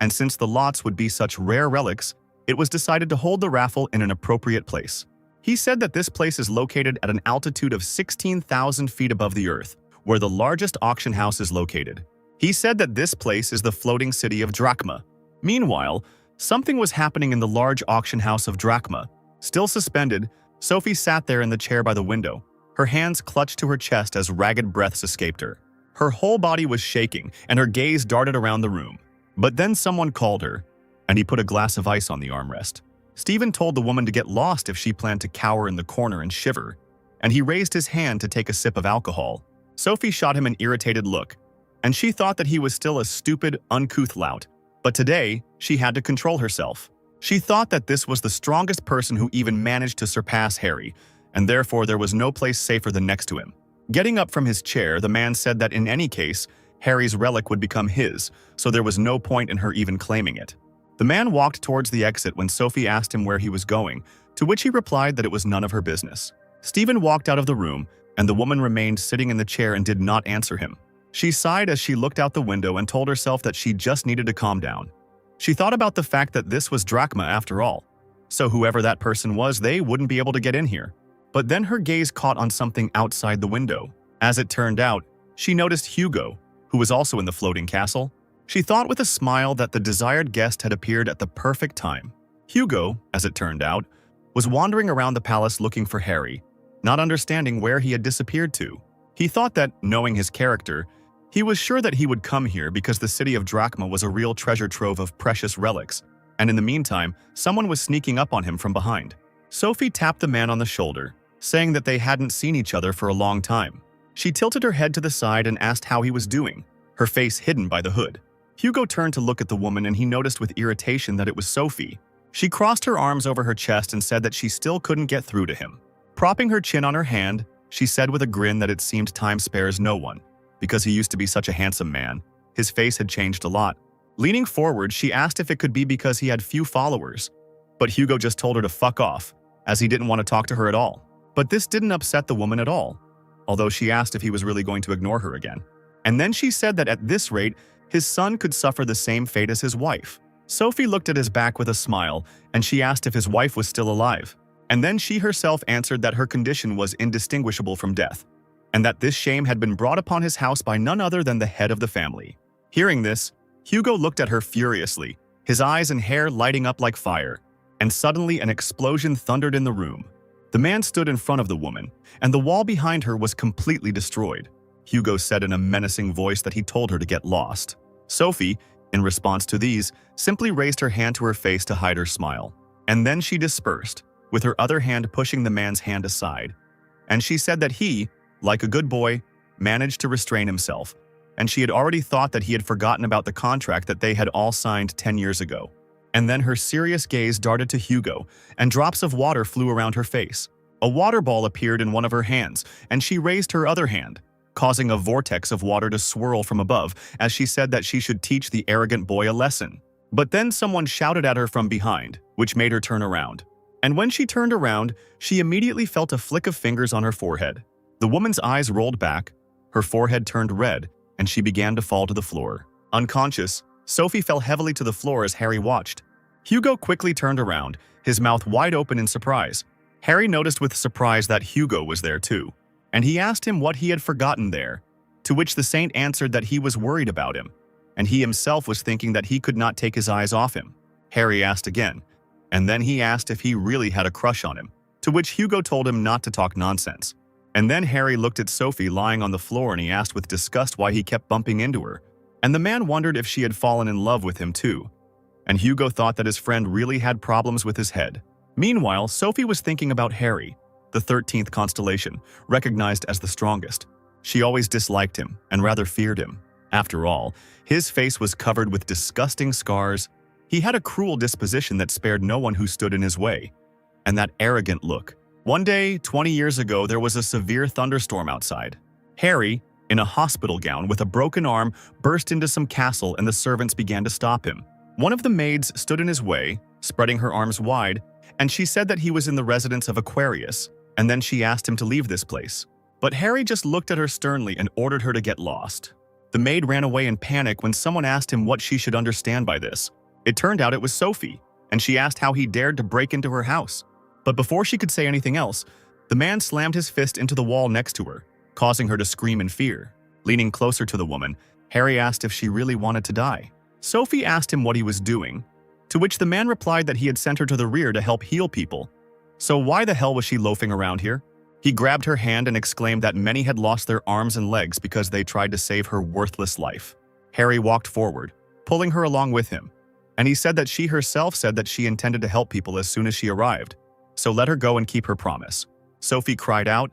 S1: and since the lots would be such rare relics, it was decided to hold the raffle in an appropriate place. He said that this place is located at an altitude of 16,000 feet above the earth, where the largest auction house is located. He said that this place is the floating city of Drachma. Meanwhile, something was happening in the large auction house of Drachma. Still suspended, Sophie sat there in the chair by the window, her hands clutched to her chest as ragged breaths escaped her. Her whole body was shaking, and her gaze darted around the room. But then someone called her, and he put a glass of ice on the armrest. Stephen told the woman to get lost if she planned to cower in the corner and shiver, and he raised his hand to take a sip of alcohol. Sophie shot him an irritated look, and she thought that he was still a stupid, uncouth lout. But today, she had to control herself. She thought that this was the strongest person who even managed to surpass Harry, and therefore there was no place safer than next to him. Getting up from his chair, the man said that in any case, Harry's relic would become his, so there was no point in her even claiming it. The man walked towards the exit when Sophie asked him where he was going, to which he replied that it was none of her business. Stephen walked out of the room, and the woman remained sitting in the chair and did not answer him. She sighed as she looked out the window and told herself that she just needed to calm down. She thought about the fact that this was Drachma after all, so whoever that person was, they wouldn't be able to get in here. But then her gaze caught on something outside the window. As it turned out, she noticed Hugo, who was also in the floating castle. She thought with a smile that the desired guest had appeared at the perfect time. Hugo, as it turned out, was wandering around the palace looking for Harry, not understanding where he had disappeared to. He thought that, knowing his character, he was sure that he would come here because the city of Drachma was a real treasure trove of precious relics, and in the meantime, someone was sneaking up on him from behind. Sophie tapped the man on the shoulder, saying that they hadn't seen each other for a long time. She tilted her head to the side and asked how he was doing, her face hidden by the hood. Hugo turned to look at the woman and he noticed with irritation that it was Sophie. She crossed her arms over her chest and said that she still couldn't get through to him. Propping her chin on her hand, she said with a grin that it seemed time spares no one. Because he used to be such a handsome man, his face had changed a lot. Leaning forward, she asked if it could be because he had few followers. But Hugo just told her to fuck off, as he didn't want to talk to her at all. But this didn't upset the woman at all, although she asked if he was really going to ignore her again. And then she said that at this rate, his son could suffer the same fate as his wife. Sophie looked at his back with a smile, and she asked if his wife was still alive. And then she herself answered that her condition was indistinguishable from death, and that this shame had been brought upon his house by none other than the head of the family. Hearing this, Hugo looked at her furiously, his eyes and hair lighting up like fire, and suddenly an explosion thundered in the room. The man stood in front of the woman, and the wall behind her was completely destroyed. Hugo said in a menacing voice that he told her to get lost. Sophie, in response to these, simply raised her hand to her face to hide her smile. And then she dispersed, with her other hand pushing the man's hand aside. And she said that he, like a good boy, managed to restrain himself, and she had already thought that he had forgotten about the contract that they had all signed 10 years ago. And then her serious gaze darted to Hugo, and drops of water flew around her face. A water ball appeared in one of her hands, and she raised her other hand, causing a vortex of water to swirl from above as she said that she should teach the arrogant boy a lesson. But then someone shouted at her from behind, which made her turn around. And when she turned around, she immediately felt a flick of fingers on her forehead. The woman's eyes rolled back, her forehead turned red, and she began to fall to the floor. Unconscious, Sophie fell heavily to the floor as Harry watched. Hugo quickly turned around, his mouth wide open in surprise. Harry noticed with surprise that Hugo was there too, and he asked him what he had forgotten there, to which the saint answered that he was worried about him, and he himself was thinking that he could not take his eyes off him. Harry asked again, and then he asked if he really had a crush on him, to which Hugo told him not to talk nonsense. And then Harry looked at Sophie lying on the floor and he asked with disgust why he kept bumping into her, and the man wondered if she had fallen in love with him too. And Hugo thought that his friend really had problems with his head. Meanwhile, Sophie was thinking about Harry, the 13th constellation, recognized as the strongest. She always disliked him and rather feared him. After all, his face was covered with disgusting scars. He had a cruel disposition that spared no one who stood in his way. And that arrogant look. One day, 20 years ago, there was a severe thunderstorm outside. Harry, in a hospital gown with a broken arm, burst into some castle and the servants began to stop him. One of the maids stood in his way, spreading her arms wide, and she said that he was in the residence of Aquarius, and then she asked him to leave this place. But Harry just looked at her sternly and ordered her to get lost. The maid ran away in panic when someone asked him what she should understand by this. It turned out it was Sophie, and she asked how he dared to break into her house. But before she could say anything else, the man slammed his fist into the wall next to her, causing her to scream in fear. Leaning closer to the woman, Harry asked if she really wanted to die. Sophie asked him what he was doing, to which the man replied that he had sent her to the rear to help heal people. So why the hell was she loafing around here? He grabbed her hand and exclaimed that many had lost their arms and legs because they tried to save her worthless life. Harry walked forward, pulling her along with him, and he said that she herself said that she intended to help people as soon as she arrived. So let her go and keep her promise. Sophie cried out,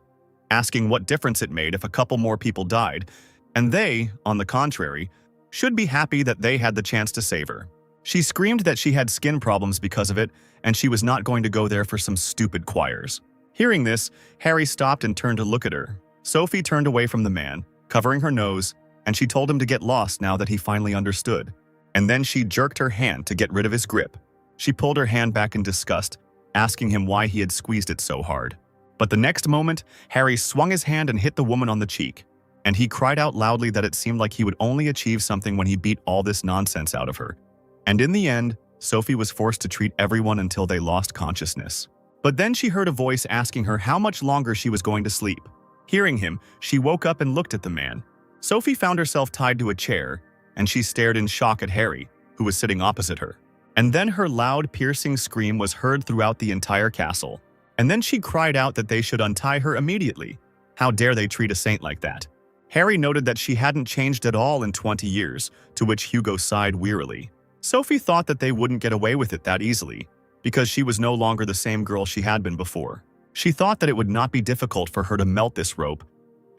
S1: asking what difference it made if a couple more people died, and they, on the contrary, should be happy that they had the chance to save her. She screamed that she had skin problems because of it, and she was not going to go there for some stupid choirs. Hearing this, Harry stopped and turned to look at her. Sophie turned away from the man, covering her nose, and she told him to get lost now that he finally understood. And then she jerked her hand to get rid of his grip. She pulled her hand back in disgust, asking him why he had squeezed it so hard. But the next moment, Harry swung his hand and hit the woman on the cheek, and he cried out loudly that it seemed like he would only achieve something when he beat all this nonsense out of her. And in the end, Sophie was forced to treat everyone until they lost consciousness. But then she heard a voice asking her how much longer she was going to sleep. Hearing him, she woke up and looked at the man. Sophie found herself tied to a chair, and she stared in shock at Harry, who was sitting opposite her. And then her loud, piercing scream was heard throughout the entire castle. And then she cried out that they should untie her immediately. How dare they treat a saint like that? Harry noted that she hadn't changed at all in 20 years, to which Hugo sighed wearily. Sophie thought that they wouldn't get away with it that easily, because she was no longer the same girl she had been before. She thought that it would not be difficult for her to melt this rope,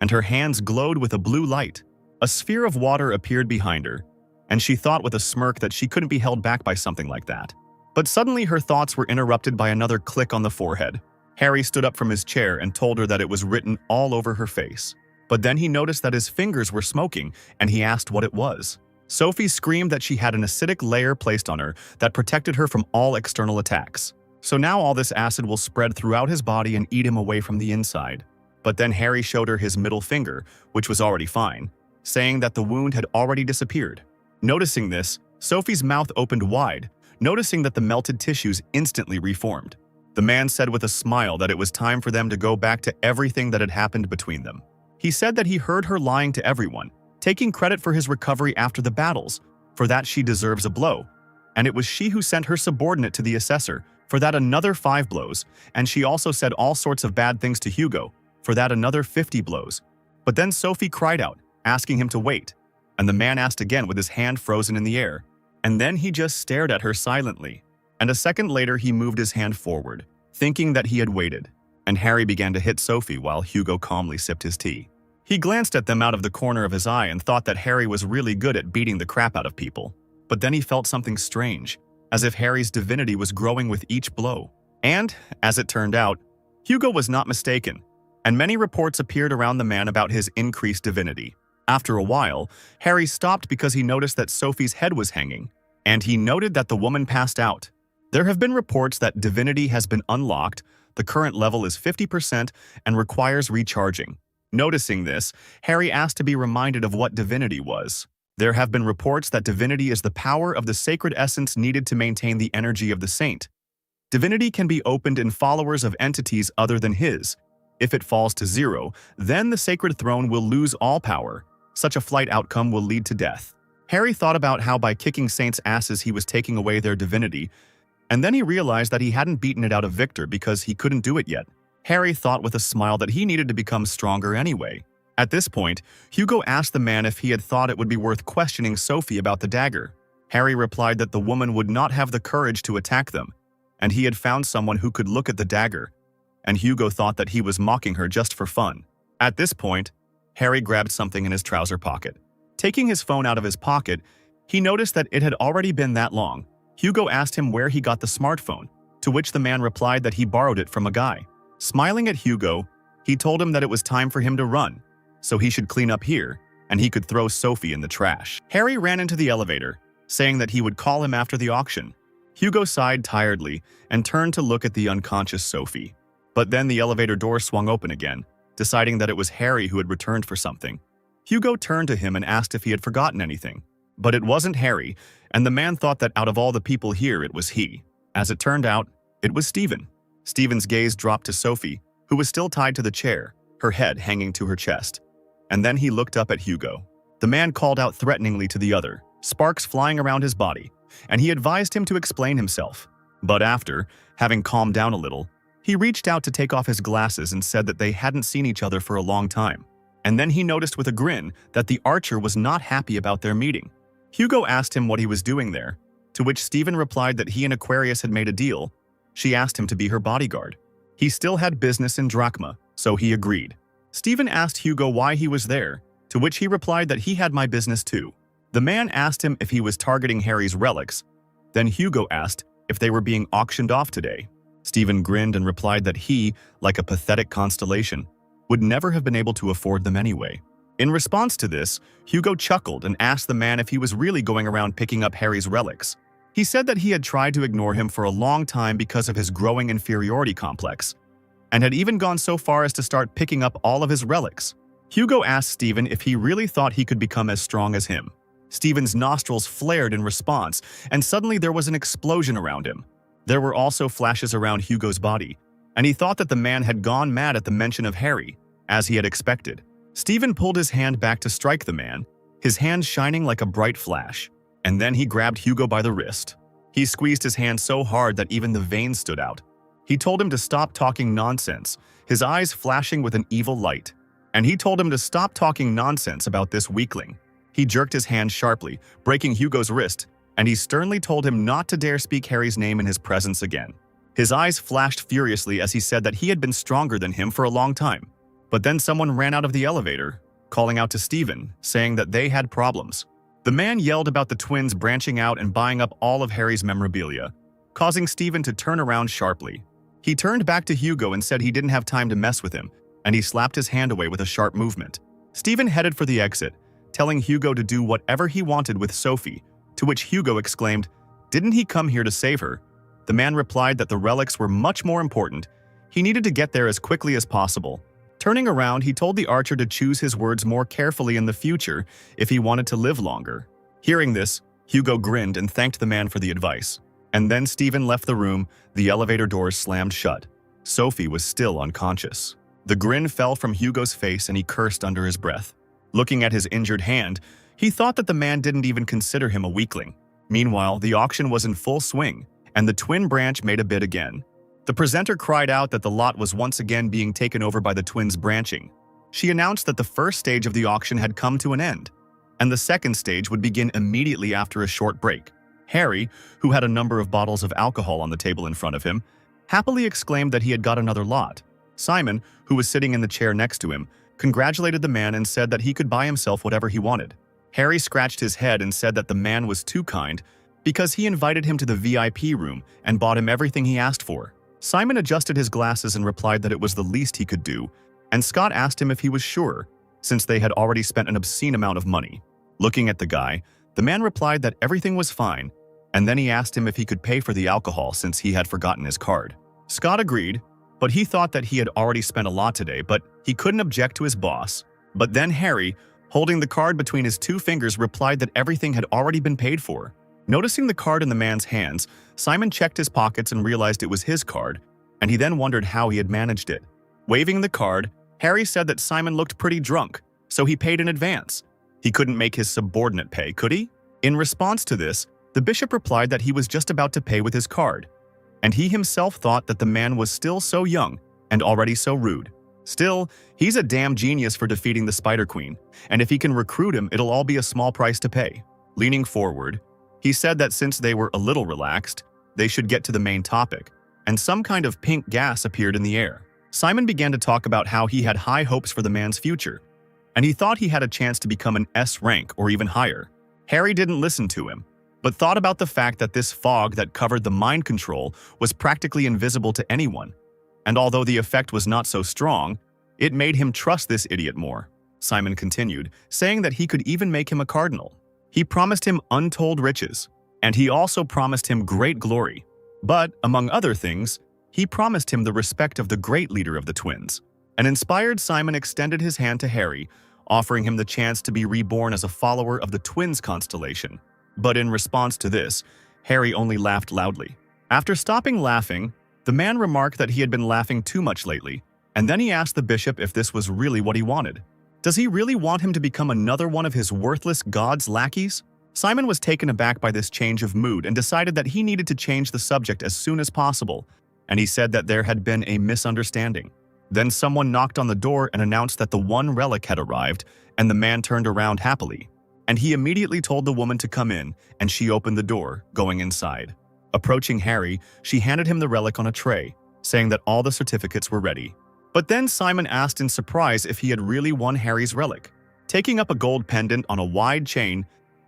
S1: and her hands glowed with a blue light. A sphere of water appeared behind her, and she thought with a smirk that she couldn't be held back by something like that. But suddenly her thoughts were interrupted by another click on the forehead. Harry stood up from his chair and told her that it was written all over her face. But then he noticed that his fingers were smoking, and he asked what it was. Sophie screamed that she had an acidic layer placed on her that protected her from all external attacks. So now all this acid will spread throughout his body and eat him away from the inside. But then Harry showed her his middle finger, which was already fine, saying that the wound had already disappeared. Noticing this, Sophie's mouth opened wide, noticing that the melted tissues instantly reformed. The man said with a smile that it was time for them to go back to everything that had happened between them. He said that he heard her lying to everyone, taking credit for his recovery after the battles. For that she deserves a blow. And it was she who sent her subordinate to the assessor. For that another 5 blows. And she also said all sorts of bad things to Hugo. For that another 50 blows. But then Sophie cried out, asking him to wait. And the man asked again with his hand frozen in the air. And then he just stared at her silently. And a second later he moved his hand forward, thinking that he had waited. And Harry began to hit Sophie while Hugo calmly sipped his tea. He glanced at them out of the corner of his eye and thought that Harry was really good at beating the crap out of people. But then he felt something strange, as if Harry's divinity was growing with each blow. And, as it turned out, Hugo was not mistaken, and many reports appeared around the man about his increased divinity. After a while, Harry stopped because he noticed that Sophie's head was hanging, and he noted that the woman passed out. There have been reports that divinity has been unlocked, the current level is 50% and requires recharging. Noticing this, Harry asked to be reminded of what divinity was. There have been reports that divinity is the power of the sacred essence needed to maintain the energy of the saint. Divinity can be opened in followers of entities other than his. If it falls to 0, then the sacred throne will lose all power. Such a flight outcome will lead to death. Harry thought about how by kicking saints' asses he was taking away their divinity, and then he realized that he hadn't beaten it out of Victor because he couldn't do it yet. Harry thought with a smile that he needed to become stronger anyway. At this point, Hugo asked the man if he had thought it would be worth questioning Sophie about the dagger. Harry replied that the woman would not have the courage to attack them, and he had found someone who could look at the dagger, and Hugo thought that he was mocking her just for fun. At this point, Harry grabbed something in his trouser pocket. Taking his phone out of his pocket, he noticed that it had already been that long. Hugo asked him where he got the smartphone, to which the man replied that he borrowed it from a guy. Smiling at Hugo, he told him that it was time for him to run, so he should clean up here, and he could throw Sophie in the trash. Harry ran into the elevator, saying that he would call him after the auction. Hugo sighed tiredly and turned to look at the unconscious Sophie. But then the elevator door swung open again, deciding that it was Harry who had returned for something. Hugo turned to him and asked if he had forgotten anything. But it wasn't Harry, and the man thought that out of all the people here, it was he. As it turned out, it was Stephen. Stephen's gaze dropped to Sophie, who was still tied to the chair, her head hanging to her chest. And then he looked up at Hugo. The man called out threateningly to the other, sparks flying around his body, and he advised him to explain himself. But after, having calmed down a little, he reached out to take off his glasses and said that they hadn't seen each other for a long time. And then he noticed with a grin that the archer was not happy about their meeting. Hugo asked him what he was doing there, to which Stephen replied that he and Aquarius had made a deal. She asked him to be her bodyguard. He still had business in Drachma, so he agreed. Stephen asked Hugo why he was there, to which he replied that he had my business too. The man asked him if he was targeting Harry's relics. Then Hugo asked if they were being auctioned off today. Stephen grinned and replied that he, like a pathetic constellation, would never have been able to afford them anyway. In response to this, Hugo chuckled and asked the man if he was really going around picking up Harry's relics. He said that he had tried to ignore him for a long time because of his growing inferiority complex, and had even gone so far as to start picking up all of his relics. Hugo asked Stephen if he really thought he could become as strong as him. Stephen's nostrils flared in response, and suddenly there was an explosion around him. There were also flashes around Hugo's body, and he thought that the man had gone mad at the mention of Harry, as he had expected. Stephen pulled his hand back to strike the man, his hand shining like a bright flash, and then he grabbed Hugo by the wrist. He squeezed his hand so hard that even the veins stood out. He told him to stop talking nonsense, his eyes flashing with an evil light. and he told him to stop talking nonsense about this weakling. He jerked his hand sharply, breaking Hugo's wrist, and he sternly told him not to dare speak Harry's name in his presence again. His eyes flashed furiously as he said that he had been stronger than him for a long time. But then someone ran out of the elevator, calling out to Stephen, saying that they had problems. The man yelled about the twins branching out and buying up all of Harry's memorabilia, causing Stephen to turn around sharply. He turned back to Hugo and said he didn't have time to mess with him, and he slapped his hand away with a sharp movement. Stephen headed for the exit, telling Hugo to do whatever he wanted with Sophie, to which Hugo exclaimed, "Didn't he come here to save her?" The man replied that the relics were much more important. He needed to get there as quickly as possible. Turning around, he told the archer to choose his words more carefully in the future if he wanted to live longer. Hearing this, Hugo grinned and thanked the man for the advice. And then Stephen left the room, the elevator doors slammed shut. Sophie was still unconscious. The grin fell from Hugo's face and he cursed under his breath. Looking at his injured hand, he thought that the man didn't even consider him a weakling. Meanwhile, the auction was in full swing, and the twin branch made a bid again. The presenter cried out that the lot was once again being taken over by the twins branching. She announced that the first stage of the auction had come to an end, and the second stage would begin immediately after a short break. Harry, who had a number of bottles of alcohol on the table in front of him, happily exclaimed that he had got another lot. Simon, who was sitting in the chair next to him, congratulated the man and said that he could buy himself whatever he wanted. Harry scratched his head and said that the man was too kind because he invited him to the VIP room and bought him everything he asked for. Simon adjusted his glasses and replied that it was the least he could do, and Scott asked him if he was sure, since they had already spent an obscene amount of money. Looking at the guy, the man replied that everything was fine, and then he asked him if he could pay for the alcohol since he had forgotten his card. Scott agreed, but he thought that he had already spent a lot today, but he couldn't object to his boss. But then Harry, holding the card between his two fingers, replied that everything had already been paid for. Noticing the card in the man's hands, Simon checked his pockets and realized it was his card, and he then wondered how he had managed it. Waving the card, Harry said that Simon looked pretty drunk, so he paid in advance. He couldn't make his subordinate pay, could he? In response to this, the bishop replied that he was just about to pay with his card, and he himself thought that the man was still so young and already so rude. Still, he's a damn genius for defeating the Spider Queen, and if he can recruit him, it'll all be a small price to pay. Leaning forward, he said that since they were a little relaxed, they should get to the main topic, and some kind of pink gas appeared in the air. Simon began to talk about how he had high hopes for the man's future, and he thought he had a chance to become an S rank or even higher. Harry didn't listen to him, but thought about the fact that this fog that covered the mind control was practically invisible to anyone, and although the effect was not so strong, it made him trust this idiot more. Simon continued, saying that he could even make him a cardinal. He promised him untold riches, and he also promised him great glory. But, among other things, he promised him the respect of the great leader of the twins. An inspired Simon extended his hand to Harry, offering him the chance to be reborn as a follower of the twins constellation. But in response to this, Harry only laughed loudly. After stopping laughing, the man remarked that he had been laughing too much lately, and then he asked the bishop if this was really what he wanted. Does he really want him to become another one of his worthless god's lackeys? Simon was taken aback by this change of mood and decided that he needed to change the subject as soon as possible, and he said that there had been a misunderstanding. Then someone knocked on the door and announced that the one relic had arrived, and the man turned around happily. And he immediately told the woman to come in, and she opened the door, going inside. Approaching Harry, she handed him the relic on a tray, saying that all the certificates were ready. But then Simon asked in surprise if he had really won Harry's relic. Taking up a gold pendant on a wide chain,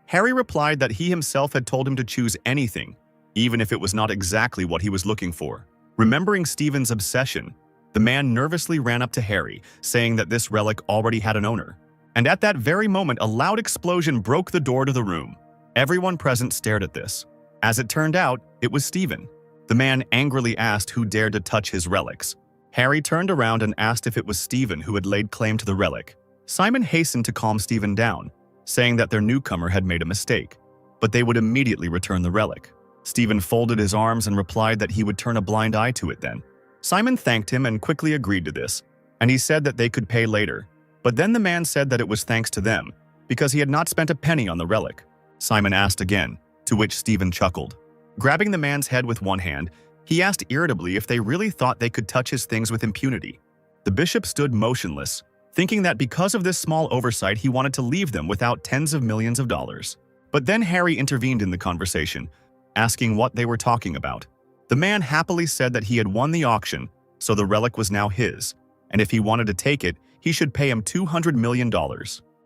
S1: Harry replied that he himself had told him to choose anything, even if it was not exactly what he was looking for. Remembering Stephen's obsession, the man nervously ran up to Harry, saying that this relic already had an owner. And at that very moment, a loud explosion broke the door to the room. Everyone present stared at this. As it turned out, it was Stephen. The man angrily asked who dared to touch his relics. Harry turned around and asked if it was Stephen who had laid claim to the relic. Simon hastened to calm Stephen down, saying that their newcomer had made a mistake, but they would immediately return the relic. Stephen folded his arms and replied that he would turn a blind eye to it then. Simon thanked him and quickly agreed to this, and he said that they could pay later. But then the man said that it was thanks to them, because he had not spent a penny on the relic. Simon asked again, to which Stephen chuckled. Grabbing the man's head with one hand, he asked irritably if they really thought they could touch his things with impunity. The bishop stood motionless, thinking that because of this small oversight he wanted to leave them without tens of millions of dollars. But then Harry intervened in the conversation, asking what they were talking about. The man happily said that he had won the auction, so the relic was now his, and if he wanted to take it, he should pay him $200 million.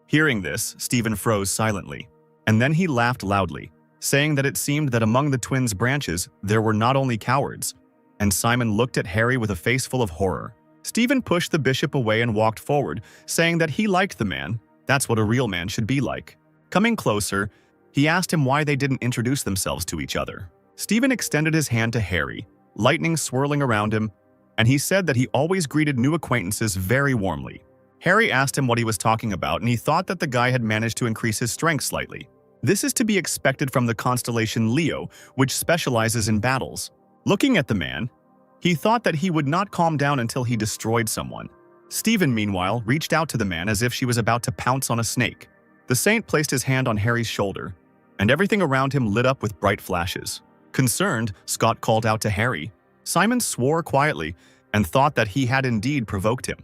S1: Hearing this, Stephen froze silently, and then he laughed loudly, saying that it seemed that among the twins' branches there were not only cowards, and Simon looked at Harry with a face full of horror. Stephen pushed the bishop away and walked forward, saying that he liked the man. That's what a real man should be like. Coming closer, he asked him why they didn't introduce themselves to each other. Stephen extended his hand to Harry, lightning swirling around him, and he said that he always greeted new acquaintances very warmly. Harry asked him what he was talking about, and he thought that the guy had managed to increase his strength slightly. This is to be expected from the constellation Leo, which specializes in battles. Looking at the man, he thought that he would not calm down until he destroyed someone. Stephen, meanwhile, reached out to the man as if she was about to pounce on a snake. The saint placed his hand on Harry's shoulder, and everything around him lit up with bright flashes. Concerned, Scott called out to Harry. Simon swore quietly and thought that he had indeed provoked him.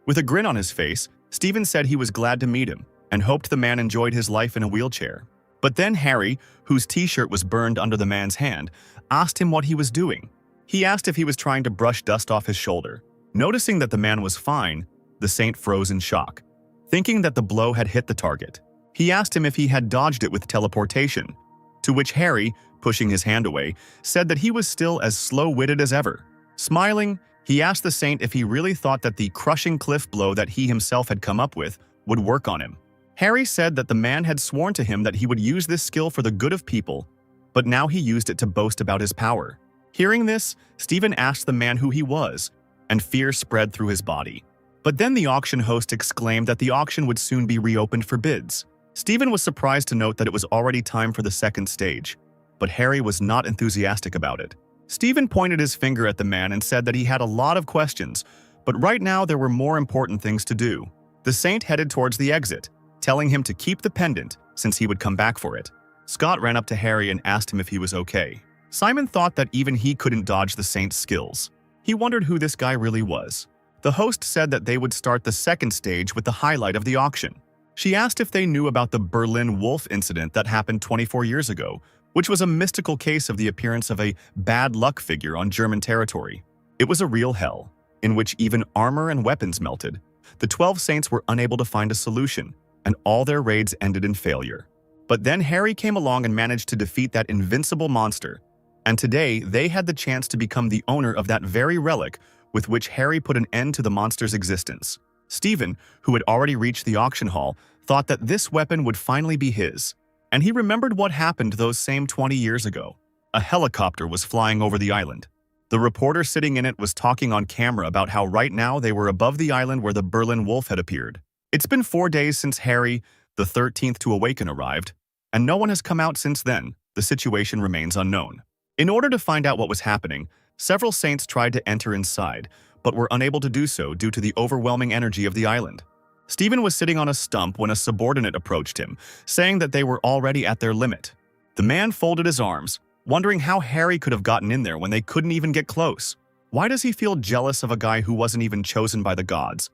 S1: With a grin on his face, Stephen said he was glad to meet him and hoped the man enjoyed his life in a wheelchair. But then Harry, whose t-shirt was burned under the man's hand, asked him what he was doing. He asked if he was trying to brush dust off his shoulder. Noticing that the man was fine, the saint froze in shock, thinking that the blow had hit the target. He asked him if he had dodged it with teleportation, to which Harry, pushing his hand away, said that he was still as slow-witted as ever. Smiling, he asked the saint if he really thought that the crushing cliff blow that he himself had come up with would work on him. Harry said that the man had sworn to him that he would use this skill for the good of people, but now he used it to boast about his power. Hearing this, Stephen asked the man who he was, and fear spread through his body. But then the auction host exclaimed that the auction would soon be reopened for bids. Stephen was surprised to note that it was already time for the second stage, but Harry was not enthusiastic about it. Stephen pointed his finger at the man and said that he had a lot of questions, but right now there were more important things to do. The saint headed towards the exit, telling him to keep the pendant since he would come back for it. Scott ran up to Harry and asked him if he was okay. Simon thought that even he couldn't dodge the saint's skills. He wondered who this guy really was. The host said that they would start the second stage with the highlight of the auction. She asked if they knew about the Berlin Wolf incident that happened 24 years ago, which was a mystical case of the appearance of a bad luck figure on German territory. It was a real hell, in which even armor and weapons melted. The 12 saints were unable to find a solution, and all their raids ended in failure. But then Harry came along and managed to defeat that invincible monster, and today they had the chance to become the owner of that very relic with which Harry put an end to the monster's existence. Stephen, who had already reached the auction hall, thought that this weapon would finally be his, and he remembered what happened those same 20 years ago. A helicopter was flying over the island. The reporter sitting in it was talking on camera about how right now they were above the island where the Berlin Wolf had appeared. It's been 4 days since Harry, the 13th to awaken, arrived, and no one has come out since then. The situation remains unknown. In order to find out what was happening, several saints tried to enter inside, but were unable to do so due to the overwhelming energy of the island. Stephen was sitting on a stump when a subordinate approached him, saying that they were already at their limit. The man folded his arms, wondering how Harry could have gotten in there when they couldn't even get close. Why does he feel jealous of a guy who wasn't even chosen by the gods?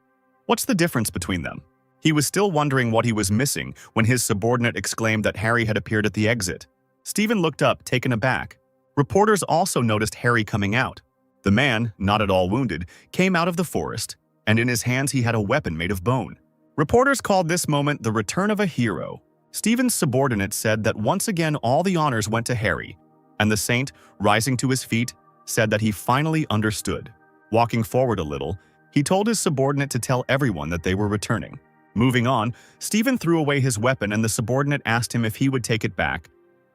S1: What's the difference between them? He was still wondering what he was missing when his subordinate exclaimed that Harry had appeared at the exit. Stephen looked up, taken aback. Reporters also noticed Harry coming out. The man, not at all wounded, came out of the forest, and in his hands he had a weapon made of bone. Reporters called this moment the return of a hero. Stephen's subordinate said that once again all the honors went to Harry, and the saint, rising to his feet, said that he finally understood. Walking forward a little, he told his subordinate to tell everyone that they were returning. Moving on, Stephen threw away his weapon and the subordinate asked him if he would take it back,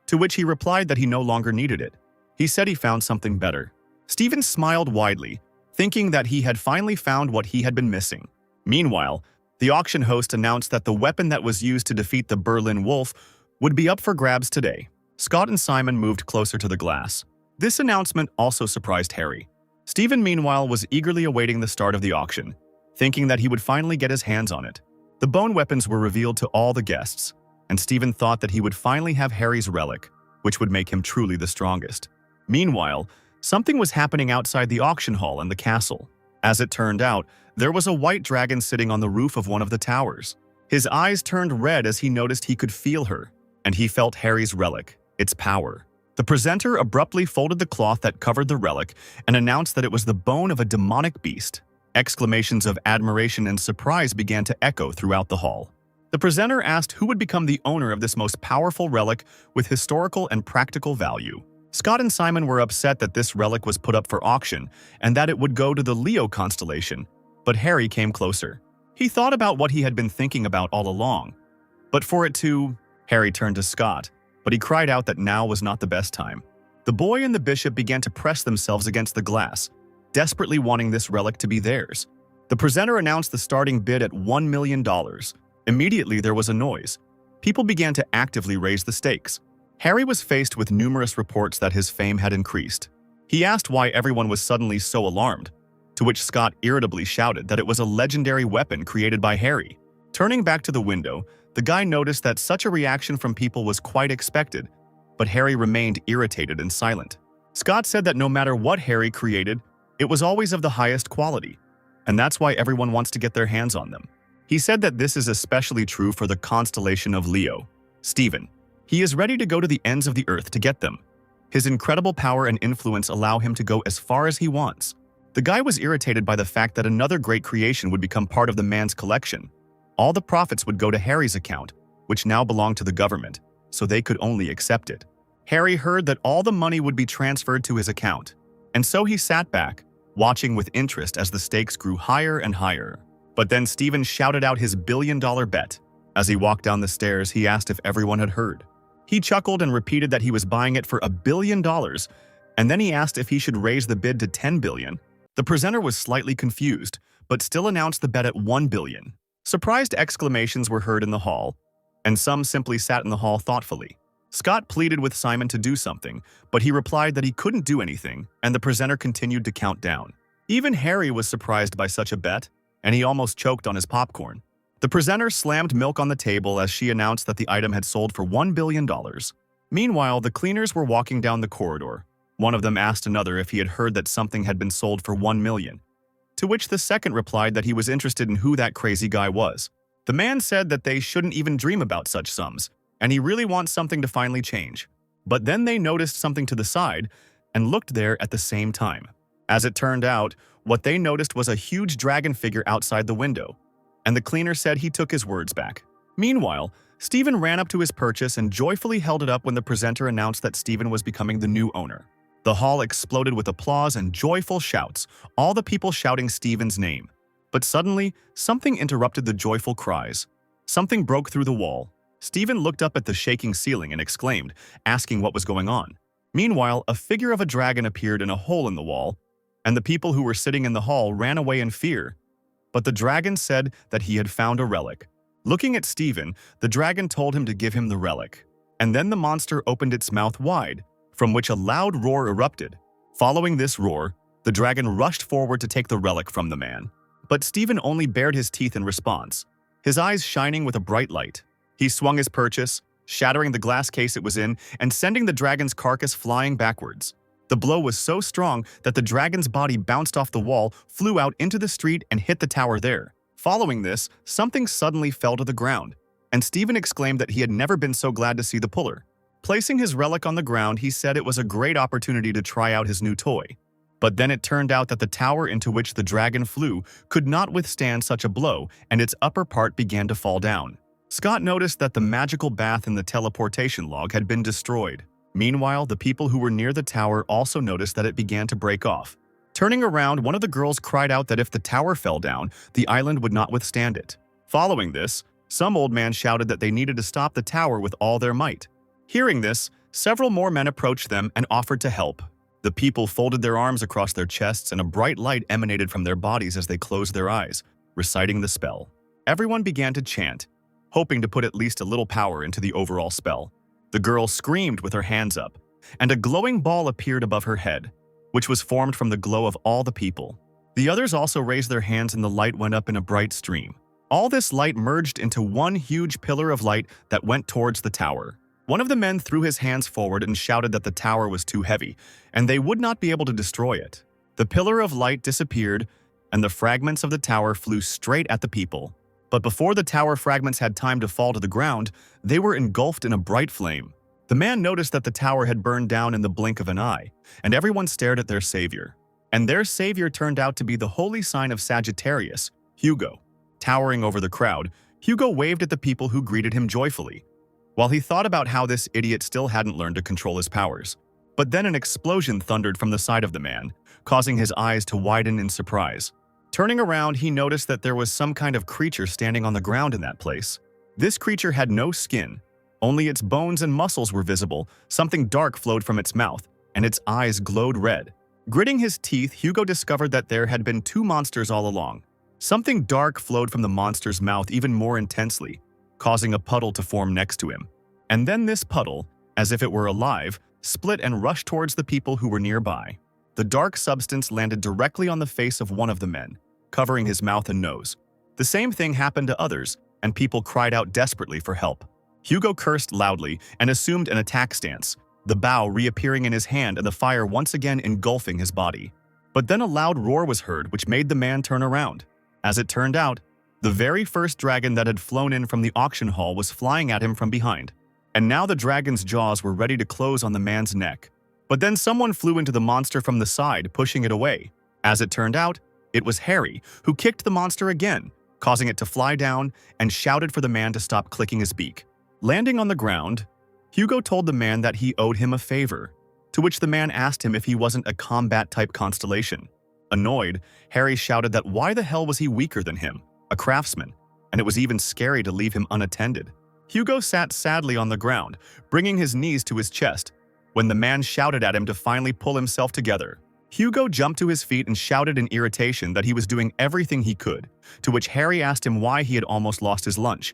S1: to which he replied that he no longer needed it. He said he found something better. Stephen smiled widely, thinking that he had finally found what he had been missing. Meanwhile, the auction host announced that the weapon that was used to defeat the Berlin Wolf would be up for grabs today. Scott and Simon moved closer to the glass. This announcement also surprised Harry. Stephen, meanwhile, was eagerly awaiting the start of the auction, thinking that he would finally get his hands on it. The bone weapons were revealed to all the guests, and Stephen thought that he would finally have Harry's relic, which would make him truly the strongest. Meanwhile, something was happening outside the auction hall and the castle. As it turned out, there was a white dragon sitting on the roof of one of the towers. His eyes turned red as he noticed he could feel her, and he felt Harry's relic, its power. The presenter abruptly folded the cloth that covered the relic and announced that it was the bone of a demonic beast. Exclamations of admiration and surprise began to echo throughout the hall. The presenter asked who would become the owner of this most powerful relic with historical and practical value. Scott and Simon were upset that this relic was put up for auction and that it would go to the Leo constellation, but Harry came closer. He thought about what he had been thinking about all along. But for it to... Harry turned to Scott, but he cried out that now was not the best time. The boy and the bishop began to press themselves against the glass, desperately wanting this relic to be theirs. The presenter announced the starting bid at $1 million. Immediately there was a noise. People began to actively raise the stakes. Harry was faced with numerous reports that his fame had increased. He asked why everyone was suddenly so alarmed, to which Scott irritably shouted that it was a legendary weapon created by Harry. Turning back to the window, the guy noticed that such a reaction from people was quite expected, but Harry remained irritated and silent. Scott said that no matter what Harry created, it was always of the highest quality, and that's why everyone wants to get their hands on them. He said that this is especially true for the constellation of Leo. Stephen. He is ready to go to the ends of the earth to get them. His incredible power and influence allow him to go as far as he wants. The guy was irritated by the fact that another great creation would become part of the man's collection. All the profits would go to Harry's account, which now belonged to the government, so they could only accept it. Harry heard that all the money would be transferred to his account, and so he sat back, watching with interest as the stakes grew higher and higher. But then Stephen shouted out his billion-dollar bet. As he walked down the stairs, he asked if everyone had heard. He chuckled and repeated that he was buying it for $1 billion, and then he asked if he should raise the bid to $10 billion. The presenter was slightly confused, but still announced the bet at $1 billion. Surprised exclamations were heard in the hall, and some simply sat in the hall thoughtfully. Scott pleaded with Simon to do something, but he replied that he couldn't do anything, and the presenter continued to count down. Even Harry was surprised by such a bet, and he almost choked on his popcorn. The presenter slammed milk on the table as she announced that the item had sold for $1 billion. Meanwhile, the cleaners were walking down the corridor. One of them asked another if he had heard that something had been sold for $1 million, to which the second replied that he was interested in who that crazy guy was. The man said that they shouldn't even dream about such sums, and he really wants something to finally change. But then they noticed something to the side and looked there at the same time. As it turned out, what they noticed was a huge dragon figure outside the window, and the cleaner said he took his words back. Meanwhile, Stephen ran up to his purchase and joyfully held it up when the presenter announced that Stephen was becoming the new owner. The hall exploded with applause and joyful shouts, all the people shouting Stephen's name. But suddenly, something interrupted the joyful cries. Something broke through the wall. Stephen looked up at the shaking ceiling and exclaimed, asking what was going on. Meanwhile, a figure of a dragon appeared in a hole in the wall, and the people who were sitting in the hall ran away in fear. But the dragon said that he had found a relic. Looking at Stephen, the dragon told him to give him the relic. And then the monster opened its mouth wide, from which a loud roar erupted. Following this roar, the dragon rushed forward to take the relic from the man. But Stephen only bared his teeth in response, his eyes shining with a bright light. He swung his purchase, shattering the glass case it was in and sending the dragon's carcass flying backwards. The blow was so strong that the dragon's body bounced off the wall, flew out into the street, and hit the tower there. Following this, something suddenly fell to the ground, and Stephen exclaimed that he had never been so glad to see the puller. Placing his relic on the ground, he said it was a great opportunity to try out his new toy. But then it turned out that the tower into which the dragon flew could not withstand such a blow, and its upper part began to fall down. Scott noticed that the magical bath in the teleportation log had been destroyed. Meanwhile, the people who were near the tower also noticed that it began to break off. Turning around, one of the girls cried out that if the tower fell down, the island would not withstand it. Following this, some old man shouted that they needed to stop the tower with all their might. Hearing this, several more men approached them and offered to help. The people folded their arms across their chests and a bright light emanated from their bodies as they closed their eyes, reciting the spell. Everyone began to chant, hoping to put at least a little power into the overall spell. The girl screamed with her hands up, and a glowing ball appeared above her head, which was formed from the glow of all the people. The others also raised their hands and the light went up in a bright stream. All this light merged into one huge pillar of light that went towards the tower. One of the men threw his hands forward and shouted that the tower was too heavy, and they would not be able to destroy it. The pillar of light disappeared, and the fragments of the tower flew straight at the people. But before the tower fragments had time to fall to the ground, they were engulfed in a bright flame. The man noticed that the tower had burned down in the blink of an eye, and everyone stared at their savior. And their savior turned out to be the holy sign of Sagittarius, Hugo. Towering over the crowd, Hugo waved at the people who greeted him joyfully, while he thought about how this idiot still hadn't learned to control his powers. But then an explosion thundered from the side of the man, causing his eyes to widen in surprise. Turning around, he noticed that there was some kind of creature standing on the ground in that place. This creature had no skin. Only its bones and muscles were visible. Something dark flowed from its mouth, and its eyes glowed red. Gritting his teeth, Hugo discovered that there had been two monsters all along. Something dark flowed from the monster's mouth even more intensely, causing a puddle to form next to him. And then this puddle, as if it were alive, split and rushed towards the people who were nearby. The dark substance landed directly on the face of one of the men, covering his mouth and nose. The same thing happened to others, and people cried out desperately for help. Hugo cursed loudly and assumed an attack stance, the bow reappearing in his hand and the fire once again engulfing his body. But then a loud roar was heard, which made the man turn around. As it turned out, the very first dragon that had flown in from the auction hall was flying at him from behind. And now the dragon's jaws were ready to close on the man's neck. But then someone flew into the monster from the side, pushing it away. As it turned out, it was Harry, who kicked the monster again, causing it to fly down, and shouted for the man to stop clicking his beak. Landing on the ground, Hugo told the man that he owed him a favor, to which the man asked him if he wasn't a combat-type constellation. Annoyed, Harry shouted that why the hell was he weaker than him, a craftsman, and it was even scary to leave him unattended. Hugo sat sadly on the ground, bringing his knees to his chest, when the man shouted at him to finally pull himself together. Hugo jumped to his feet and shouted in irritation that he was doing everything he could, to which Harry asked him why he had almost lost his lunch.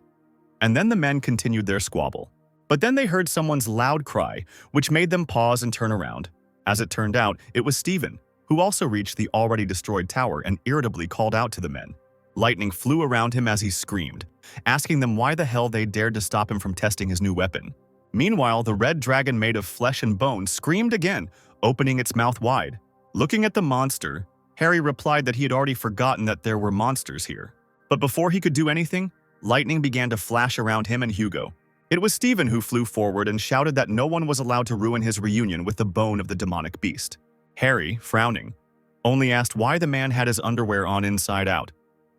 S1: And then the men continued their squabble. But then they heard someone's loud cry, which made them pause and turn around. As it turned out, it was Stephen, who also reached the already destroyed tower and irritably called out to the men. Lightning flew around him as he screamed, asking them why the hell they dared to stop him from testing his new weapon. Meanwhile, the red dragon made of flesh and bone screamed again, opening its mouth wide. Looking at the monster, Harry replied that he had already forgotten that there were monsters here. But before he could do anything, lightning began to flash around him and Hugo. It was Stephen who flew forward and shouted that no one was allowed to ruin his reunion with the bone of the demonic beast. Harry, frowning, only asked why the man had his underwear on inside out,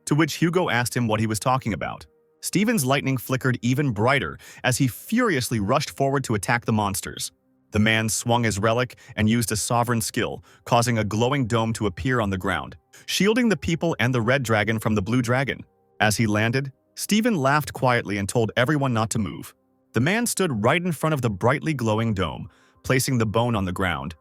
S1: to which Hugo asked him what he was talking about. Stephen's lightning flickered even brighter as he furiously rushed forward to attack the monsters. The man swung his relic and used a sovereign skill, causing a glowing dome to appear on the ground, shielding the people and the red dragon from the blue dragon. As he landed, Stephen laughed quietly and told everyone not to move. The man stood right in front of the brightly glowing dome, placing the bone on the ground,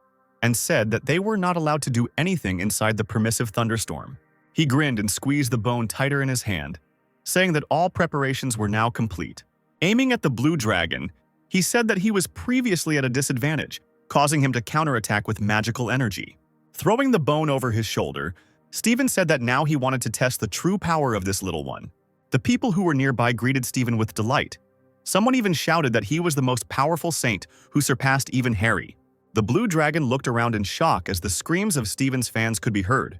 S1: and said that they were not allowed to do anything inside the permissive thunderstorm. He grinned and squeezed the bone tighter in his hand, saying that all preparations were now complete. Aiming at the blue dragon, he said that he was previously at a disadvantage, causing him to counterattack with magical energy. Throwing the bone over his shoulder, Stephen said that now he wanted to test the true power of this little one. The people who were nearby greeted Stephen with delight. Someone even shouted that he was the most powerful saint who surpassed even Harry. The blue dragon looked around in shock as the screams of Stephen's fans could be heard.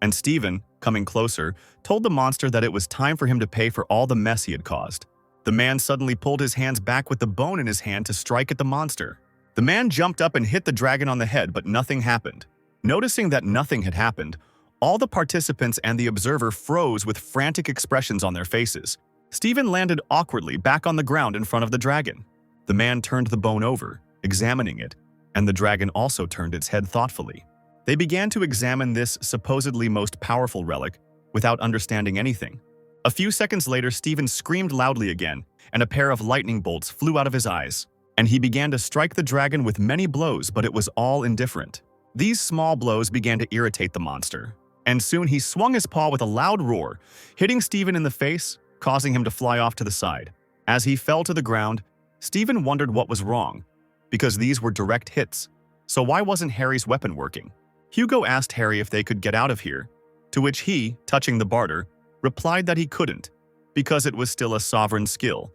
S1: And Stephen, coming closer, told the monster that it was time for him to pay for all the mess he had caused. The man suddenly pulled his hands back with the bone in his hand to strike at the monster. The man jumped up and hit the dragon on the head, but nothing happened. Noticing that nothing had happened, all the participants and the observer froze with frantic expressions on their faces. Stephen landed awkwardly back on the ground in front of the dragon. The man turned the bone over, examining it, and the dragon also turned its head thoughtfully. They began to examine this supposedly most powerful relic without understanding anything. A few seconds later, Stephen screamed loudly again, and a pair of lightning bolts flew out of his eyes, and he began to strike the dragon with many blows, but it was all indifferent. These small blows began to irritate the monster, and soon he swung his paw with a loud roar, hitting Stephen in the face, causing him to fly off to the side. As he fell to the ground, Stephen wondered what was wrong, because these were direct hits. So why wasn't Harry's weapon working? Hugo asked Harry if they could get out of here, to which he, touching the barter, replied that he couldn't, because it was still a sovereign skill.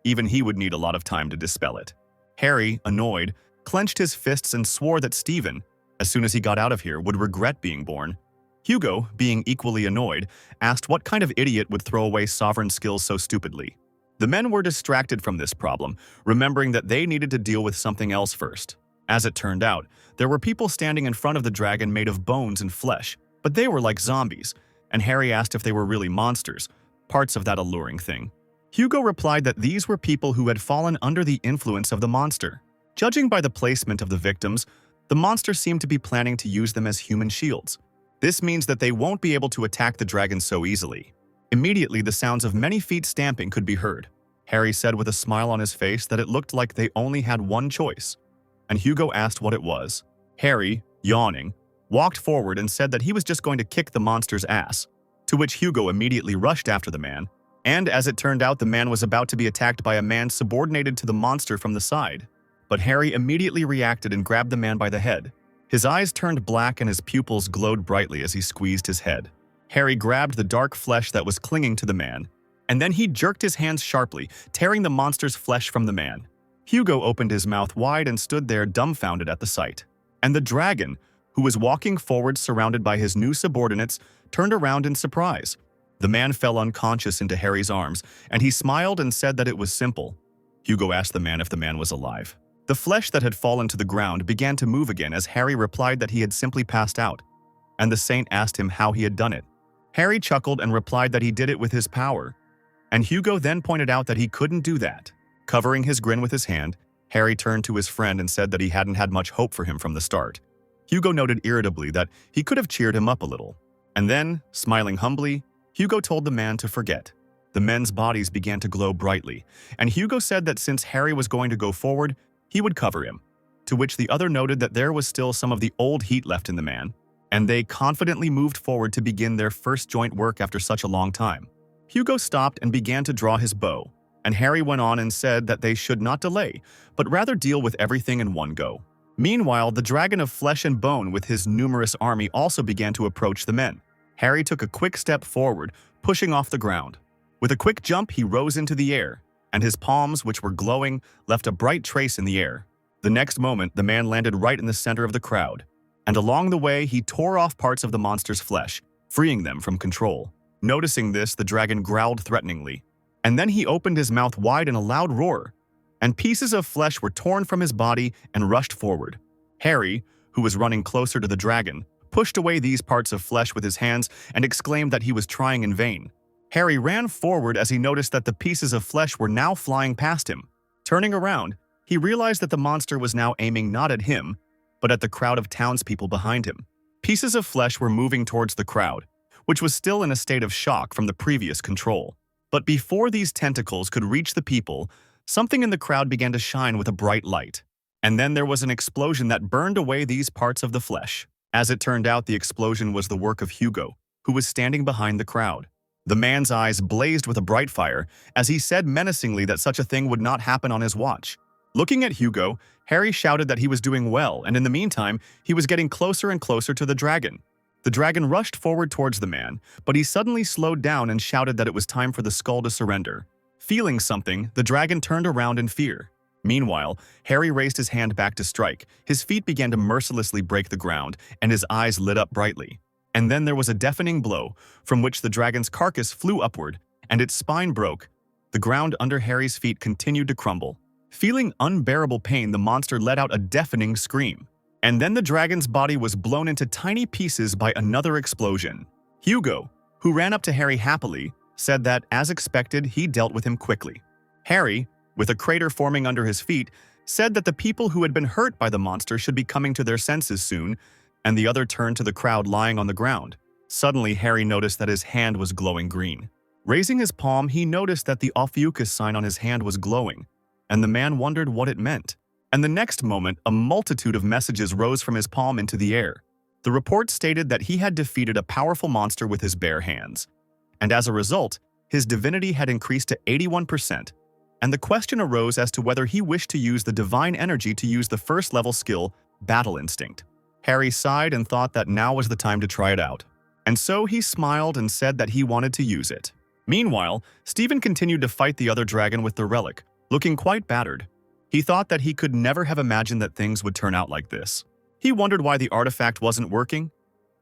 S1: Even he would need a lot of time to dispel it. Harry, annoyed, clenched his fists and swore that Stephen, as soon as he got out of here, would regret being born. Hugo, being equally annoyed, asked what kind of idiot would throw away sovereign skills so stupidly. The men were distracted from this problem, remembering that they needed to deal with something else first. As it turned out, there were people standing in front of the dragon made of bones and flesh, but they were like zombies, and Harry asked if they were really monsters, parts of that alluring thing. Hugo replied that these were people who had fallen under the influence of the monster. Judging by the placement of the victims, the monster seemed to be planning to use them as human shields. This means that they won't be able to attack the dragon so easily. Immediately, the sounds of many feet stamping could be heard. Harry said with a smile on his face that it looked like they only had one choice, and Hugo asked what it was. Harry, yawning, walked forward and said that he was just going to kick the monster's ass, to which Hugo immediately rushed after the man, and as it turned out, the man was about to be attacked by a man subordinated to the monster from the side. But Harry immediately reacted and grabbed the man by the head. His eyes turned black and his pupils glowed brightly as he squeezed his head. Harry grabbed the dark flesh that was clinging to the man, and then he jerked his hands sharply, tearing the monster's flesh from the man. Hugo opened his mouth wide and stood there dumbfounded at the sight. And the dragon, who was walking forward surrounded by his new subordinates, turned around in surprise. The man fell unconscious into Harry's arms, and he smiled and said that it was simple. Hugo asked the man if the man was alive. The flesh that had fallen to the ground began to move again as Harry replied that he had simply passed out, and the saint asked him how he had done it. Harry chuckled and replied that he did it with his power, and Hugo then pointed out that he couldn't do that. Covering his grin with his hand, Harry turned to his friend and said that he hadn't had much hope for him from the start. Hugo noted irritably that he could have cheered him up a little. And then, smiling humbly, Hugo told the man to forget. The men's bodies began to glow brightly, and Hugo said that since Harry was going to go forward, he would cover him, to which the other noted that there was still some of the old heat left in the man, and they confidently moved forward to begin their first joint work after such a long time. Hugo stopped and began to draw his bow, and Harry went on and said that they should not delay, but rather deal with everything in one go. Meanwhile, the dragon of flesh and bone with his numerous army also began to approach the men. Harry took a quick step forward, pushing off the ground. With a quick jump, he rose into the air, and his palms, which were glowing, left a bright trace in the air. The next moment, the man landed right in the center of the crowd, and along the way, he tore off parts of the monster's flesh, freeing them from control. Noticing this, the dragon growled threateningly, and then he opened his mouth wide in a loud roar, and pieces of flesh were torn from his body and rushed forward. Harry, who was running closer to the dragon, pushed away these parts of flesh with his hands and exclaimed that he was trying in vain. Harry ran forward as he noticed that the pieces of flesh were now flying past him. Turning around, he realized that the monster was now aiming not at him, but at the crowd of townspeople behind him. Pieces of flesh were moving towards the crowd, which was still in a state of shock from the previous control. But before these tentacles could reach the people, something in the crowd began to shine with a bright light. And then there was an explosion that burned away these parts of the flesh. As it turned out, the explosion was the work of Hugo, who was standing behind the crowd. The man's eyes blazed with a bright fire as he said menacingly that such a thing would not happen on his watch. Looking at Hugo, Harry shouted that he was doing well, and in the meantime, he was getting closer and closer to the dragon. The dragon rushed forward towards the man, but he suddenly slowed down and shouted that it was time for the skull to surrender. Feeling something, the dragon turned around in fear. Meanwhile, Harry raised his hand back to strike. His feet began to mercilessly break the ground, and his eyes lit up brightly. And then there was a deafening blow, from which the dragon's carcass flew upward, and its spine broke. The ground under Harry's feet continued to crumble. Feeling unbearable pain, the monster let out a deafening scream. And then the dragon's body was blown into tiny pieces by another explosion. Hugo, who ran up to Harry happily, said that, as expected, he dealt with him quickly. Harry, with a crater forming under his feet, said that the people who had been hurt by the monster should be coming to their senses soon, and the other turned to the crowd lying on the ground. Suddenly, Harry noticed that his hand was glowing green. Raising his palm, he noticed that the Ophiuchus sign on his hand was glowing, and the man wondered what it meant. And the next moment, a multitude of messages rose from his palm into the air. The report stated that he had defeated a powerful monster with his bare hands, and as a result, his divinity had increased to 81%, and the question arose as to whether he wished to use the divine energy to use the first-level skill, Battle Instinct. Harry sighed and thought that now was the time to try it out, and so he smiled and said that he wanted to use it. Meanwhile, Stephen continued to fight the other dragon with the relic, looking quite battered. He thought that he could never have imagined that things would turn out like this. He wondered why the artifact wasn't working,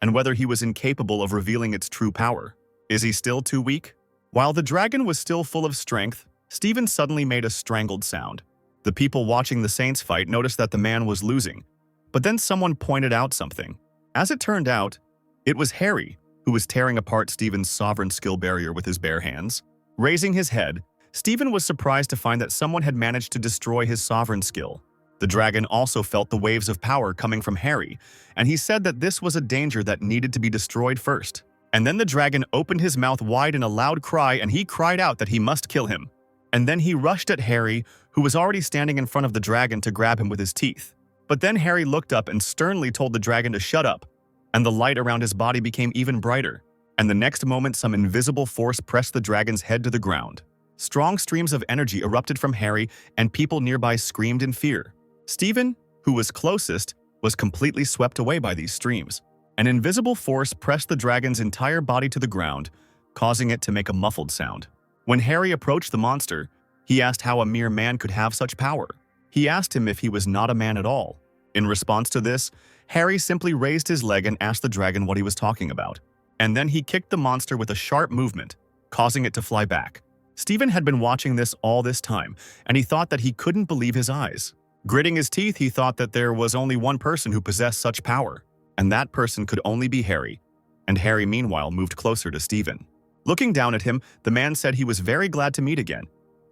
S1: and whether he was incapable of revealing its true power. Is he still too weak? While the dragon was still full of strength, Stephen suddenly made a strangled sound. The people watching the Saints fight noticed that the man was losing, but then someone pointed out something. As it turned out, it was Harry, who was tearing apart Stephen's sovereign skill barrier with his bare hands. Raising his head, Stephen was surprised to find that someone had managed to destroy his sovereign skill. The dragon also felt the waves of power coming from Harry, and he said that this was a danger that needed to be destroyed first. And then the dragon opened his mouth wide in a loud cry, and he cried out that he must kill him. And then he rushed at Harry, who was already standing in front of the dragon, to grab him with his teeth. But then Harry looked up and sternly told the dragon to shut up, and the light around his body became even brighter. And the next moment, some invisible force pressed the dragon's head to the ground. Strong streams of energy erupted from Harry, and people nearby screamed in fear. Stephen, who was closest, was completely swept away by these streams. An invisible force pressed the dragon's entire body to the ground, causing it to make a muffled sound. When Harry approached the monster, he asked how a mere man could have such power. He asked him if he was not a man at all. In response to this, Harry simply raised his leg and asked the dragon what he was talking about. And then he kicked the monster with a sharp movement, causing it to fly back. Stephen had been watching this all this time, and he thought that he couldn't believe his eyes. Gritting his teeth, he thought that there was only one person who possessed such power, and that person could only be Harry. And Harry, meanwhile, moved closer to Stephen. Looking down at him, the man said he was very glad to meet again,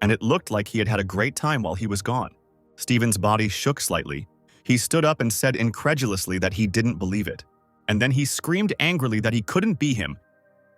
S1: and it looked like he had had a great time while he was gone. Stephen's body shook slightly. He stood up and said incredulously that he didn't believe it. And then he screamed angrily that he couldn't be him.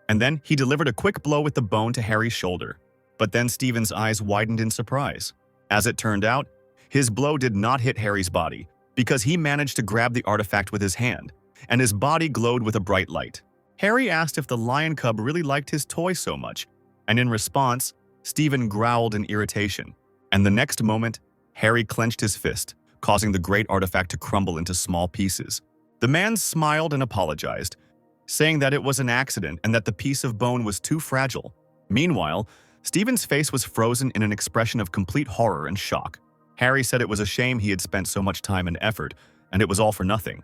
S1: And then he delivered a quick blow with the bone to Harry's shoulder. But then Stephen's eyes widened in surprise. As it turned out, his blow did not hit Harry's body, because he managed to grab the artifact with his hand, and his body glowed with a bright light. Harry asked if the lion cub really liked his toy so much, and in response, Stephen growled in irritation. And the next moment, Harry clenched his fist, causing the great artifact to crumble into small pieces. The man smiled and apologized, saying that it was an accident and that the piece of bone was too fragile. Meanwhile, Stephen's face was frozen in an expression of complete horror and shock. Harry said it was a shame he had spent so much time and effort, and it was all for nothing.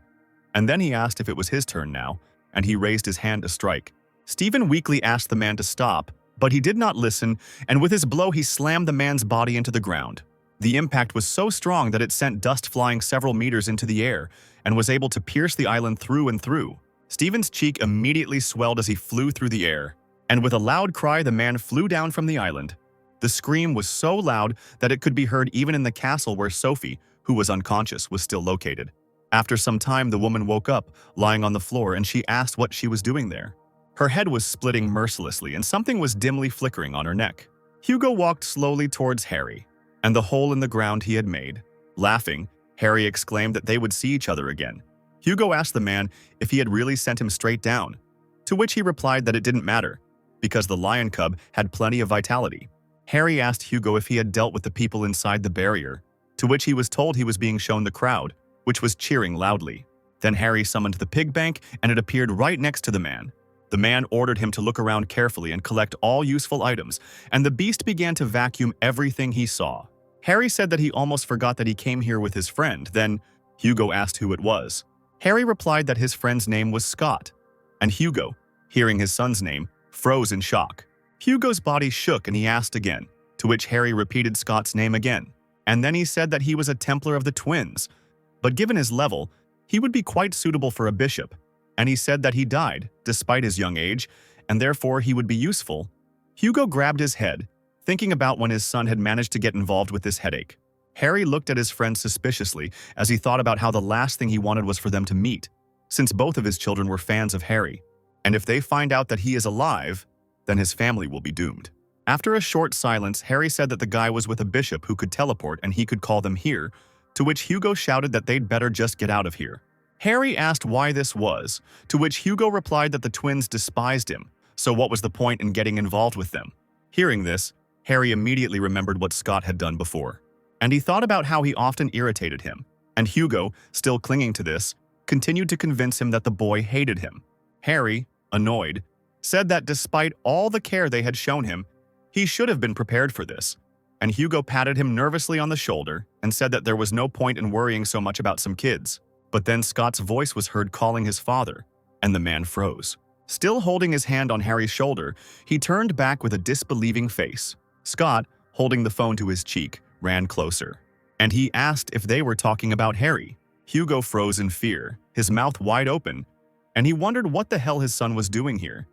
S1: And then he asked if it was his turn now, and he raised his hand to strike. Stephen weakly asked the man to stop, but he did not listen, and with his blow he slammed the man's body into the ground. The impact was so strong that it sent dust flying several meters into the air and was able to pierce the island through and through. Stephen's cheek immediately swelled as he flew through the air, and with a loud cry the man flew down from the island. The scream was so loud that it could be heard even in the castle where Sophie, who was unconscious, was still located. After some time, the woman woke up, lying on the floor, and she asked what she was doing there. Her head was splitting mercilessly, and something was dimly flickering on her neck. Hugo walked slowly towards Harry and the hole in the ground he had made. Laughing, Harry exclaimed that they would see each other again. Hugo asked the man if he had really sent him straight down, to which he replied that it didn't matter, because the lion cub had plenty of vitality. Harry asked Hugo if he had dealt with the people inside the barrier, to which he was told he was being shown the crowd, which was cheering loudly. Then Harry summoned the pig bank, and it appeared right next to the man. The man ordered him to look around carefully and collect all useful items, and the beast began to vacuum everything he saw. Harry said that he almost forgot that he came here with his friend. Then Hugo asked who it was. Harry replied that his friend's name was Scott, and Hugo, hearing his son's name, froze in shock. Hugo's body shook and he asked again, to which Harry repeated Scott's name again. And then he said that he was a Templar of the twins, but given his level, he would be quite suitable for a bishop, and he said that he died, despite his young age, and therefore he would be useful. Hugo grabbed his head, thinking about when his son had managed to get involved with this headache. Harry looked at his friend suspiciously as he thought about how the last thing he wanted was for them to meet, since both of his children were fans of Harry, and if they find out that he is alive, then his family will be doomed. After a short silence, Harry said that the guy was with a bishop who could teleport and he could call them here, to which Hugo shouted that they'd better just get out of here. Harry asked why this was, to which Hugo replied that the twins despised him, so what was the point in getting involved with them? Hearing this, Harry immediately remembered what Scott had done before, and he thought about how he often irritated him, and Hugo, still clinging to this, continued to convince him that the boy hated him. Harry, annoyed, said that despite all the care they had shown him, he should have been prepared for this, and Hugo patted him nervously on the shoulder and said that there was no point in worrying so much about some kids. But then Scott's voice was heard calling his father, and the man froze. Still holding his hand on Harry's shoulder, he turned back with a disbelieving face. Scott, holding the phone to his cheek, ran closer, and he asked if they were talking about Harry. Hugo froze in fear, his mouth wide open, and he wondered what the hell his son was doing here.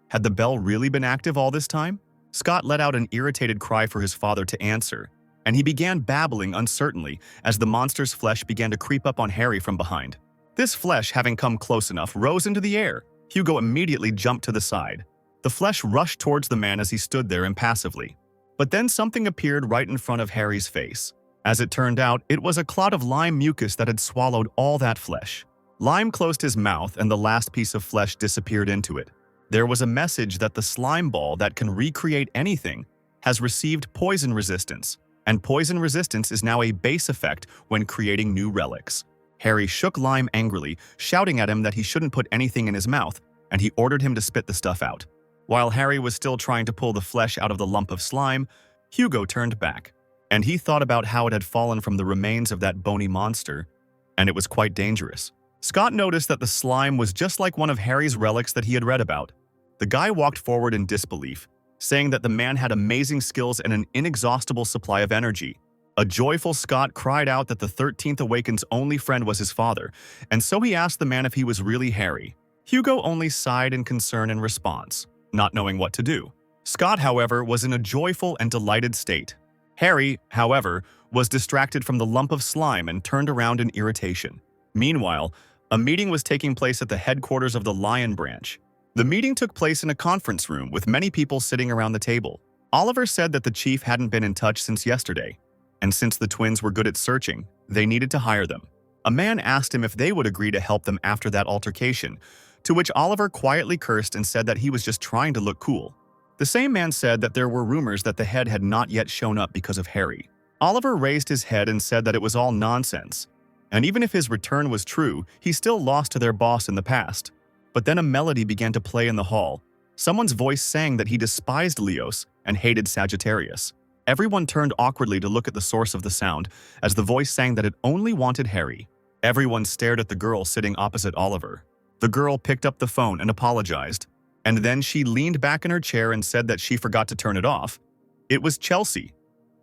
S1: Had the bell really been active all this time? Scott let out an irritated cry for his father to answer, and he began babbling uncertainly as the monster's flesh began to creep up on Harry from behind. This flesh, having come close enough, rose into the air. Hugo immediately jumped to the side. The flesh rushed towards the man as he stood there impassively. But then something appeared right in front of Harry's face. As it turned out, it was a clot of lime mucus that had swallowed all that flesh. Lime closed his mouth and the last piece of flesh disappeared into it. There was a message that the slime ball that can recreate anything has received poison resistance, and poison resistance is now a base effect when creating new relics. Harry shook Lime angrily, shouting at him that he shouldn't put anything in his mouth, and he ordered him to spit the stuff out. While Harry was still trying to pull the flesh out of the lump of slime, Hugo turned back, and he thought about how it had fallen from the remains of that bony monster, and it was quite dangerous. Scott noticed that the slime was just like one of Harry's relics that he had read about. The guy walked forward in disbelief, saying that the man had amazing skills and an inexhaustible supply of energy. A joyful Scott cried out that the 13th Awakened's only friend was his father, and so he asked the man if he was really Harry. Hugo only sighed in concern in response, not knowing what to do. Scott, however, was in a joyful and delighted state. Harry, however, was distracted from the lump of slime and turned around in irritation. Meanwhile, a meeting was taking place at the headquarters of the Lion Branch. The meeting took place in a conference room with many people sitting around the table. Oliver said that the chief hadn't been in touch since yesterday, and since the twins were good at searching, they needed to hire them. A man asked him if they would agree to help them after that altercation, to which Oliver quietly cursed and said that he was just trying to look cool. The same man said that there were rumors that the head had not yet shown up because of Harry. Oliver raised his head and said that it was all nonsense, and even if his return was true, he still lost to their boss in the past. But then a melody began to play in the hall. Someone's voice sang that he despised Leos and hated Sagittarius. Everyone turned awkwardly to look at the source of the sound, as the voice sang that it only wanted Harry. Everyone stared at the girl sitting opposite Oliver. The girl picked up the phone and apologized, and then she leaned back in her chair and said that she forgot to turn it off. It was Chelsea,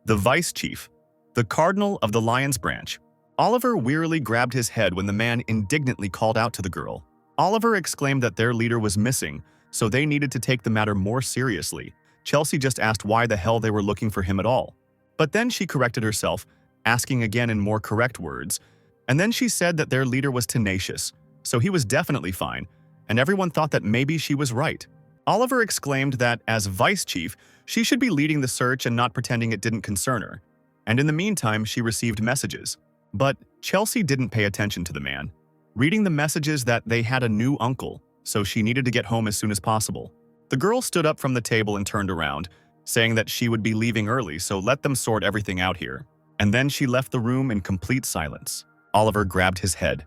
S1: the vice chief, the cardinal of the Lion's Branch. Oliver wearily grabbed his head when the man indignantly called out to the girl. Oliver exclaimed that their leader was missing, so they needed to take the matter more seriously. Chelsea just asked why the hell they were looking for him at all. But then she corrected herself, asking again in more correct words, and then she said that their leader was tenacious, so he was definitely fine, and everyone thought that maybe she was right. Oliver exclaimed that, as vice chief, she should be leading the search and not pretending it didn't concern her, and in the meantime she received messages. But Chelsea didn't pay attention to the man, reading the messages that they had a new uncle, so she needed to get home as soon as possible. The girl stood up from the table and turned around, saying that she would be leaving early, so let them sort everything out here. And then she left the room in complete silence. Oliver grabbed his head.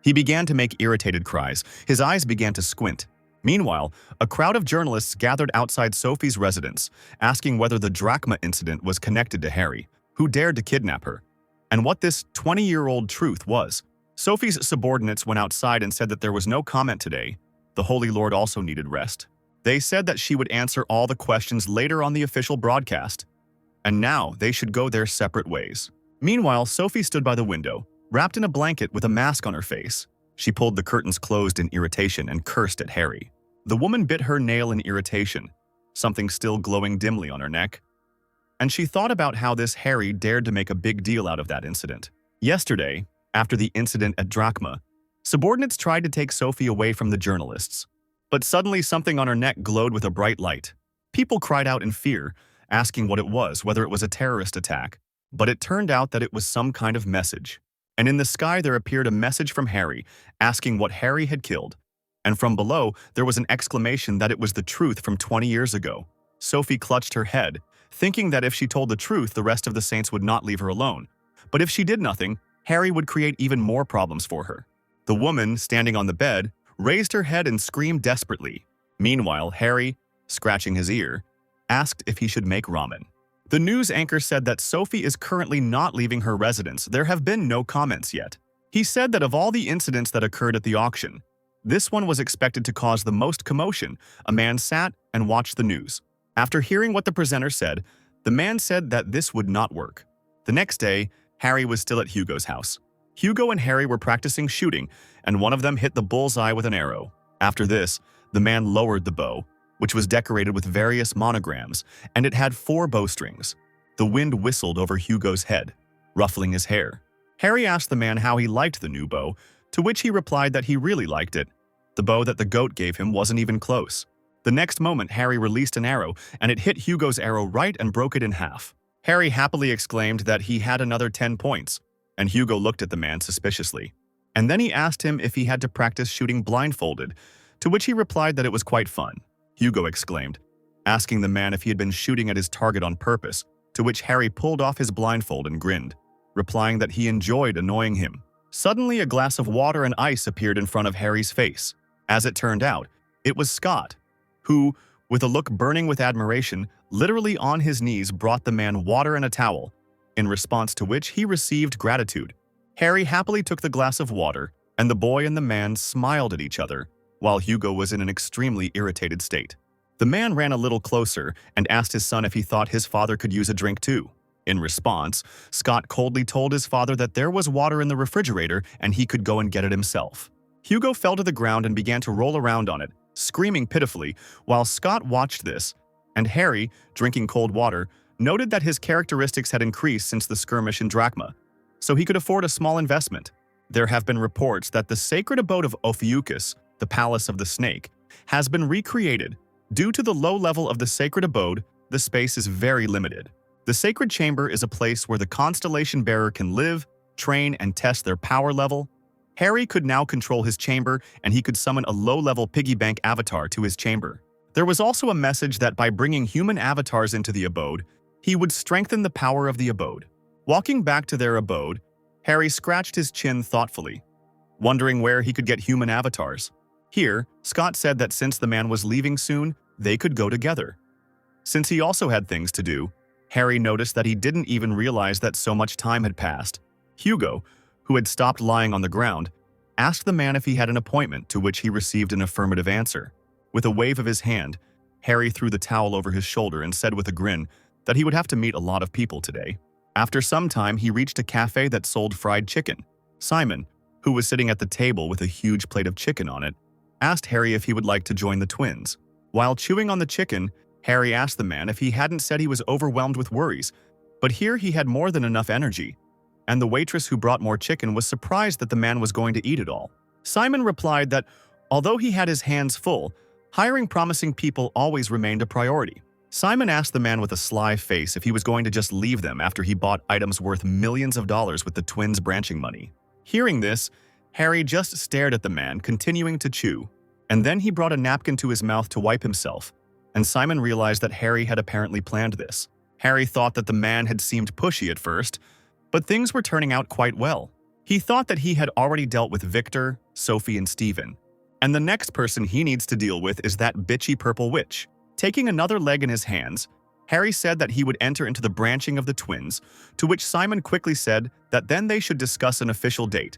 S1: He began to make irritated cries. His eyes began to squint. Meanwhile, a crowd of journalists gathered outside Sophie's residence, asking whether the drachma incident was connected to Harry, who dared to kidnap her, and what this 20-year-old truth was. Sophie's subordinates went outside and said that there was no comment today. The Holy Lord also needed rest. They said that she would answer all the questions later on the official broadcast, and now they should go their separate ways. Meanwhile, Sophie stood by the window, wrapped in a blanket with a mask on her face. She pulled the curtains closed in irritation and cursed at Harry. The woman bit her nail in irritation, something still glowing dimly on her neck. And she thought about how this Harry dared to make a big deal out of that incident. Yesterday, after the incident at Drachma, subordinates tried to take Sophie away from the journalists. But suddenly something on her neck glowed with a bright light. People cried out in fear, asking what it was, whether it was a terrorist attack. But it turned out that it was some kind of message. And in the sky there appeared a message from Harry, asking what Harry had killed. And from below, there was an exclamation that it was the truth from 20 years ago. Sophie clutched her head, thinking that if she told the truth, the rest of the saints would not leave her alone. But if she did nothing, Harry would create even more problems for her. The woman, standing on the bed, raised her head and screamed desperately. Meanwhile, Harry, scratching his ear, asked if he should make ramen. The news anchor said that Sophie is currently not leaving her residence. There have been no comments yet. He said that of all the incidents that occurred at the auction, This one was expected to cause the most commotion. A man sat and watched the news. After hearing what the presenter said, the man said that this would not work. The next day, Harry was still at Hugo's house. Hugo and Harry were practicing shooting, and one of them hit the bullseye with an arrow. After this, the man lowered the bow, which was decorated with various monograms, and it had 4 bowstrings. The wind whistled over Hugo's head, ruffling his hair. Harry asked the man how he liked the new bow, to which he replied that he really liked it. The bow that the goat gave him wasn't even close. The next moment, Harry released an arrow, and it hit Hugo's arrow right and broke it in half. Harry happily exclaimed that he had another 10 points, and Hugo looked at the man suspiciously. And then he asked him if he had to practice shooting blindfolded, to which he replied that it was quite fun. Hugo exclaimed, asking the man if he had been shooting at his target on purpose, to which Harry pulled off his blindfold and grinned, replying that he enjoyed annoying him. Suddenly, a glass of water and ice appeared in front of Harry's face. As it turned out, it was Scott, who, with a look burning with admiration, literally on his knees brought the man water and a towel, in response to which he received gratitude. Harry happily took the glass of water, and the boy and the man smiled at each other, while Hugo was in an extremely irritated state. The man ran a little closer and asked his son if he thought his father could use a drink too. In response, Scott coldly told his father that there was water in the refrigerator and he could go and get it himself. Hugo fell to the ground and began to roll around on it, screaming pitifully, while Scott watched this, and Harry, drinking cold water, noted that his characteristics had increased since the skirmish in Drachma, so he could afford a small investment. There have been reports that the sacred abode of Ophiuchus, the Palace of the Snake, has been recreated. Due to the low level of the sacred abode, the space is very limited. The sacred chamber is a place where the constellation bearer can live, train, and test their power level. Harry could now control his chamber, and he could summon a low-level piggy bank avatar to his chamber. There was also a message that by bringing human avatars into the abode, he would strengthen the power of the abode. Walking back to their abode, Harry scratched his chin thoughtfully, wondering where he could get human avatars. Here, Scott said that since the man was leaving soon, they could go together. Since he also had things to do, Harry noticed that he didn't even realize that so much time had passed. Hugo, who had stopped lying on the ground, asked the man if he had an appointment, to which he received an affirmative answer. With a wave of his hand, Harry threw the towel over his shoulder and said with a grin that he would have to meet a lot of people today. After some time, he reached a cafe that sold fried chicken. Simon, who was sitting at the table with a huge plate of chicken on it, asked Harry if he would like to join the twins. While chewing on the chicken, Harry asked the man if he hadn't said he was overwhelmed with worries, but here he had more than enough energy, and the waitress who brought more chicken was surprised that the man was going to eat it all. Simon replied that, although he had his hands full, hiring promising people always remained a priority. Simon asked the man with a sly face if he was going to just leave them after he bought items worth millions of dollars with the twins' branching money. Hearing this, Harry just stared at the man, continuing to chew, and then he brought a napkin to his mouth to wipe himself, and Simon realized that Harry had apparently planned this. Harry thought that the man had seemed pushy at first, but things were turning out quite well. He thought that he had already dealt with Victor, Sophie, and Steven, and the next person he needs to deal with is that bitchy purple witch. Taking another leg in his hands, Harry said that he would enter into the branching of the twins, to which Simon quickly said that then they should discuss an official date.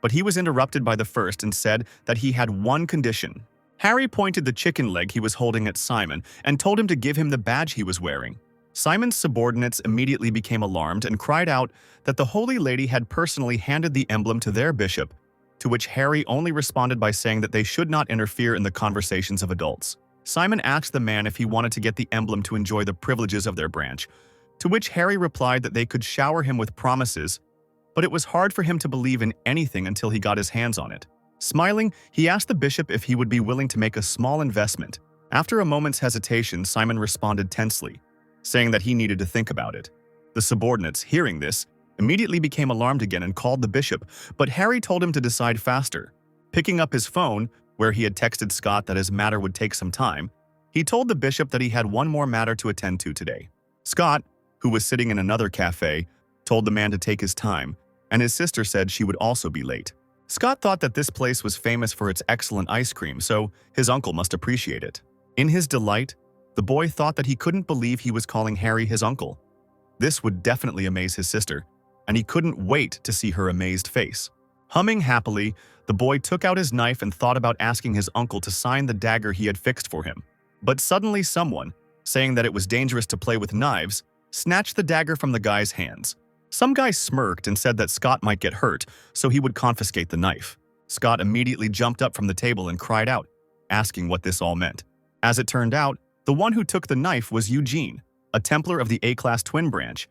S1: But he was interrupted by the first and said that he had one condition. Harry pointed the chicken leg he was holding at Simon and told him to give him the badge he was wearing. Simon's subordinates immediately became alarmed and cried out that the Holy Lady had personally handed the emblem to their bishop, to which Harry only responded by saying that they should not interfere in the conversations of adults. Simon asked the man if he wanted to get the emblem to enjoy the privileges of their branch, to which Harry replied that they could shower him with promises, but it was hard for him to believe in anything until he got his hands on it. Smiling, he asked the bishop if he would be willing to make a small investment. After a moment's hesitation, Simon responded tensely, saying that he needed to think about it. The subordinates, hearing this, immediately became alarmed again and called the bishop, but Harry told him to decide faster. Picking up his phone, where he had texted Scott that his matter would take some time, he told the bishop that he had one more matter to attend to today. Scott, who was sitting in another cafe, told the man to take his time, and his sister said she would also be late. Scott thought that this place was famous for its excellent ice cream, so his uncle must appreciate it. In his delight, the boy thought that he couldn't believe he was calling Harry his uncle. This would definitely amaze his sister, and he couldn't wait to see her amazed face. Humming happily, the boy took out his knife and thought about asking his uncle to sign the dagger he had fixed for him. But suddenly someone, saying that it was dangerous to play with knives, snatched the dagger from the guy's hands. Some guy smirked and said that Scott might get hurt, so he would confiscate the knife. Scott immediately jumped up from the table and cried out, asking what this all meant. As it turned out, the one who took the knife was Eugene, a Templar of the A-class twin branch,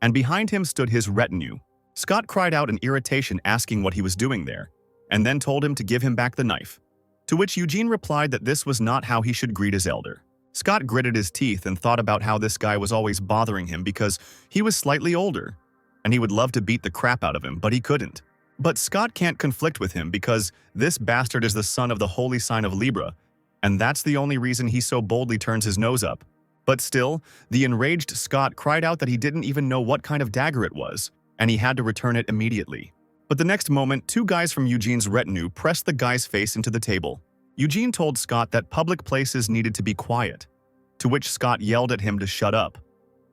S1: and behind him stood his retinue. Scott cried out in irritation asking what he was doing there, and then told him to give him back the knife, to which Eugene replied that this was not how he should greet his elder. Scott gritted his teeth and thought about how this guy was always bothering him because he was slightly older, and he would love to beat the crap out of him, but he couldn't. But Scott can't conflict with him because this bastard is the son of the holy sign of Libra, and that's the only reason he so boldly turns his nose up. But still, the enraged Scott cried out that he didn't even know what kind of dagger it was, and he had to return it immediately. But the next moment, two guys from Eugene's retinue pressed the guy's face into the table. Eugene told Scott that public places needed to be quiet, to which Scott yelled at him to shut up.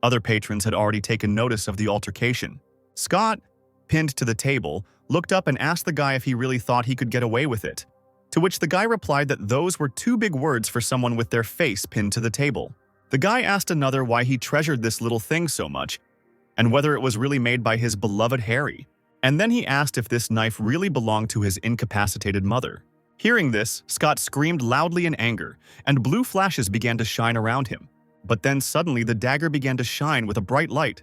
S1: Other patrons had already taken notice of the altercation. Scott, pinned to the table, looked up and asked the guy if he really thought he could get away with it, to which the guy replied that those were too big words for someone with their face pinned to the table. The guy asked another why he treasured this little thing so much, and whether it was really made by his beloved Harry. And then he asked if this knife really belonged to his incapacitated mother. Hearing this, Scott screamed loudly in anger, and blue flashes began to shine around him. But then suddenly the dagger began to shine with a bright light.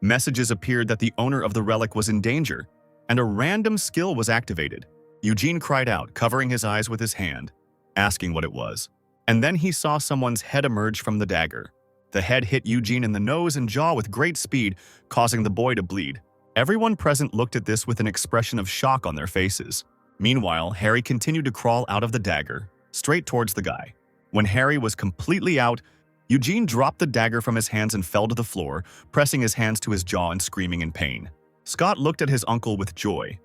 S1: Messages appeared that the owner of the relic was in danger, and a random skill was activated. Eugene cried out, covering his eyes with his hand, asking what it was. And then he saw someone's head emerge from the dagger. The head hit Eugene in the nose and jaw with great speed, causing the boy to bleed. Everyone present looked at this with an expression of shock on their faces. Meanwhile, Harry continued to crawl out of the dagger, straight towards the guy. When Harry was completely out, Eugene dropped the dagger from his hands and fell to the floor, pressing his hands to his jaw and screaming in pain. Scott looked at his uncle with joy,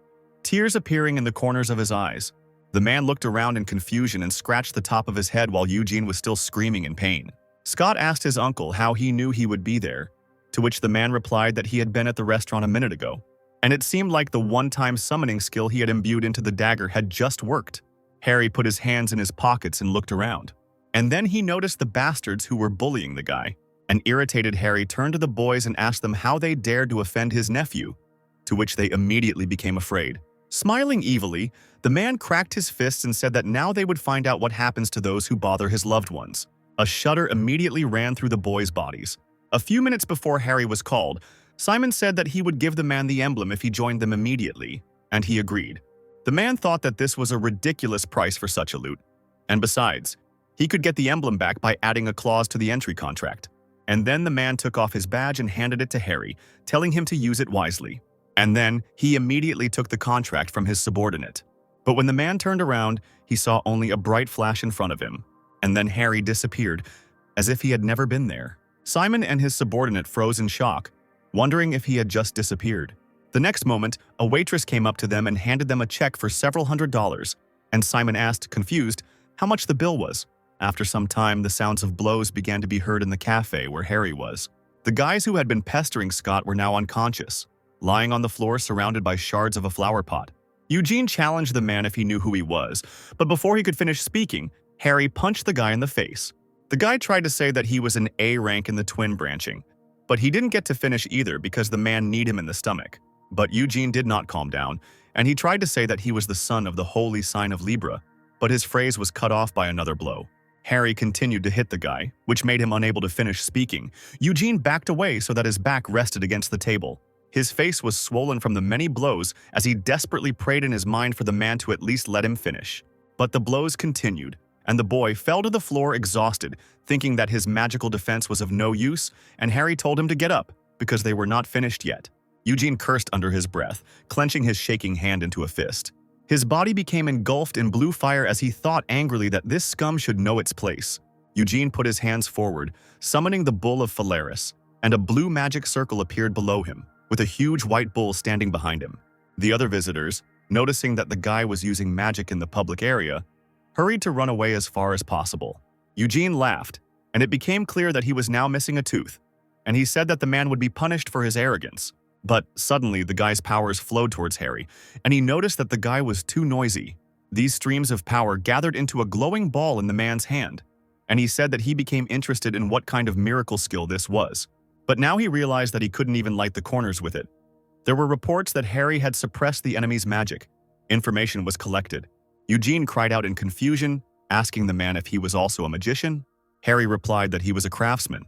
S1: tears appearing in the corners of his eyes. The man looked around in confusion and scratched the top of his head while Eugene was still screaming in pain. Scott asked his uncle how he knew he would be there, to which the man replied that he had been at the restaurant a minute ago, and it seemed like the one-time summoning skill he had imbued into the dagger had just worked. Harry put his hands in his pockets and looked around. And then he noticed the bastards who were bullying the guy. An irritated Harry turned to the boys and asked them how they dared to offend his nephew, to which they immediately became afraid. Smiling evilly, the man cracked his fists and said that now they would find out what happens to those who bother his loved ones. A shudder immediately ran through the boys' bodies. A few minutes before Harry was called, Simon said that he would give the man the emblem if he joined them immediately, and he agreed. The man thought that this was a ridiculous price for such a loot, and besides, he could get the emblem back by adding a clause to the entry contract. And then the man took off his badge and handed it to Harry, telling him to use it wisely. And then he immediately took the contract from his subordinate. But when the man turned around, he saw only a bright flash in front of him, and then Harry disappeared, as if he had never been there. Simon and his subordinate froze in shock, wondering if he had just disappeared. The next moment, a waitress came up to them and handed them a check for several $100s, and Simon asked, confused, how much the bill was. After some time, the sounds of blows began to be heard in the cafe where Harry was. The guys who had been pestering Scott were now unconscious, lying on the floor surrounded by shards of a flower pot. Eugene challenged the man if he knew who he was, but before he could finish speaking, Harry punched the guy in the face. The guy tried to say that he was an A rank in the twin branching, but he didn't get to finish either because the man kneed him in the stomach. But Eugene did not calm down, and he tried to say that he was the son of the holy sign of Libra, but his phrase was cut off by another blow. Harry continued to hit the guy, which made him unable to finish speaking. Eugene backed away so that his back rested against the table. His face was swollen from the many blows as he desperately prayed in his mind for the man to at least let him finish. But the blows continued, and the boy fell to the floor exhausted, thinking that his magical defense was of no use, and Harry told him to get up, because they were not finished yet. Eugene cursed under his breath, clenching his shaking hand into a fist. His body became engulfed in blue fire as he thought angrily that this scum should know its place. Eugene put his hands forward, summoning the bull of Phalaris, and a blue magic circle appeared below him, with a huge white bull standing behind him. The other visitors, noticing that the guy was using magic in the public area, hurried to run away as far as possible. Eugene laughed, and it became clear that he was now missing a tooth, and he said that the man would be punished for his arrogance. But suddenly, the guy's powers flowed towards Harry, and he noticed that the guy was too noisy. These streams of power gathered into a glowing ball in the man's hand, and he said that he became interested in what kind of miracle skill this was. But now he realized that he couldn't even light the corners with it. There were reports that Harry had suppressed the enemy's magic. Information was collected. Eugene cried out in confusion, asking the man if he was also a magician. Harry replied that he was a craftsman.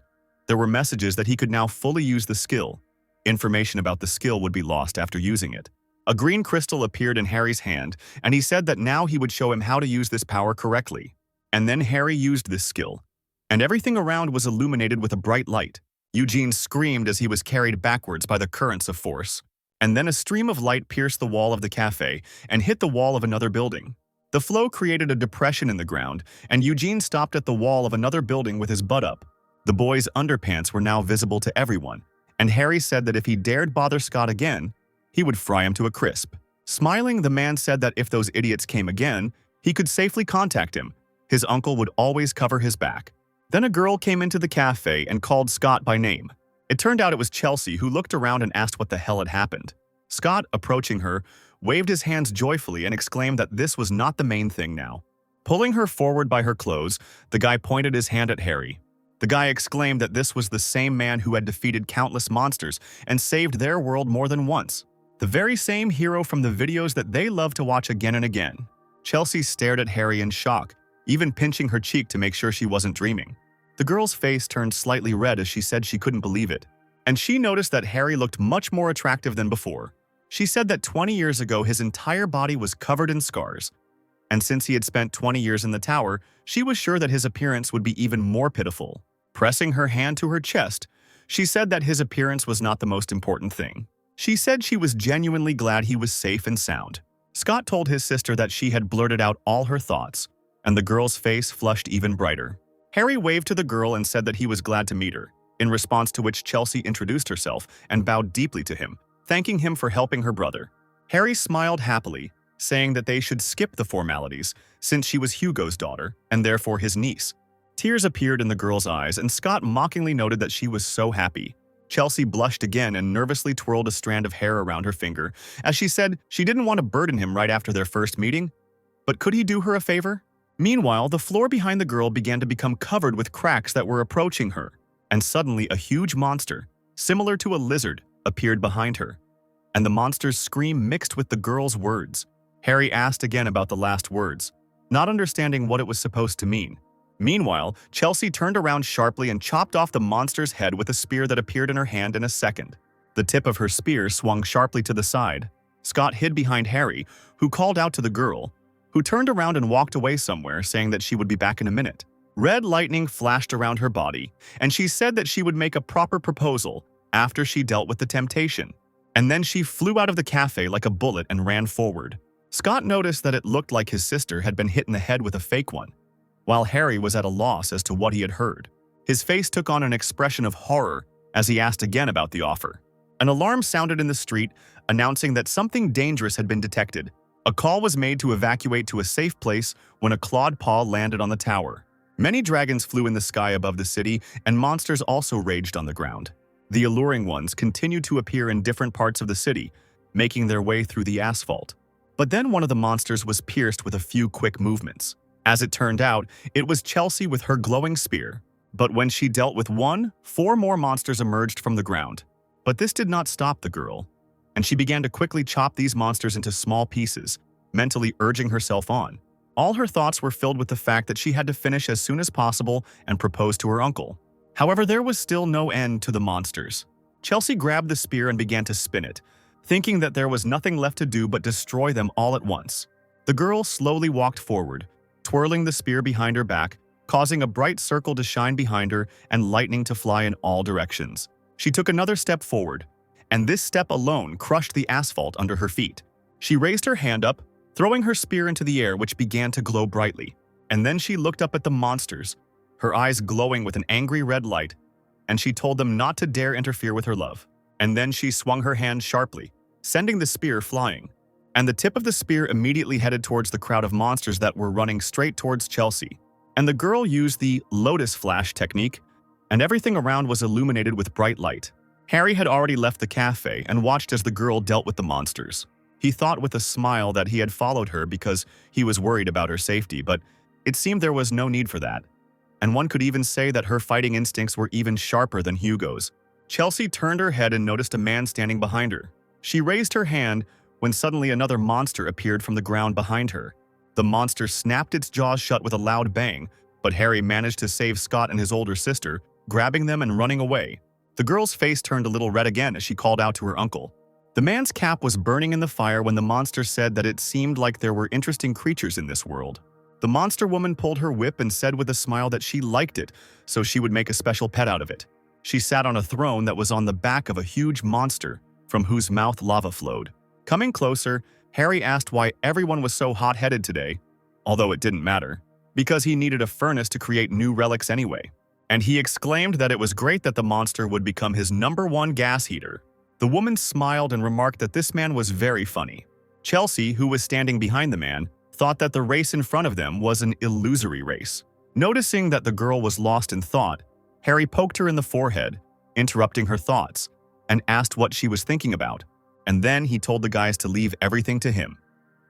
S1: There were messages that he could now fully use the skill. Information about the skill would be lost after using it. A green crystal appeared in Harry's hand, and he said that now he would show him how to use this power correctly. And then Harry used this skill, and everything around was illuminated with a bright light. Eugene screamed as he was carried backwards by the currents of force. And then a stream of light pierced the wall of the cafe and hit the wall of another building. The flow created a depression in the ground, and Eugene stopped at the wall of another building with his butt up. The boy's underpants were now visible to everyone, and Harry said that if he dared bother Scott again, he would fry him to a crisp. Smiling, the man said that if those idiots came again, he could safely contact him. His uncle would always cover his back. Then a girl came into the cafe and called Scott by name. It turned out it was Chelsea, who looked around and asked what the hell had happened. Scott, approaching her, waved his hands joyfully and exclaimed that this was not the main thing now. Pulling her forward by her clothes, the guy pointed his hand at Harry. The guy exclaimed that this was the same man who had defeated countless monsters and saved their world more than once. The very same hero from the videos that they love to watch again and again. Chelsea stared at Harry in shock, even pinching her cheek to make sure she wasn't dreaming. The girl's face turned slightly red as she said she couldn't believe it. And she noticed that Harry looked much more attractive than before. She said that 20 years ago his entire body was covered in scars. And since he had spent 20 years in the tower, she was sure that his appearance would be even more pitiful. Pressing her hand to her chest, she said that his appearance was not the most important thing. She said she was genuinely glad he was safe and sound. Scott told his sister that she had blurted out all her thoughts, and the girl's face flushed even brighter. Harry waved to the girl and said that he was glad to meet her, in response to which Chelsea introduced herself and bowed deeply to him, thanking him for helping her brother. Harry smiled happily, saying that they should skip the formalities, since she was Hugo's daughter, and therefore his niece. Tears appeared in the girl's eyes, and Scott mockingly noted that she was so happy. Chelsea blushed again and nervously twirled a strand of hair around her finger, as she said she didn't want to burden him right after their first meeting. But could he do her a favor? Meanwhile, the floor behind the girl began to become covered with cracks that were approaching her, and suddenly a huge monster, similar to a lizard, appeared behind her. And the monster's scream mixed with the girl's words. Harry asked again about the last words, not understanding what it was supposed to mean. Meanwhile, Chelsea turned around sharply and chopped off the monster's head with a spear that appeared in her hand in a second. The tip of her spear swung sharply to the side. Scott hid behind Harry, who called out to the girl, who turned around and walked away somewhere, saying that she would be back in a minute. Red lightning flashed around her body, and she said that she would make a proper proposal after she dealt with the temptation. And then she flew out of the cafe like a bullet and ran forward. Scott noticed that it looked like his sister had been hit in the head with a fake one, while Harry was at a loss as to what he had heard. His face took on an expression of horror as he asked again about the offer. An alarm sounded in the street, announcing that something dangerous had been detected. A call was made to evacuate to a safe place when a clawed paw landed on the tower. Many dragons flew in the sky above the city, and monsters also raged on the ground. The alluring ones continued to appear in different parts of the city, making their way through the asphalt. But then one of the monsters was pierced with a few quick movements. As it turned out, it was Chelsea with her glowing spear. But when she dealt with one, 4 more monsters emerged from the ground. But this did not stop the girl, and she began to quickly chop these monsters into small pieces, mentally urging herself on. All her thoughts were filled with the fact that she had to finish as soon as possible and propose to her uncle. However, there was still no end to the monsters. Chelsea grabbed the spear and began to spin it, thinking that there was nothing left to do but destroy them all at once. The girl slowly walked forward, twirling the spear behind her back, causing a bright circle to shine behind her and lightning to fly in all directions. She took another step forward, and this step alone crushed the asphalt under her feet. She raised her hand up, throwing her spear into the air, which began to glow brightly. And then she looked up at the monsters, her eyes glowing with an angry red light, and she told them not to dare interfere with her love. And then she swung her hand sharply, sending the spear flying. And the tip of the spear immediately headed towards the crowd of monsters that were running straight towards Chelsea. And the girl used the lotus flash technique, and everything around was illuminated with bright light. Harry had already left the cafe and watched as the girl dealt with the monsters. He thought with a smile that he had followed her because he was worried about her safety, but it seemed there was no need for that. And one could even say that her fighting instincts were even sharper than Hugo's. Chelsea turned her head and noticed a man standing behind her. She raised her hand when suddenly another monster appeared from the ground behind her. The monster snapped its jaws shut with a loud bang, but Harry managed to save Scott and his older sister, grabbing them and running away. The girl's face turned a little red again as she called out to her uncle. The man's cap was burning in the fire when the monster said that it seemed like there were interesting creatures in this world. The monster woman pulled her whip and said with a smile that she liked it, so she would make a special pet out of it. She sat on a throne that was on the back of a huge monster, from whose mouth lava flowed. Coming closer, Harry asked why everyone was so hot-headed today, although it didn't matter, because he needed a furnace to create new relics anyway. And he exclaimed that it was great that the monster would become his #1 gas heater. The woman smiled and remarked that this man was very funny. Chelsea, who was standing behind the man, thought that the race in front of them was an illusory race. Noticing that the girl was lost in thought, Harry poked her in the forehead, interrupting her thoughts, and asked what she was thinking about. And then he told the guys to leave everything to him,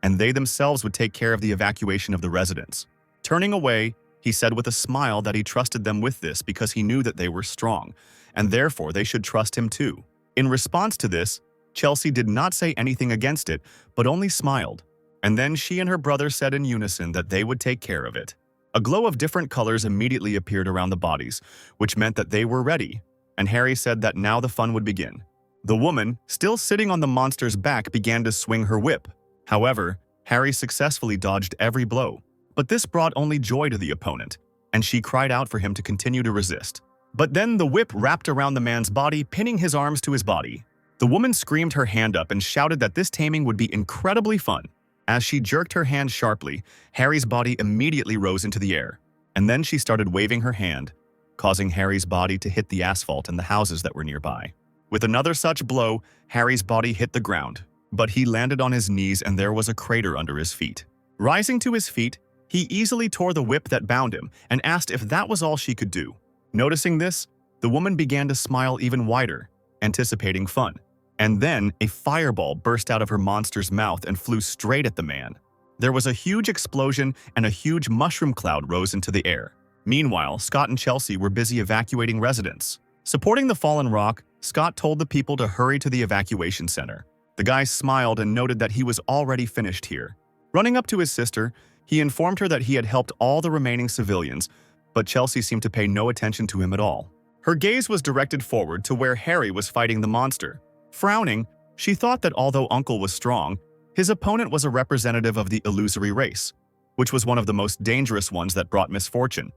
S1: and they themselves would take care of the evacuation of the residents. Turning away, he said with a smile that he trusted them with this because he knew that they were strong, and therefore they should trust him too. In response to this, Chelsea did not say anything against it, but only smiled. And then she and her brother said in unison that they would take care of it. A glow of different colors immediately appeared around the bodies, which meant that they were ready, and Harry said that now the fun would begin. The woman, still sitting on the monster's back, began to swing her whip. However, Harry successfully dodged every blow. But this brought only joy to the opponent, and she cried out for him to continue to resist. But then the whip wrapped around the man's body, pinning his arms to his body. The woman screamed her hand up and shouted that this taming would be incredibly fun. As she jerked her hand sharply, Harry's body immediately rose into the air, and then she started waving her hand, causing Harry's body to hit the asphalt and the houses that were nearby. With another such blow, Harry's body hit the ground, but he landed on his knees and there was a crater under his feet. Rising to his feet, he easily tore the whip that bound him and asked if that was all she could do. Noticing this, the woman began to smile even wider, anticipating fun. And then a fireball burst out of her monster's mouth and flew straight at the man. There was a huge explosion and a huge mushroom cloud rose into the air. Meanwhile, Scott and Chelsea were busy evacuating residents. Supporting the fallen rock, Scott told the people to hurry to the evacuation center. The guy smiled and noted that he was already finished here. Running up to his sister, he informed her that he had helped all the remaining civilians, but Chelsea seemed to pay no attention to him at all. Her gaze was directed forward to where Harry was fighting the monster. Frowning, she thought that although Uncle was strong, his opponent was a representative of the illusory race, which was one of the most dangerous ones that brought misfortune.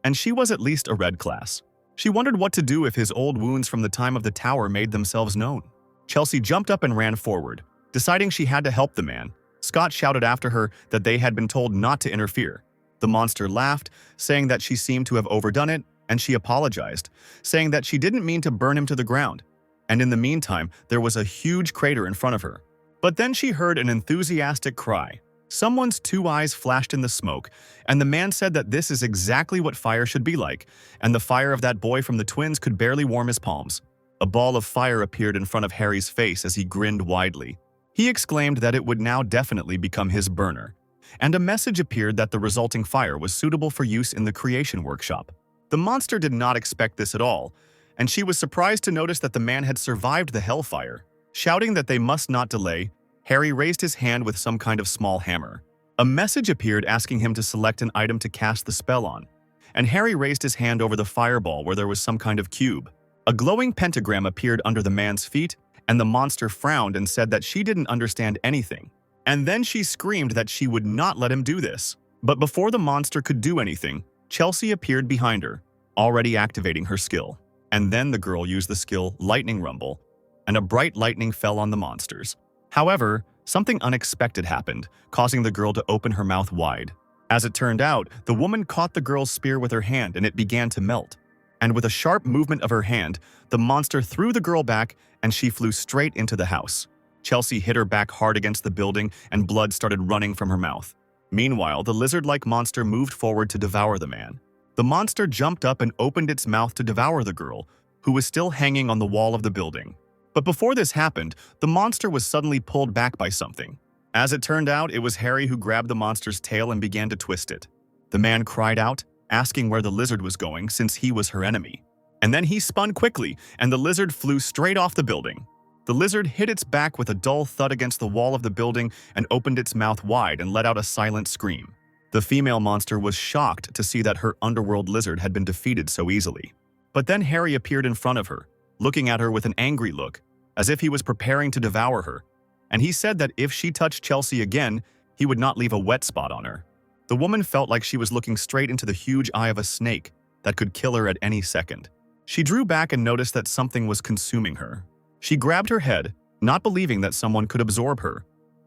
S1: And she was at least a red class. She wondered what to do if his old wounds from the time of the tower made themselves known. Chelsea jumped up and ran forward, deciding she had to help the man. Scott shouted after her that they had been told not to interfere. The monster laughed, saying that she seemed to have overdone it, and she apologized, saying that she didn't mean to burn him to the ground. And in the meantime, there was a huge crater in front of her. But then she heard an enthusiastic cry. Someone's 2 eyes flashed in the smoke, and the man said that this is exactly what fire should be like, and the fire of that boy from the twins could barely warm his palms. A ball of fire appeared in front of Harry's face as he grinned widely. He exclaimed that it would now definitely become his burner. And a message appeared that the resulting fire was suitable for use in the creation workshop. The monster did not expect this at all, and she was surprised to notice that the man had survived the hellfire. Shouting that they must not delay, Harry raised his hand with some kind of small hammer. A message appeared asking him to select an item to cast the spell on, and Harry raised his hand over the fireball where there was some kind of cube. A glowing pentagram appeared under the man's feet, and the monster frowned and said that she didn't understand anything. And then she screamed that she would not let him do this. But before the monster could do anything, Chelsea appeared behind her, already activating her skill. And then the girl used the skill Lightning Rumble, and a bright lightning fell on the monsters. However, something unexpected happened, causing the girl to open her mouth wide. As it turned out, the woman caught the girl's spear with her hand and it began to melt. And with a sharp movement of her hand, the monster threw the girl back and she flew straight into the house. Chelsea hit her back hard against the building and blood started running from her mouth. Meanwhile, the lizard-like monster moved forward to devour the man. The monster jumped up and opened its mouth to devour the girl, who was still hanging on the wall of the building. But before this happened, the monster was suddenly pulled back by something. As it turned out, it was Harry who grabbed the monster's tail and began to twist it. The man cried out, asking where the lizard was going since he was her enemy. And then he spun quickly, and the lizard flew straight off the building. The lizard hit its back with a dull thud against the wall of the building and opened its mouth wide and let out a silent scream. The female monster was shocked to see that her underworld lizard had been defeated so easily. But then Harry appeared in front of her, looking at her with an angry look, as if he was preparing to devour her. And he said that if she touched Chelsea again, he would not leave a wet spot on her. The woman felt like she was looking straight into the huge eye of a snake that could kill her at any second. She drew back and noticed that something was consuming her. She grabbed her head, not believing that someone could absorb her,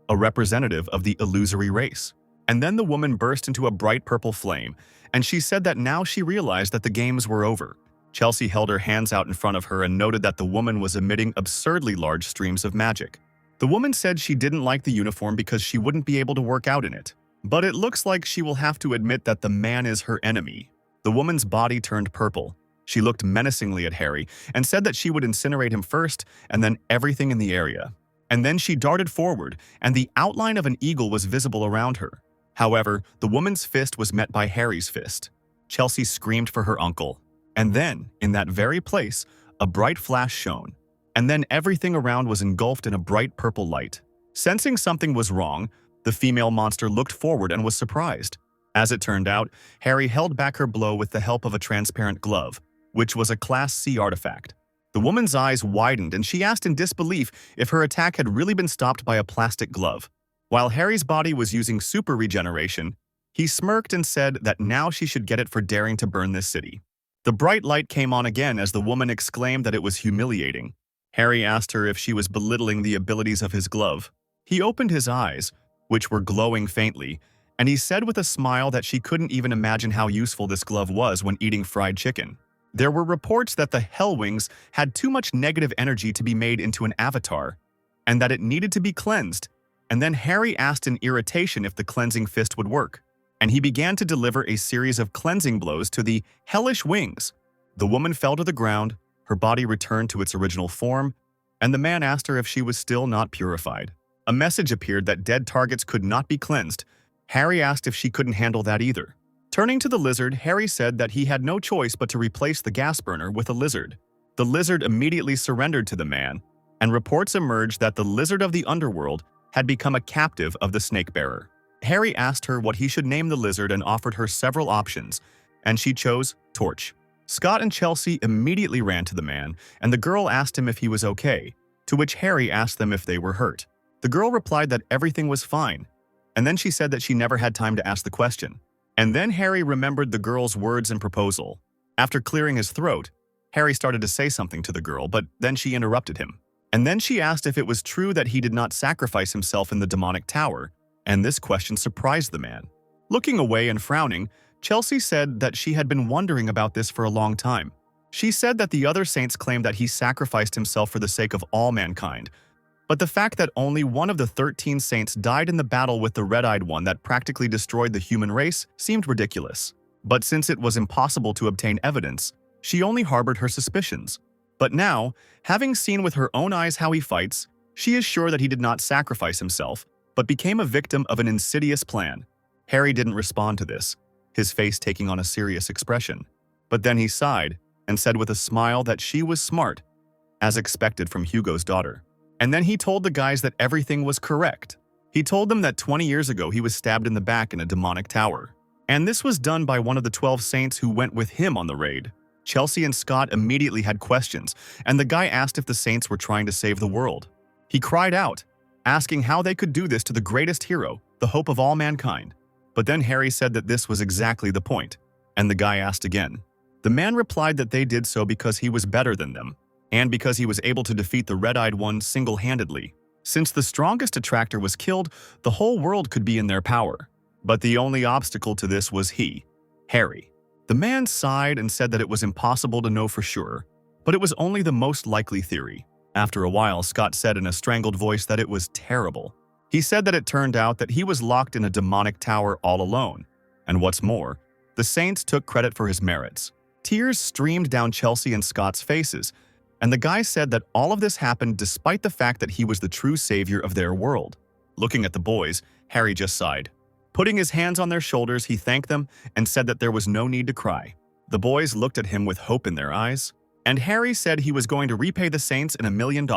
S1: a representative of the illusory race. And then the woman burst into a bright purple flame, and she said that now she realized that the games were over. Chelsea held her hands out in front of her and noted that the woman was emitting absurdly large streams of magic. The woman said she didn't like the uniform because she wouldn't be able to work out in it. But it looks like she will have to admit that the man is her enemy. The woman's body turned purple. She looked menacingly at Harry and said that she would incinerate him first and then everything in the area. And then she darted forward, and the outline of an eagle was visible around her. However, the woman's fist was met by Harry's fist. Chelsea screamed for her uncle. And then, in that very place, a bright flash shone. And then everything around was engulfed in a bright purple light. Sensing something was wrong, the female monster looked forward and was surprised. As it turned out, Harry held back her blow with the help of a transparent glove, which was a Class C artifact. The woman's eyes widened and she asked in disbelief if her attack had really been stopped by a plastic glove. While Harry's body was using super regeneration, he smirked and said that now she should get it for daring to burn this city. The bright light came on again as the woman exclaimed that it was humiliating. Harry asked her if she was belittling the abilities of his glove. He opened his eyes, which were glowing faintly, and he said with a smile that she couldn't even imagine how useful this glove was when eating fried chicken. There were reports that the Hellwings had too much negative energy to be made into an avatar, and that it needed to be cleansed. And then Harry asked in irritation if the cleansing fist would work, and he began to deliver a series of cleansing blows to the hellish wings. The woman fell to the ground, her body returned to its original form, and the man asked her if she was still not purified. A message appeared that dead targets could not be cleansed. Harry asked if she couldn't handle that either. Turning to the lizard, Harry said that he had no choice but to replace the gas burner with a lizard. The lizard immediately surrendered to the man, and reports emerged that the lizard of the underworld had become a captive of the snake-bearer. Harry asked her what he should name the lizard and offered her several options, and she chose Torch. Scott and Chelsea immediately ran to the man, and the girl asked him if he was okay, to which Harry asked them if they were hurt. The girl replied that everything was fine, and then she said that she never had time to ask the question. And then Harry remembered the girl's words and proposal. After clearing his throat, Harry started to say something to the girl, but then she interrupted him. And then she asked if it was true that he did not sacrifice himself in the demonic tower, and this question surprised the man. Looking away and frowning, Chelsea said that she had been wondering about this for a long time. She said that the other saints claimed that he sacrificed himself for the sake of all mankind, but the fact that only one of the 13 saints died in the battle with the red-eyed one that practically destroyed the human race seemed ridiculous. But since it was impossible to obtain evidence, she only harbored her suspicions. But now, having seen with her own eyes how he fights, she is sure that he did not sacrifice himself, but became a victim of an insidious plan. Harry didn't respond to this, his face taking on a serious expression. But then he sighed and said with a smile that she was smart, as expected from Hugo's daughter. And then he told the guys that everything was correct. He told them that 20 years ago he was stabbed in the back in a demonic tower. And this was done by one of the 12 saints who went with him on the raid. Chelsea and Scott immediately had questions, and the guy asked if the saints were trying to save the world. He cried out, asking how they could do this to the greatest hero, the hope of all mankind. But then Harry said that this was exactly the point, and the guy asked again. The man replied that they did so because he was better than them, and because he was able to defeat the red-eyed one single-handedly. Since the strongest attractor was killed, the whole world could be in their power. But the only obstacle to this was he, Harry. The man sighed and said that it was impossible to know for sure, but it was only the most likely theory. After a while, Scott said in a strangled voice that it was terrible. He said that it turned out that he was locked in a demonic tower all alone, and what's more, the saints took credit for his merits. Tears streamed down Chelsea and Scott's faces, and the guy said that all of this happened despite the fact that he was the true savior of their world. Looking at the boys, Harry just sighed. Putting his hands on their shoulders, he thanked them and said that there was no need to cry. The boys looked at him with hope in their eyes, and Harry said he was going to repay the Saints in $1 million.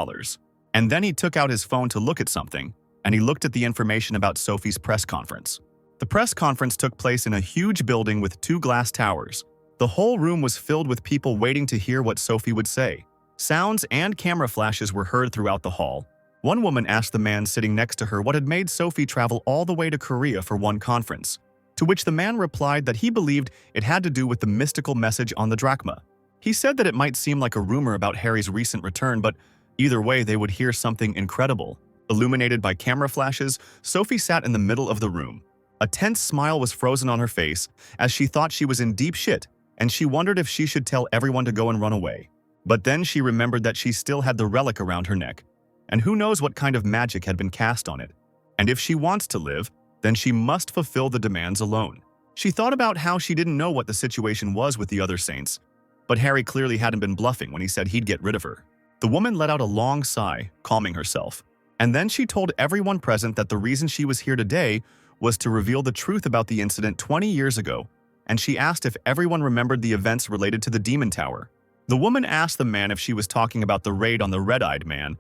S1: And then he took out his phone to look at something, and he looked at the information about Sophie's press conference. The press conference took place in a huge building with 2 glass towers. The whole room was filled with people waiting to hear what Sophie would say. Sounds and camera flashes were heard throughout the hall. One woman asked the man sitting next to her what had made Sophie travel all the way to Korea for one conference, to which the man replied that he believed it had to do with the mystical message on the drachma. He said that it might seem like a rumor about Harry's recent return, but either way they would hear something incredible. Illuminated by camera flashes, Sophie sat in the middle of the room. A tense smile was frozen on her face as she thought she was in deep shit, and she wondered if she should tell everyone to go and run away. But then she remembered that she still had the relic around her neck, and who knows what kind of magic had been cast on it. And if she wants to live, then she must fulfill the demands alone. She thought about how she didn't know what the situation was with the other saints, but Harry clearly hadn't been bluffing when he said he'd get rid of her. The woman let out a long sigh, calming herself, and then she told everyone present that the reason she was here today was to reveal the truth about the incident 20 years ago, and she asked if everyone remembered the events related to the Demon Tower. The woman asked the man if she was talking about the raid on the Red-Eyed Man,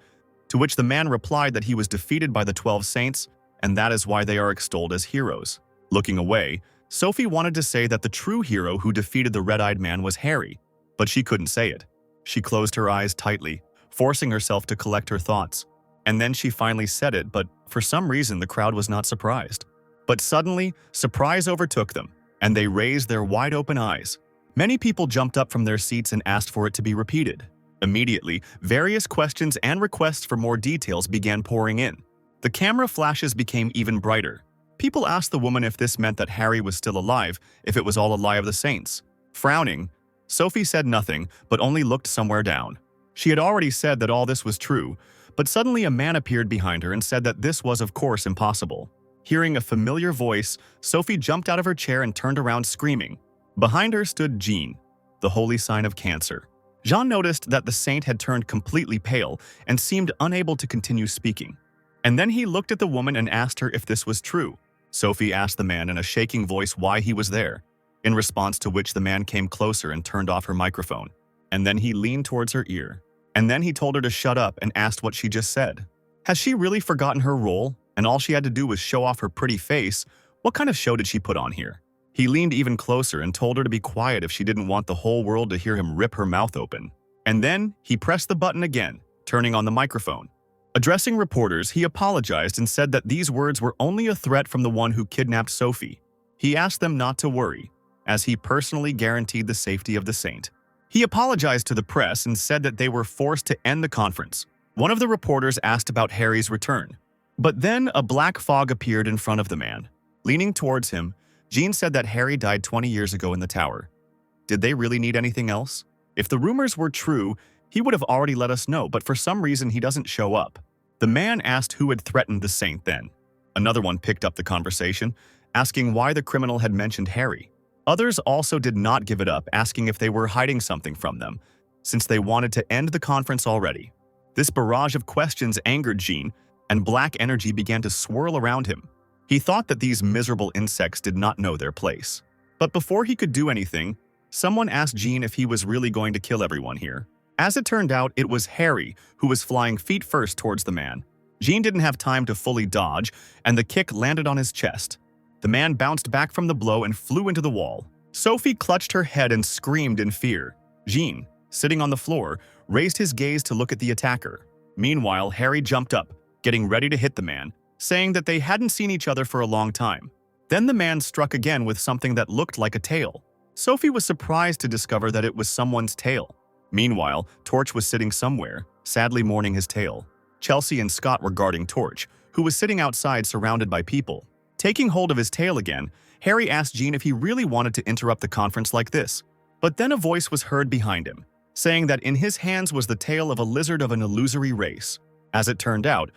S1: to which the man replied that he was defeated by the 12 saints, and that is why they are extolled as heroes. Looking away, Sophie wanted to say that the true hero who defeated the Red-Eyed Man was Harry, but she couldn't say it. She closed her eyes tightly, forcing herself to collect her thoughts. And then she finally said it, but for some reason the crowd was not surprised. But suddenly, surprise overtook them, and they raised their wide-open eyes. Many people jumped up from their seats and asked for it to be repeated. Immediately, various questions and requests for more details began pouring in. The camera flashes became even brighter. People asked the woman if this meant that Harry was still alive, if it was all a lie of the saints. Frowning, Sophie said nothing, but only looked somewhere down. She had already said that all this was true, but suddenly a man appeared behind her and said that this was of course impossible. Hearing a familiar voice, Sophie jumped out of her chair and turned around screaming. Behind her stood Gene, the holy sign of Cancer. Jean noticed that the saint had turned completely pale and seemed unable to continue speaking. And then he looked at the woman and asked her if this was true. Sophie asked the man in a shaking voice why he was there, in response to which the man came closer and turned off her microphone. And then he leaned towards her ear. And then he told her to shut up and asked what she just said. Has she really forgotten her role, and all she had to do was show off her pretty face? What kind of show did she put on here? He leaned even closer and told her to be quiet if she didn't want the whole world to hear him rip her mouth open. And then he pressed the button again, turning on the microphone. Addressing reporters, he apologized and said that these words were only a threat from the one who kidnapped Sophie. He asked them not to worry, as he personally guaranteed the safety of the saint. He apologized to the press and said that they were forced to end the conference. One of the reporters asked about Harry's return. But then a black fog appeared in front of the man. Leaning towards him, Gene said that Harry died 20 years ago in the tower. Did they really need anything else? If the rumors were true, he would have already let us know, but for some reason he doesn't show up. The man asked who had threatened the saint then. Another one picked up the conversation, asking why the criminal had mentioned Harry. Others also did not give it up, asking if they were hiding something from them, since they wanted to end the conference already. This barrage of questions angered Gene, and black energy began to swirl around him. He thought that these miserable insects did not know their place. But before he could do anything, someone asked Gene if he was really going to kill everyone here. As it turned out, it was Harry who was flying feet first towards the man. Gene didn't have time to fully dodge, and the kick landed on his chest. The man bounced back from the blow and flew into the wall. Sophie clutched her head and screamed in fear. Gene, sitting on the floor, raised his gaze to look at the attacker. Meanwhile, Harry jumped up, getting ready to hit the man, saying that they hadn't seen each other for a long time. Then the man struck again with something that looked like a tail. Sophie was surprised to discover that it was someone's tail. Meanwhile, Torch was sitting somewhere, sadly mourning his tail. Chelsea and Scott were guarding Torch, who was sitting outside surrounded by people. Taking hold of his tail again, Harry asked Gene if he really wanted to interrupt the conference like this. But then a voice was heard behind him, saying that in his hands was the tail of a lizard of an illusory race. As it turned out,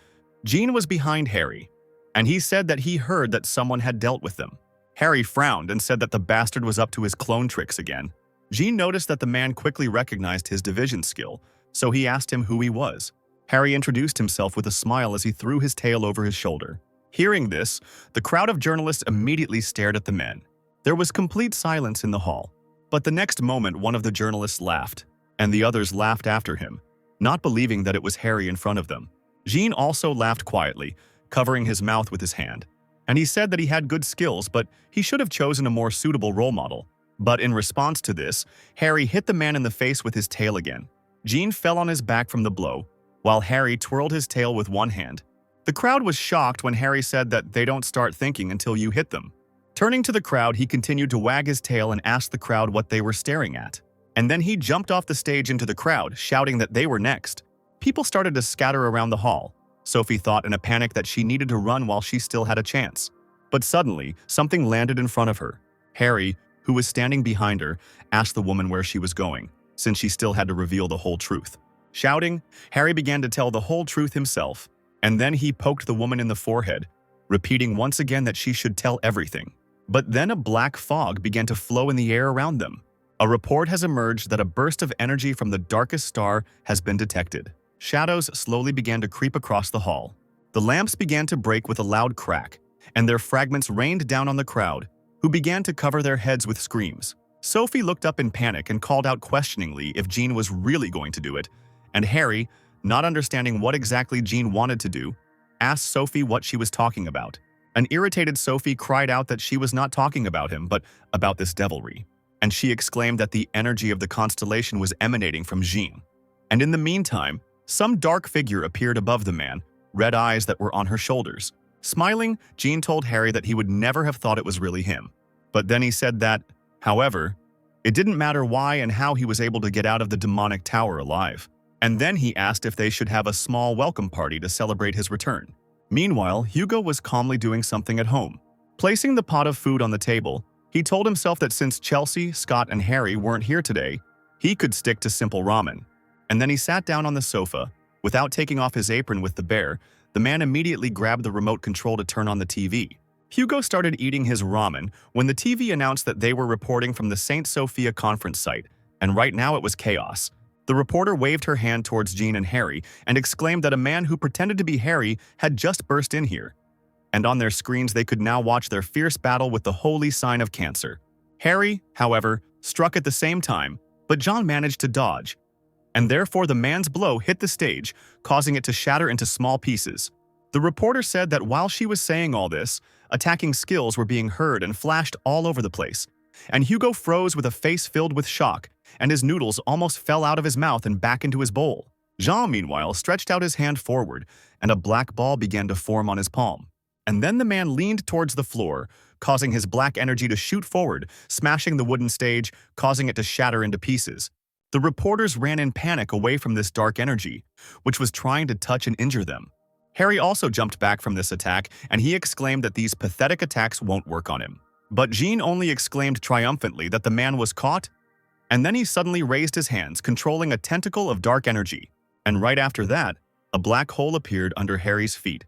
S1: Gene was behind Harry, and he said that he heard that someone had dealt with them. Harry frowned and said that the bastard was up to his clone tricks again. Gene noticed that the man quickly recognized his division skill, so he asked him who he was. Harry introduced himself with a smile as he threw his tail over his shoulder. Hearing this, the crowd of journalists immediately stared at the men. There was complete silence in the hall. But the next moment, one of the journalists laughed, and the others laughed after him, not believing that it was Harry in front of them. Gene also laughed quietly, covering his mouth with his hand, and he said that he had good skills, but he should have chosen a more suitable role model. But in response to this, Harry hit the man in the face with his tail again. Gene fell on his back from the blow, while Harry twirled his tail with one hand. The crowd was shocked when Harry said that they don't start thinking until you hit them. Turning to the crowd, he continued to wag his tail and asked the crowd what they were staring at. And then he jumped off the stage into the crowd, shouting that they were next. People started to scatter around the hall. Sophie thought in a panic that she needed to run while she still had a chance. But suddenly, something landed in front of her. Harry, who was standing behind her, asked the woman where she was going, since she still had to reveal the whole truth. Shouting, Harry began to tell the whole truth himself, and then he poked the woman in the forehead, repeating once again that she should tell everything. But then a black fog began to flow in the air around them. A report has emerged that a burst of energy from the darkest star has been detected. Shadows slowly began to creep across the hall. The lamps began to break with a loud crack, and their fragments rained down on the crowd, who began to cover their heads with screams. Sophie looked up in panic and called out questioningly if Gene was really going to do it, and Harry, not understanding what exactly Gene wanted to do, asked Sophie what she was talking about. An irritated Sophie cried out that she was not talking about him, but about this devilry, and she exclaimed that the energy of the constellation was emanating from Gene. And in the meantime, some dark figure appeared above the man, red eyes that were on her shoulders. Smiling, Gene told Harry that he would never have thought it was really him. But then he said that, however, it didn't matter why and how he was able to get out of the demonic tower alive. And then he asked if they should have a small welcome party to celebrate his return. Meanwhile, Hugo was calmly doing something at home. Placing the pot of food on the table, he told himself that since Chelsea, Scott, and Harry weren't here today, he could stick to simple ramen. And then he sat down on the sofa. Without taking off his apron with the bear, the man immediately grabbed the remote control to turn on the TV. Hugo started eating his ramen when the TV announced that they were reporting from the St. Sophia conference site, and right now it was chaos. The reporter waved her hand towards Gene and Harry and exclaimed that a man who pretended to be Harry had just burst in here. And on their screens they could now watch their fierce battle with the holy sign of Cancer. Harry, however, struck at the same time, but John managed to dodge, and therefore the man's blow hit the stage, causing it to shatter into small pieces. The reporter said that while she was saying all this, attacking skills were being heard and flashed all over the place, and Hugo froze with a face filled with shock, and his noodles almost fell out of his mouth and back into his bowl. Jean, meanwhile, stretched out his hand forward, and a black ball began to form on his palm. And then the man leaned towards the floor, causing his black energy to shoot forward, smashing the wooden stage, causing it to shatter into pieces. The reporters ran in panic away from this dark energy, which was trying to touch and injure them. Harry also jumped back from this attack, and he exclaimed that these pathetic attacks won't work on him. But Jean only exclaimed triumphantly that the man was caught, and then he suddenly raised his hands, controlling a tentacle of dark energy. And right after that, a black hole appeared under Harry's feet,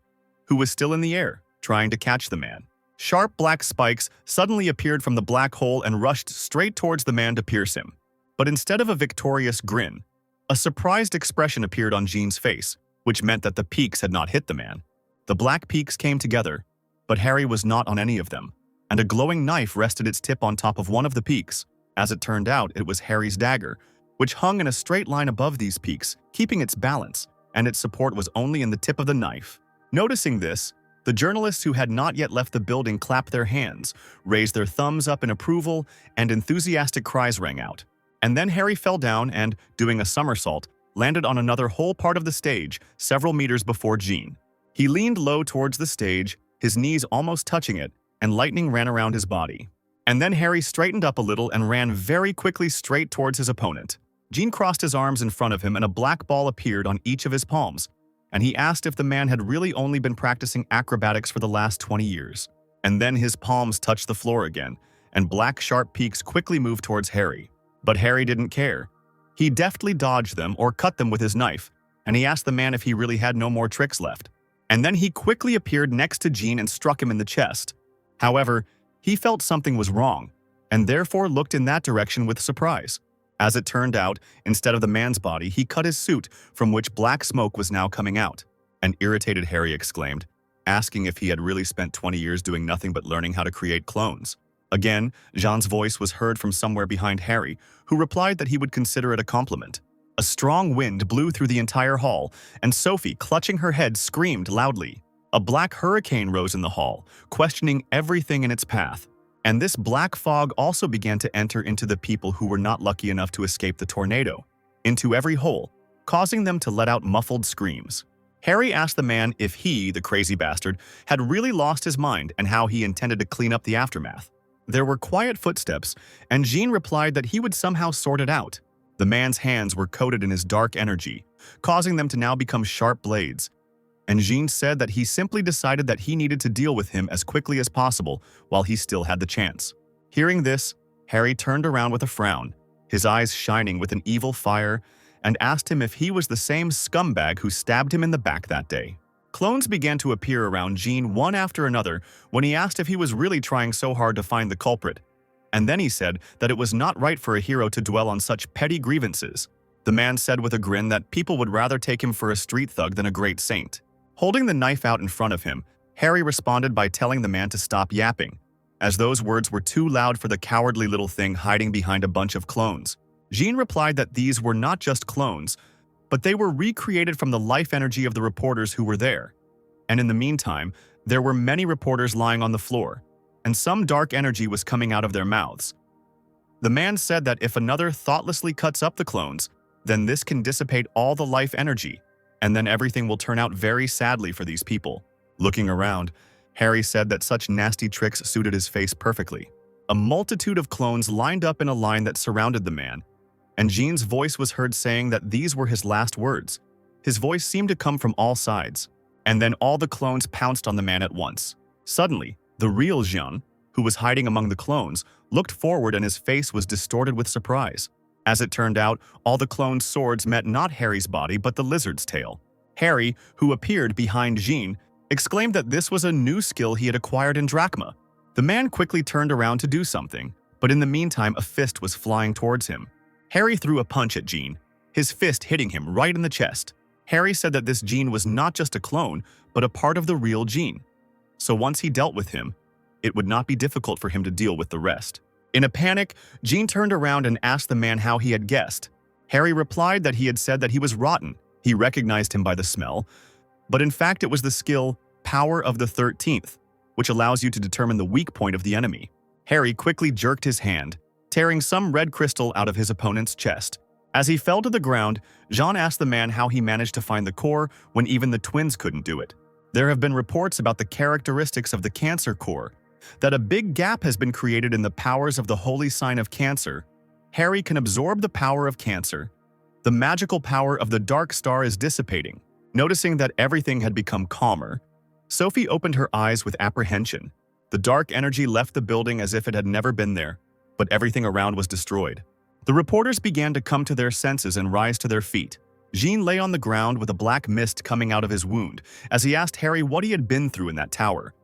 S1: who was still in the air, trying to catch the man. Sharp black spikes suddenly appeared from the black hole and rushed straight towards the man to pierce him. But instead of a victorious grin, a surprised expression appeared on Jean's face, which meant that the peaks had not hit the man. The black peaks came together, but Harry was not on any of them, and a glowing knife rested its tip on top of one of the peaks. As it turned out, it was Harry's dagger, which hung in a straight line above these peaks, keeping its balance, and its support was only in the tip of the knife. Noticing this, the journalists who had not yet left the building clapped their hands, raised their thumbs up in approval, and enthusiastic cries rang out. And then Harry fell down and, doing a somersault, landed on another whole part of the stage several meters before Jean. He leaned low towards the stage, his knees almost touching it, and lightning ran around his body. And then Harry straightened up a little and ran very quickly straight towards his opponent. Jean crossed his arms in front of him and a black ball appeared on each of his palms, and he asked if the man had really only been practicing acrobatics for the last 20 years. And then his palms touched the floor again, and black sharp peaks quickly moved towards Harry. But Harry didn't care. He deftly dodged them or cut them with his knife, and he asked the man if he really had no more tricks left. And then he quickly appeared next to Jean and struck him in the chest. However, he felt something was wrong, and therefore looked in that direction with surprise. As it turned out, instead of the man's body, he cut his suit, from which black smoke was now coming out. An irritated Harry exclaimed, asking if he had really spent 20 years doing nothing but learning how to create clones. Again, Jean's voice was heard from somewhere behind Harry, who replied that he would consider it a compliment. A strong wind blew through the entire hall, and Sophie, clutching her head, screamed loudly. A black hurricane rose in the hall, questioning everything in its path. And this black fog also began to enter into the people who were not lucky enough to escape the tornado, into every hole, causing them to let out muffled screams. Harry asked the man if he, the crazy bastard, had really lost his mind and how he intended to clean up the aftermath. There were quiet footsteps, and Gene replied that he would somehow sort it out. The man's hands were coated in his dark energy, causing them to now become sharp blades. And Gene said that he simply decided that he needed to deal with him as quickly as possible while he still had the chance. Hearing this, Harry turned around with a frown, his eyes shining with an evil fire, and asked him if he was the same scumbag who stabbed him in the back that day. Clones began to appear around Gene one after another when he asked if he was really trying so hard to find the culprit. And then he said that it was not right for a hero to dwell on such petty grievances. The man said with a grin that people would rather take him for a street thug than a great saint. Holding the knife out in front of him, Harry responded by telling the man to stop yapping, as those words were too loud for the cowardly little thing hiding behind a bunch of clones. Gene replied that these were not just clones, but they were recreated from the life energy of the reporters who were there. And in the meantime, there were many reporters lying on the floor, and some dark energy was coming out of their mouths. The man said that if another thoughtlessly cuts up the clones, then this can dissipate all the life energy, and then everything will turn out very sadly for these people. Looking around, Harry said that such nasty tricks suited his face perfectly. A multitude of clones lined up in a line that surrounded the man, and Gene's voice was heard saying that these were his last words. His voice seemed to come from all sides, and then all the clones pounced on the man at once. Suddenly, the real Jean, who was hiding among the clones, looked forward and his face was distorted with surprise. As it turned out, all the clones' swords met not Harry's body but the lizard's tail. Harry, who appeared behind Jean, exclaimed that this was a new skill he had acquired in Drachma. The man quickly turned around to do something, but in the meantime a fist was flying towards him. Harry threw a punch at Jean, his fist hitting him right in the chest. Harry said that this Jean was not just a clone, but a part of the real Jean. So once he dealt with him, it would not be difficult for him to deal with the rest. In a panic, Jean turned around and asked the man how he had guessed. Harry replied that he had said that he was rotten. He recognized him by the smell, but in fact it was the skill Power of the 13th, which allows you to determine the weak point of the enemy. Harry quickly jerked his hand, tearing some red crystal out of his opponent's chest. As he fell to the ground, Jean asked the man how he managed to find the core when even the twins couldn't do it. There have been reports about the characteristics of the Cancer core, that a big gap has been created in the powers of the holy sign of Cancer. Harry can absorb the power of Cancer. The magical power of the dark star is dissipating. Noticing that everything had become calmer, Sophie opened her eyes with apprehension. The dark energy left the building as if it had never been there, but everything around was destroyed. The reporters began to come to their senses and rise to their feet. Jean lay on the ground with a black mist coming out of his wound as he asked Harry what he had been through in that tower,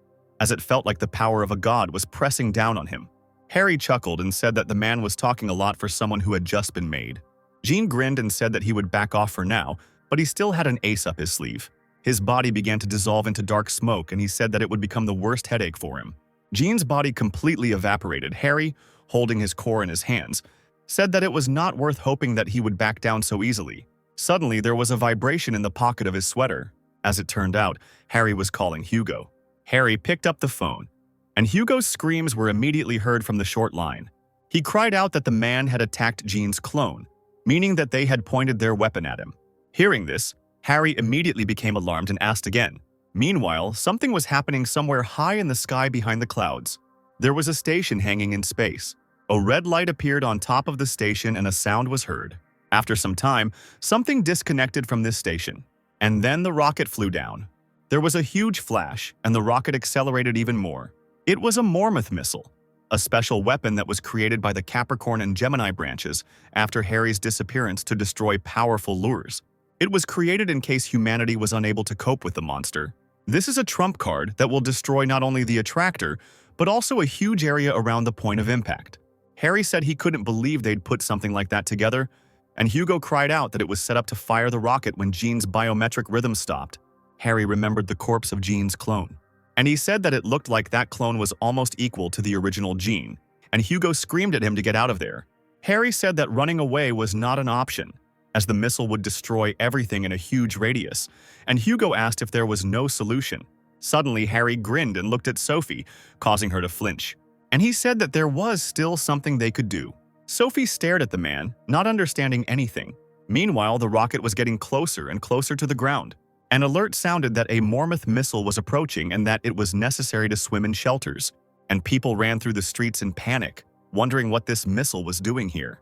S1: as it felt like the power of a god was pressing down on him. Harry chuckled and said that the man was talking a lot for someone who had just been made. Jean grinned and said that he would back off for now, but he still had an ace up his sleeve. His body began to dissolve into dark smoke and he said that it would become the worst headache for him. Jean's body completely evaporated. Harry, holding his core in his hands, said that it was not worth hoping that he would back down so easily. Suddenly, there was a vibration in the pocket of his sweater. As it turned out, Harry was calling Hugo. Harry picked up the phone, and Hugo's screams were immediately heard from the short line. He cried out that the man had attacked Jean's clone, meaning that they had pointed their weapon at him. Hearing this, Harry immediately became alarmed and asked again. Meanwhile, something was happening somewhere high in the sky behind the clouds. There was a station hanging in space. A red light appeared on top of the station and a sound was heard. After some time, something disconnected from this station, and then the rocket flew down. There was a huge flash, and the rocket accelerated even more. It was a Mormoth missile, a special weapon that was created by the Capricorn and Gemini branches after Harry's disappearance to destroy powerful lures. It was created in case humanity was unable to cope with the monster. This is a trump card that will destroy not only the attractor, but also a huge area around the point of impact. Harry said he couldn't believe they'd put something like that together, and Hugo cried out that it was set up to fire the rocket when Gene's biometric rhythm stopped. Harry remembered the corpse of Gene's clone, and he said that it looked like that clone was almost equal to the original Gene, and Hugo screamed at him to get out of there. Harry said that running away was not an option, as the missile would destroy everything in a huge radius, and Hugo asked if there was no solution. Suddenly, Harry grinned and looked at Sophie, causing her to flinch, and he said that there was still something they could do. Sophie stared at the man, not understanding anything. Meanwhile, the rocket was getting closer and closer to the ground. An alert sounded that a Mormouth missile was approaching and that it was necessary to swim in shelters, and people ran through the streets in panic, wondering what this missile was doing here.